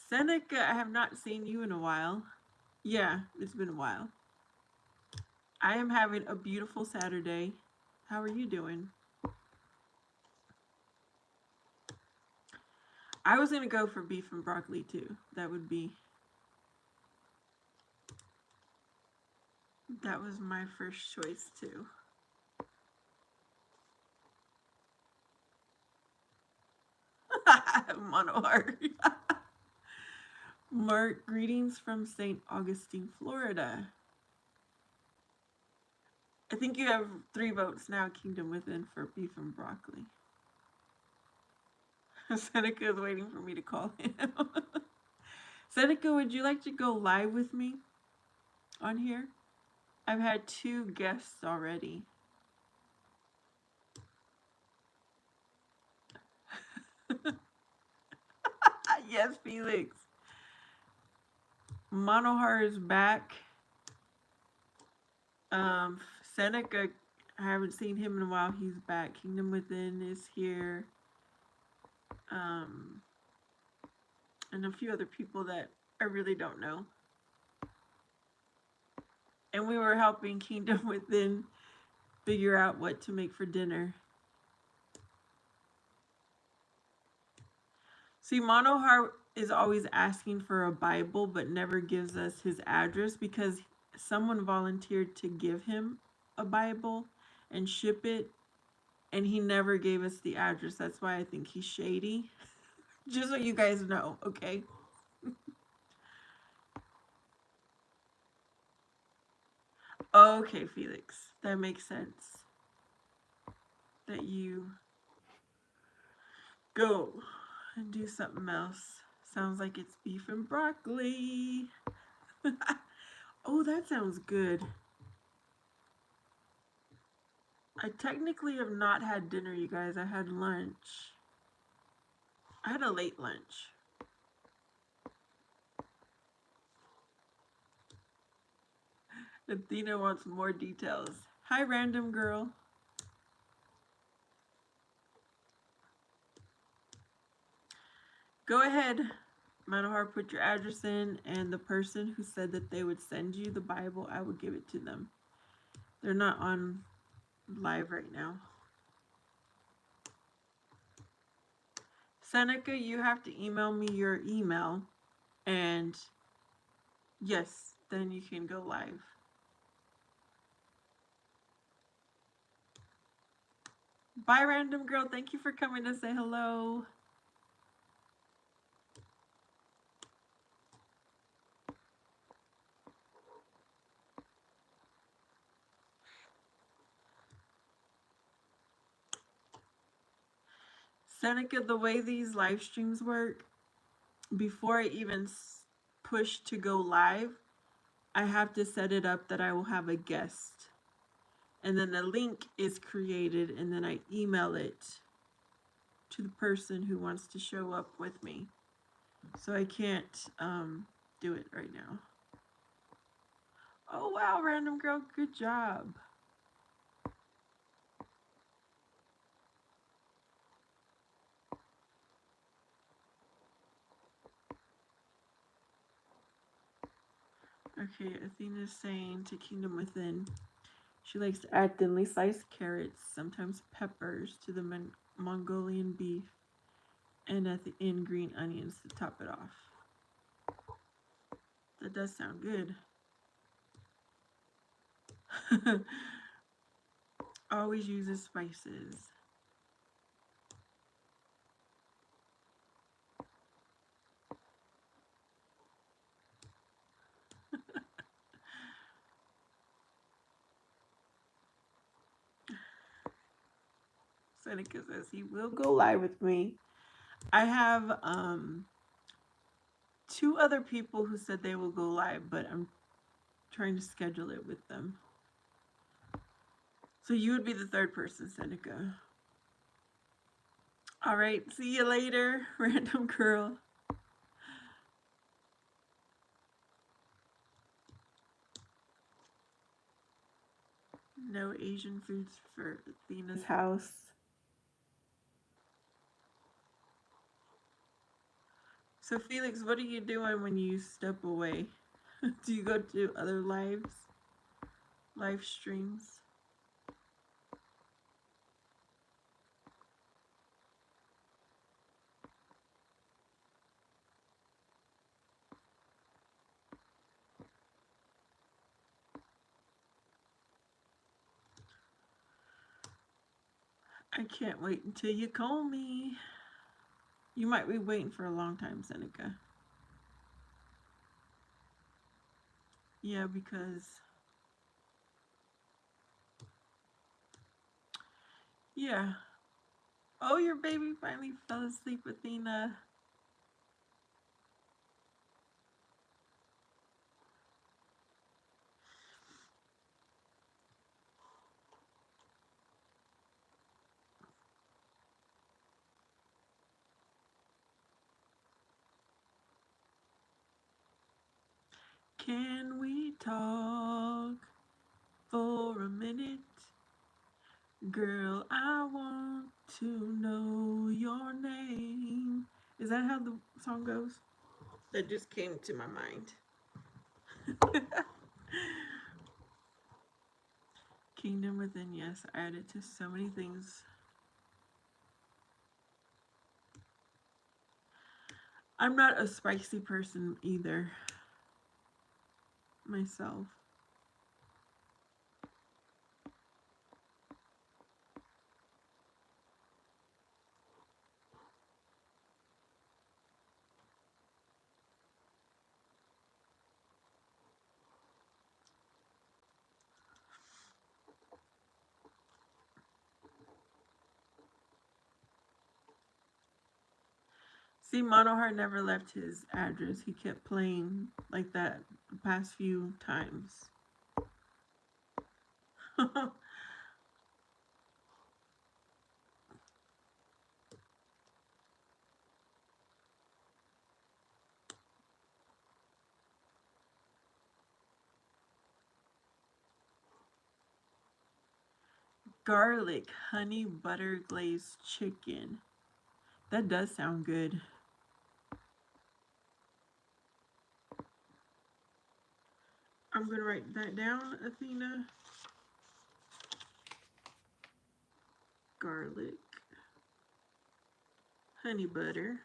Seneca, I have not seen you in a while. Yeah, it's been a while. I am having a beautiful Saturday. How are you doing? I was going to go for beef and broccoli too. That was my first choice too. Monoheart. Mark, greetings from St. Augustine, Florida. I think you have 3 votes now, Kingdom Within, for beef and broccoli. Seneca is waiting for me to call him. Seneca, would you like to go live with me on here? I've had 2 guests already. Yes, Felix. Monohar is back. Seneca, I haven't seen him in a while. He's back. Kingdom Within is here. And a few other people that I really don't know. And we were helping Kingdom Within figure out what to make for dinner. See, Monohar is always asking for a Bible but never gives us his address because someone volunteered to give him a Bible and ship it, and he never gave us the address. That's why I think he's shady. Just so you guys know, okay? Okay, Felix. That makes sense. That you go and do something else. Sounds like it's beef and broccoli. Oh, that sounds good. I technically have not had dinner, you guys. I had lunch. I had a late lunch. Athena wants more details. Hi, random girl. Go ahead, Manohar, put your address in, and the person who said that they would send you the Bible, I will give it to them. They're not on live right now. Seneca, you have to email me your email, and yes, then you can go live. Bye, random girl. Thank you for coming to say hello. Seneca, the way these live streams work, before I even push to go live, I have to set it up that I will have a guest. And then the link is created, and then I email it to the person who wants to show up with me. So I can't do it right now. Oh, wow, random girl, good job. Okay, Athena's saying to Kingdom Within, she likes to add thinly sliced carrots, sometimes peppers, to the Mongolian beef And at the end, green onions to top it off. That does sound good. Always uses spices. Seneca says he will go live with me. I have 2 other people who said they will go live, but I'm trying to schedule it with them. So you would be the 3rd person, Seneca. All right, see you later, random girl. No Asian foods for Athena's house. So Felix, what are you doing when you step away? Do you go to other live streams? I can't wait until you call me. You might be waiting for a long time, Seneca. Yeah, because... Yeah. Oh, your baby finally fell asleep, Athena. Can we talk for a minute? Girl, I want to know your name. Is that how the song goes? That just came to my mind. Kingdom Within, yes, I added to so many things. I'm not a spicy person either, myself. See, Monoheart never left his address. He kept playing like that the past few times. Garlic honey butter glazed chicken. That does sound good. I'm going to write that down, Athena. Garlic, honey butter,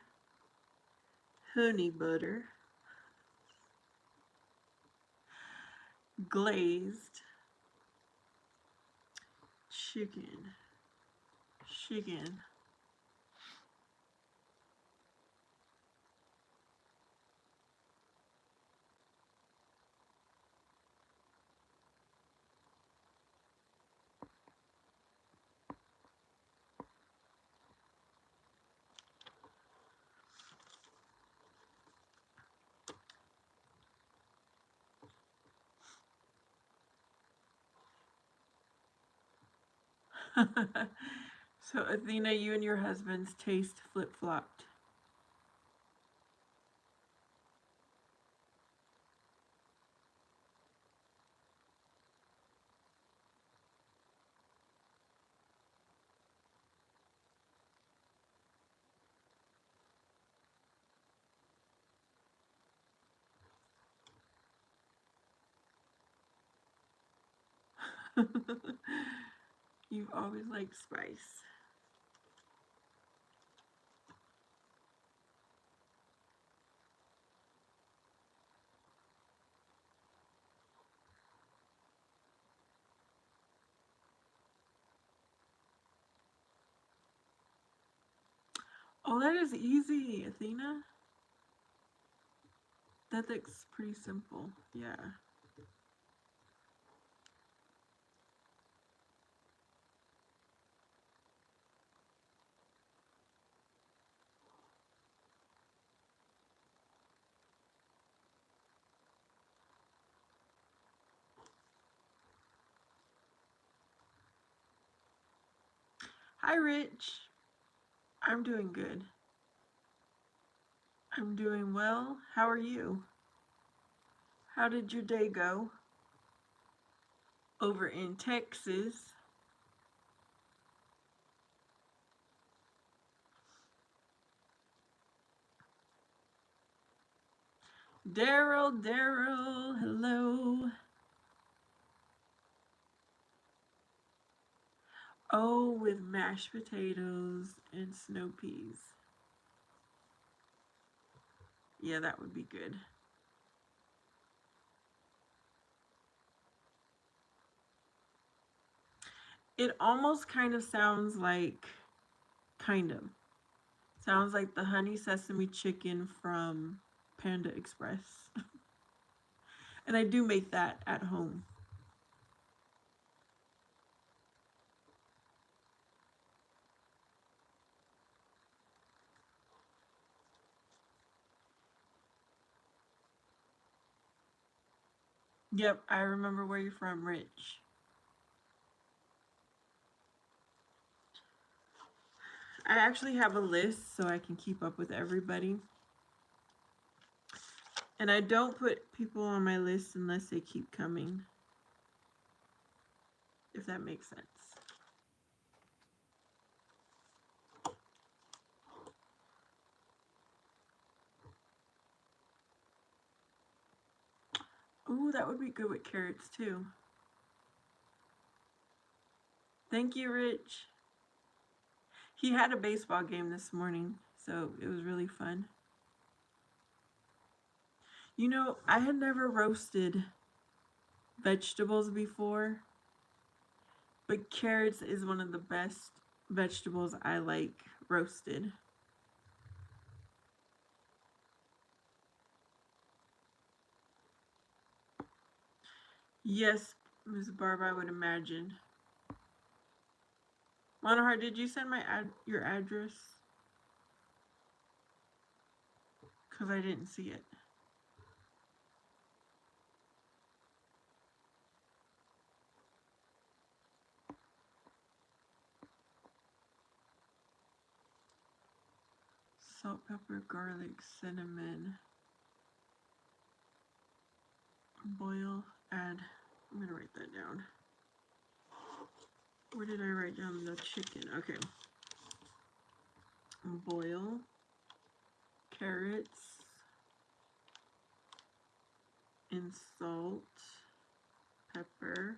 glazed chicken. So, Athena, you and your husband's taste flip-flopped. You've always liked spice. Oh, that is easy, Athena. That looks pretty simple. Yeah. Hi, Rich. I'm doing good. I'm doing well. How are you? How did your day go? Over in Texas. Daryl, hello. Oh, with mashed potatoes and snow peas. Yeah, that would be good. It almost kind of sounds like, kind of, sounds like the honey sesame chicken from Panda Express. And I do make that at home. Yep, I remember where you're from, Rich. I actually have a list so I can keep up with everybody. And I don't put people on my list unless they keep coming, if that makes sense. Ooh, that would be good with carrots too. Thank you, Rich. He had a baseball game this morning, so it was really fun. You know, I had never roasted vegetables before, but carrots is one of the best vegetables I like roasted. Yes, Ms. Barb, I would imagine. Monohar, did you send your address? Because I didn't see it. Salt, pepper, garlic, cinnamon. Boil, add. I'm going to write that down. Where did I write down the chicken? Okay. Boil, carrots, and salt, pepper,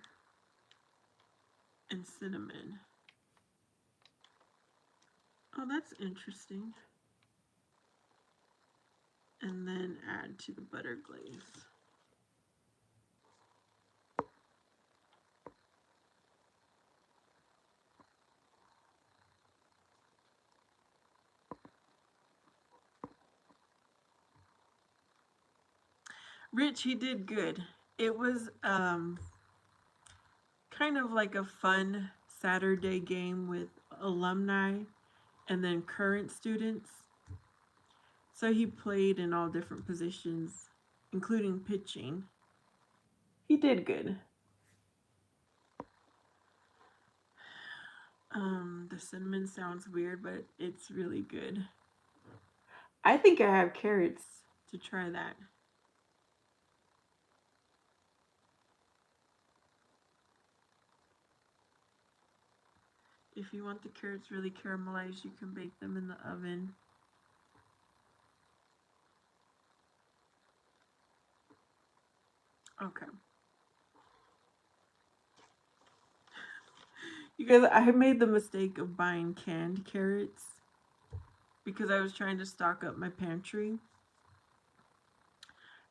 and cinnamon. Oh, that's interesting. And then add to the butter glaze. Rich, he did good. It was kind of like a fun Saturday game with alumni and then current students. So he played in all different positions, including pitching. He did good. The cinnamon sounds weird, but it's really good. I think I have carrots to try that. If you want the carrots really caramelized, you can bake them in the oven. Okay. You guys, I made the mistake of buying canned carrots because I was trying to stock up my pantry.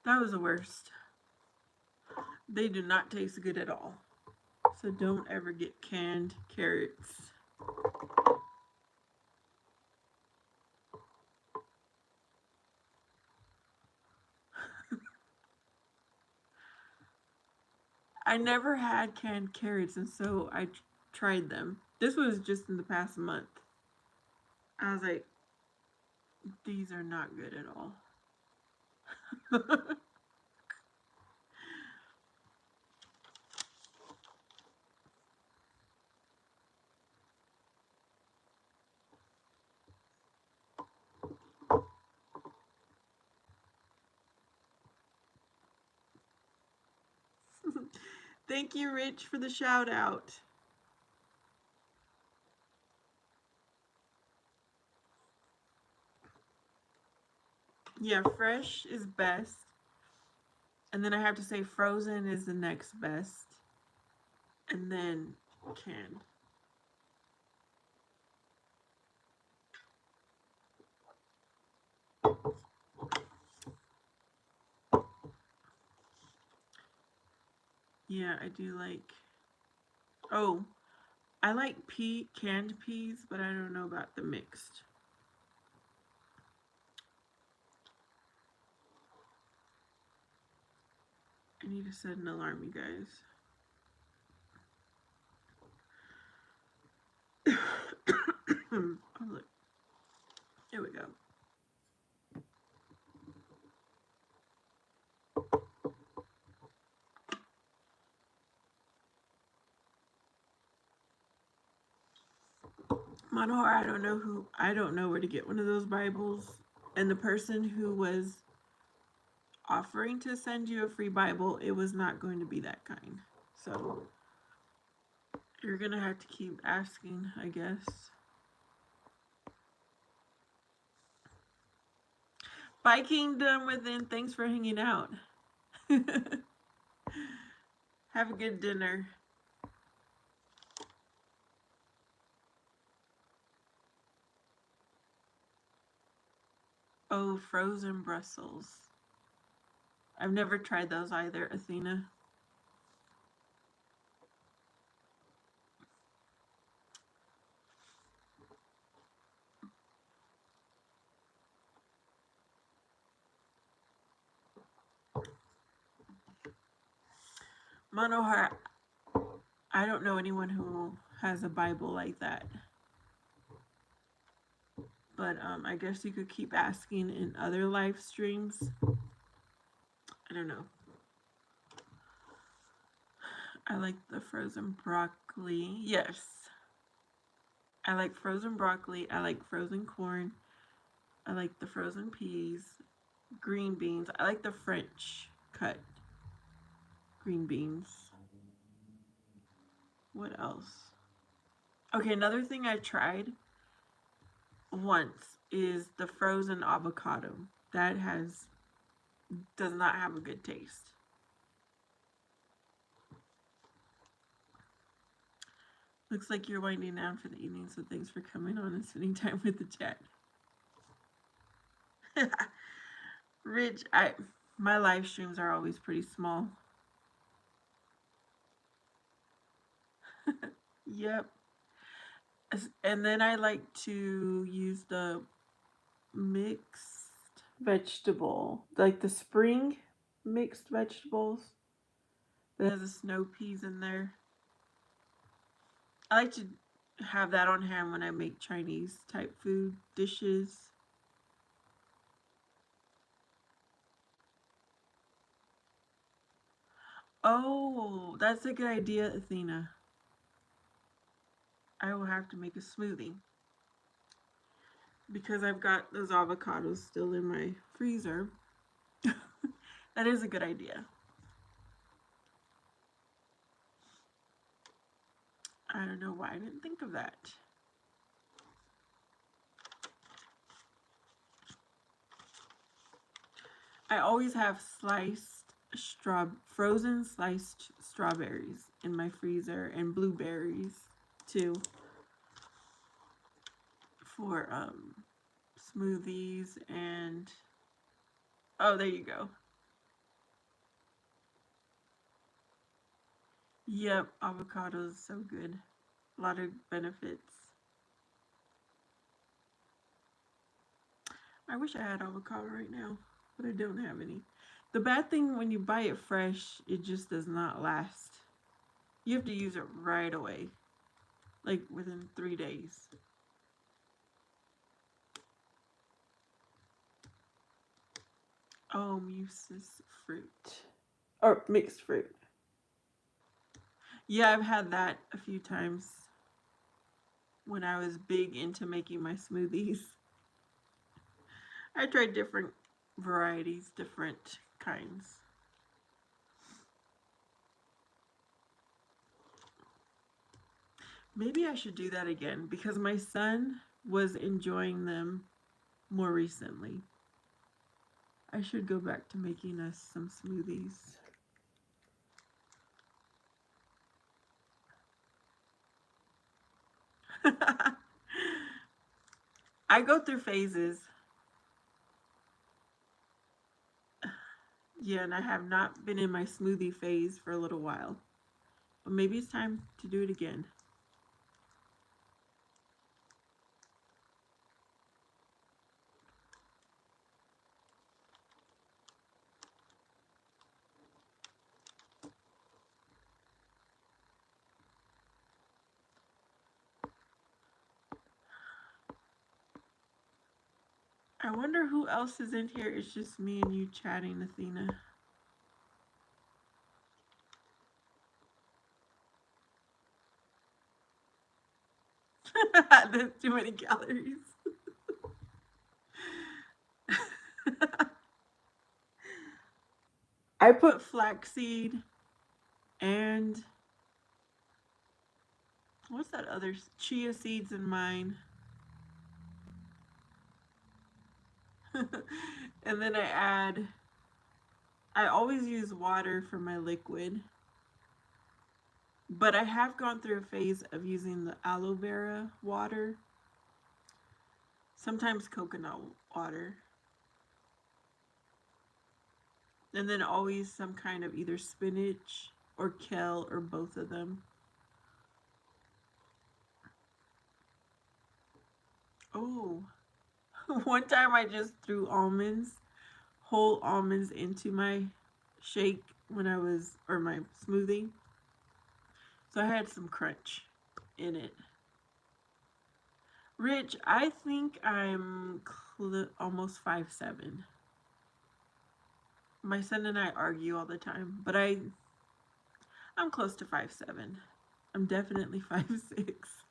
That was the worst. They do not taste good at all. So don't ever get canned carrots. I never had canned carrots, and so I tried them. This was just in the past month. I was like, these are not good at all. Thank you, Rich, for the shout out. Yeah, fresh is best. And then I have to say frozen is the next best. And then canned. Yeah, I do like. Oh, I like canned peas, but I don't know about the mixed. I need to set an alarm, you guys. Oh, look. Here we go. Manohar, I don't know where to get one of those Bibles. And the person who was offering to send you a free Bible, it was not going to be that kind. So you're gonna have to keep asking, I guess. Bye, Kingdom Within. Thanks for hanging out. Have a good dinner. Oh, frozen Brussels. I've never tried those either, Athena. Manohar, I don't know anyone who has a Bible like that. But I guess you could keep asking in other live streams. I don't know. I like the frozen broccoli. Yes. I like frozen broccoli. I like frozen corn. I like the frozen peas. Green beans. I like the French cut green beans. What else? Okay, another thing I tried once is the frozen avocado. That does not have a good taste. Looks like you're winding down for the evening, so thanks for coming on and spending time with the chat. Rich, my live streams are always pretty small. Yep. And then I like to use the mixed vegetable, like the spring mixed vegetables that has the snow peas in there. I like to have that on hand when I make Chinese type food dishes. Oh, that's a good idea, Athena. I will have to make a smoothie because I've got those avocados still in my freezer. That is a good idea. I don't know why I didn't think of that. I always have frozen sliced strawberries in my freezer and blueberries too for smoothies and oh, there you go. Yep, avocados so good. A lot of benefits. I wish I had avocado right now, but I don't have any. The bad thing when you buy it fresh, it just does not last. You have to use it right away, like within 3 days. Oh, mucus fruit. Or mixed fruit. Yeah, I've had that a few times when I was big into making my smoothies. I tried different varieties, different kinds. Maybe I should do that again because my son was enjoying them more recently. I should go back to making us some smoothies. I go through phases. Yeah, and I have not been in my smoothie phase for a little while. But maybe it's time to do it again. I wonder who else is in here. It's just me and you chatting, Athena. That's too many calories. I put flaxseed and what's that other chia seeds in mine. And then I always use water for my liquid. But I have gone through a phase of using the aloe vera water. Sometimes coconut water. And then always some kind of either spinach or kale or both of them. Oh, one time I just threw whole almonds into my shake or my smoothie. So I had some crunch in it. Rich, I think I'm almost 5'7". My son and I argue all the time, but I'm close to 5'7". I'm definitely 5'6".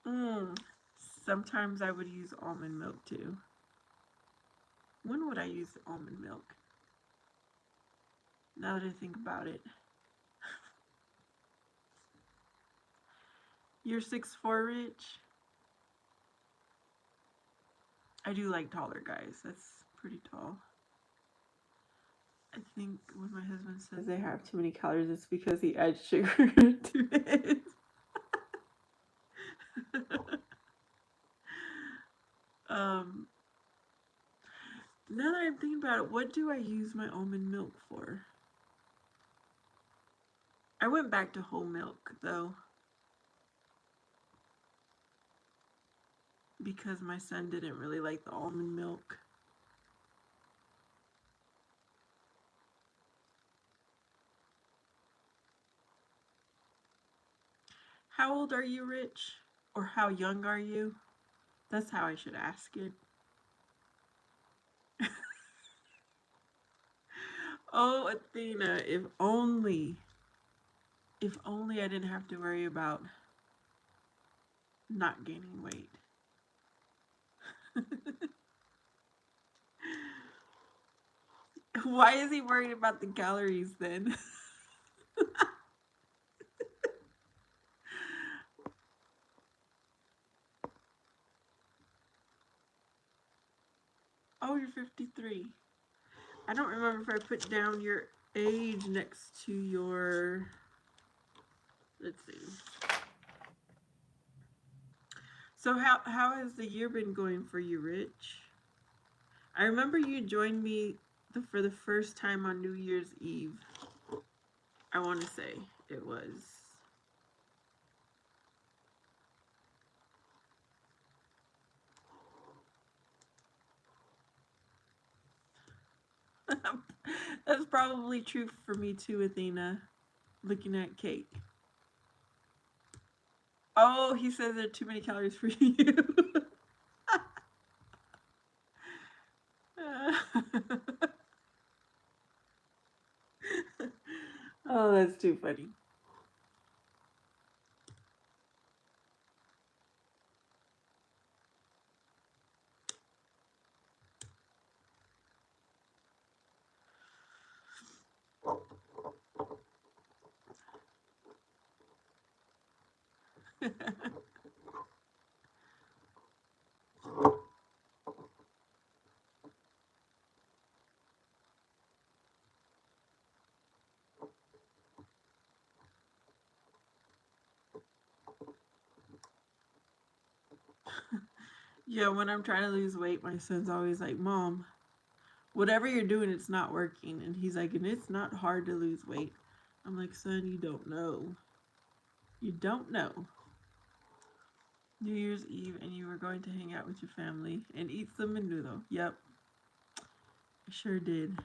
Mm. Sometimes I would use almond milk too. When would I use almond milk? Now that I think about it. You're 6'4", Rich? I do like taller guys. That's pretty tall. I think when my husband says they have too many calories, it's because he adds sugar to it. um, Now that I'm thinking about it, what do I use my almond milk for? I went back to whole milk though, because my son didn't really like the almond milk. How old are you, Rich? Or how young are you? That's how I should ask it. Oh, Athena, if only I didn't have to worry about not gaining weight. Why is he worried about the calories then? Oh, you're 53. I don't remember if I put down your age next to your. Let's see. So how has the year been going for you, Rich? I remember you joined me for the first time on New Year's Eve. I want to say it was. That's probably true for me too, Athena. Looking at cake. Oh, he says there are too many calories for you. Oh, that's too funny. Yeah, when I'm trying to lose weight, my son's always like, Mom, whatever you're doing, it's not working. And he's like, and it's not hard to lose weight. I'm like, son, you don't know. You don't know. New Year's Eve, and you were going to hang out with your family and eat some menudo. Yep, I sure did.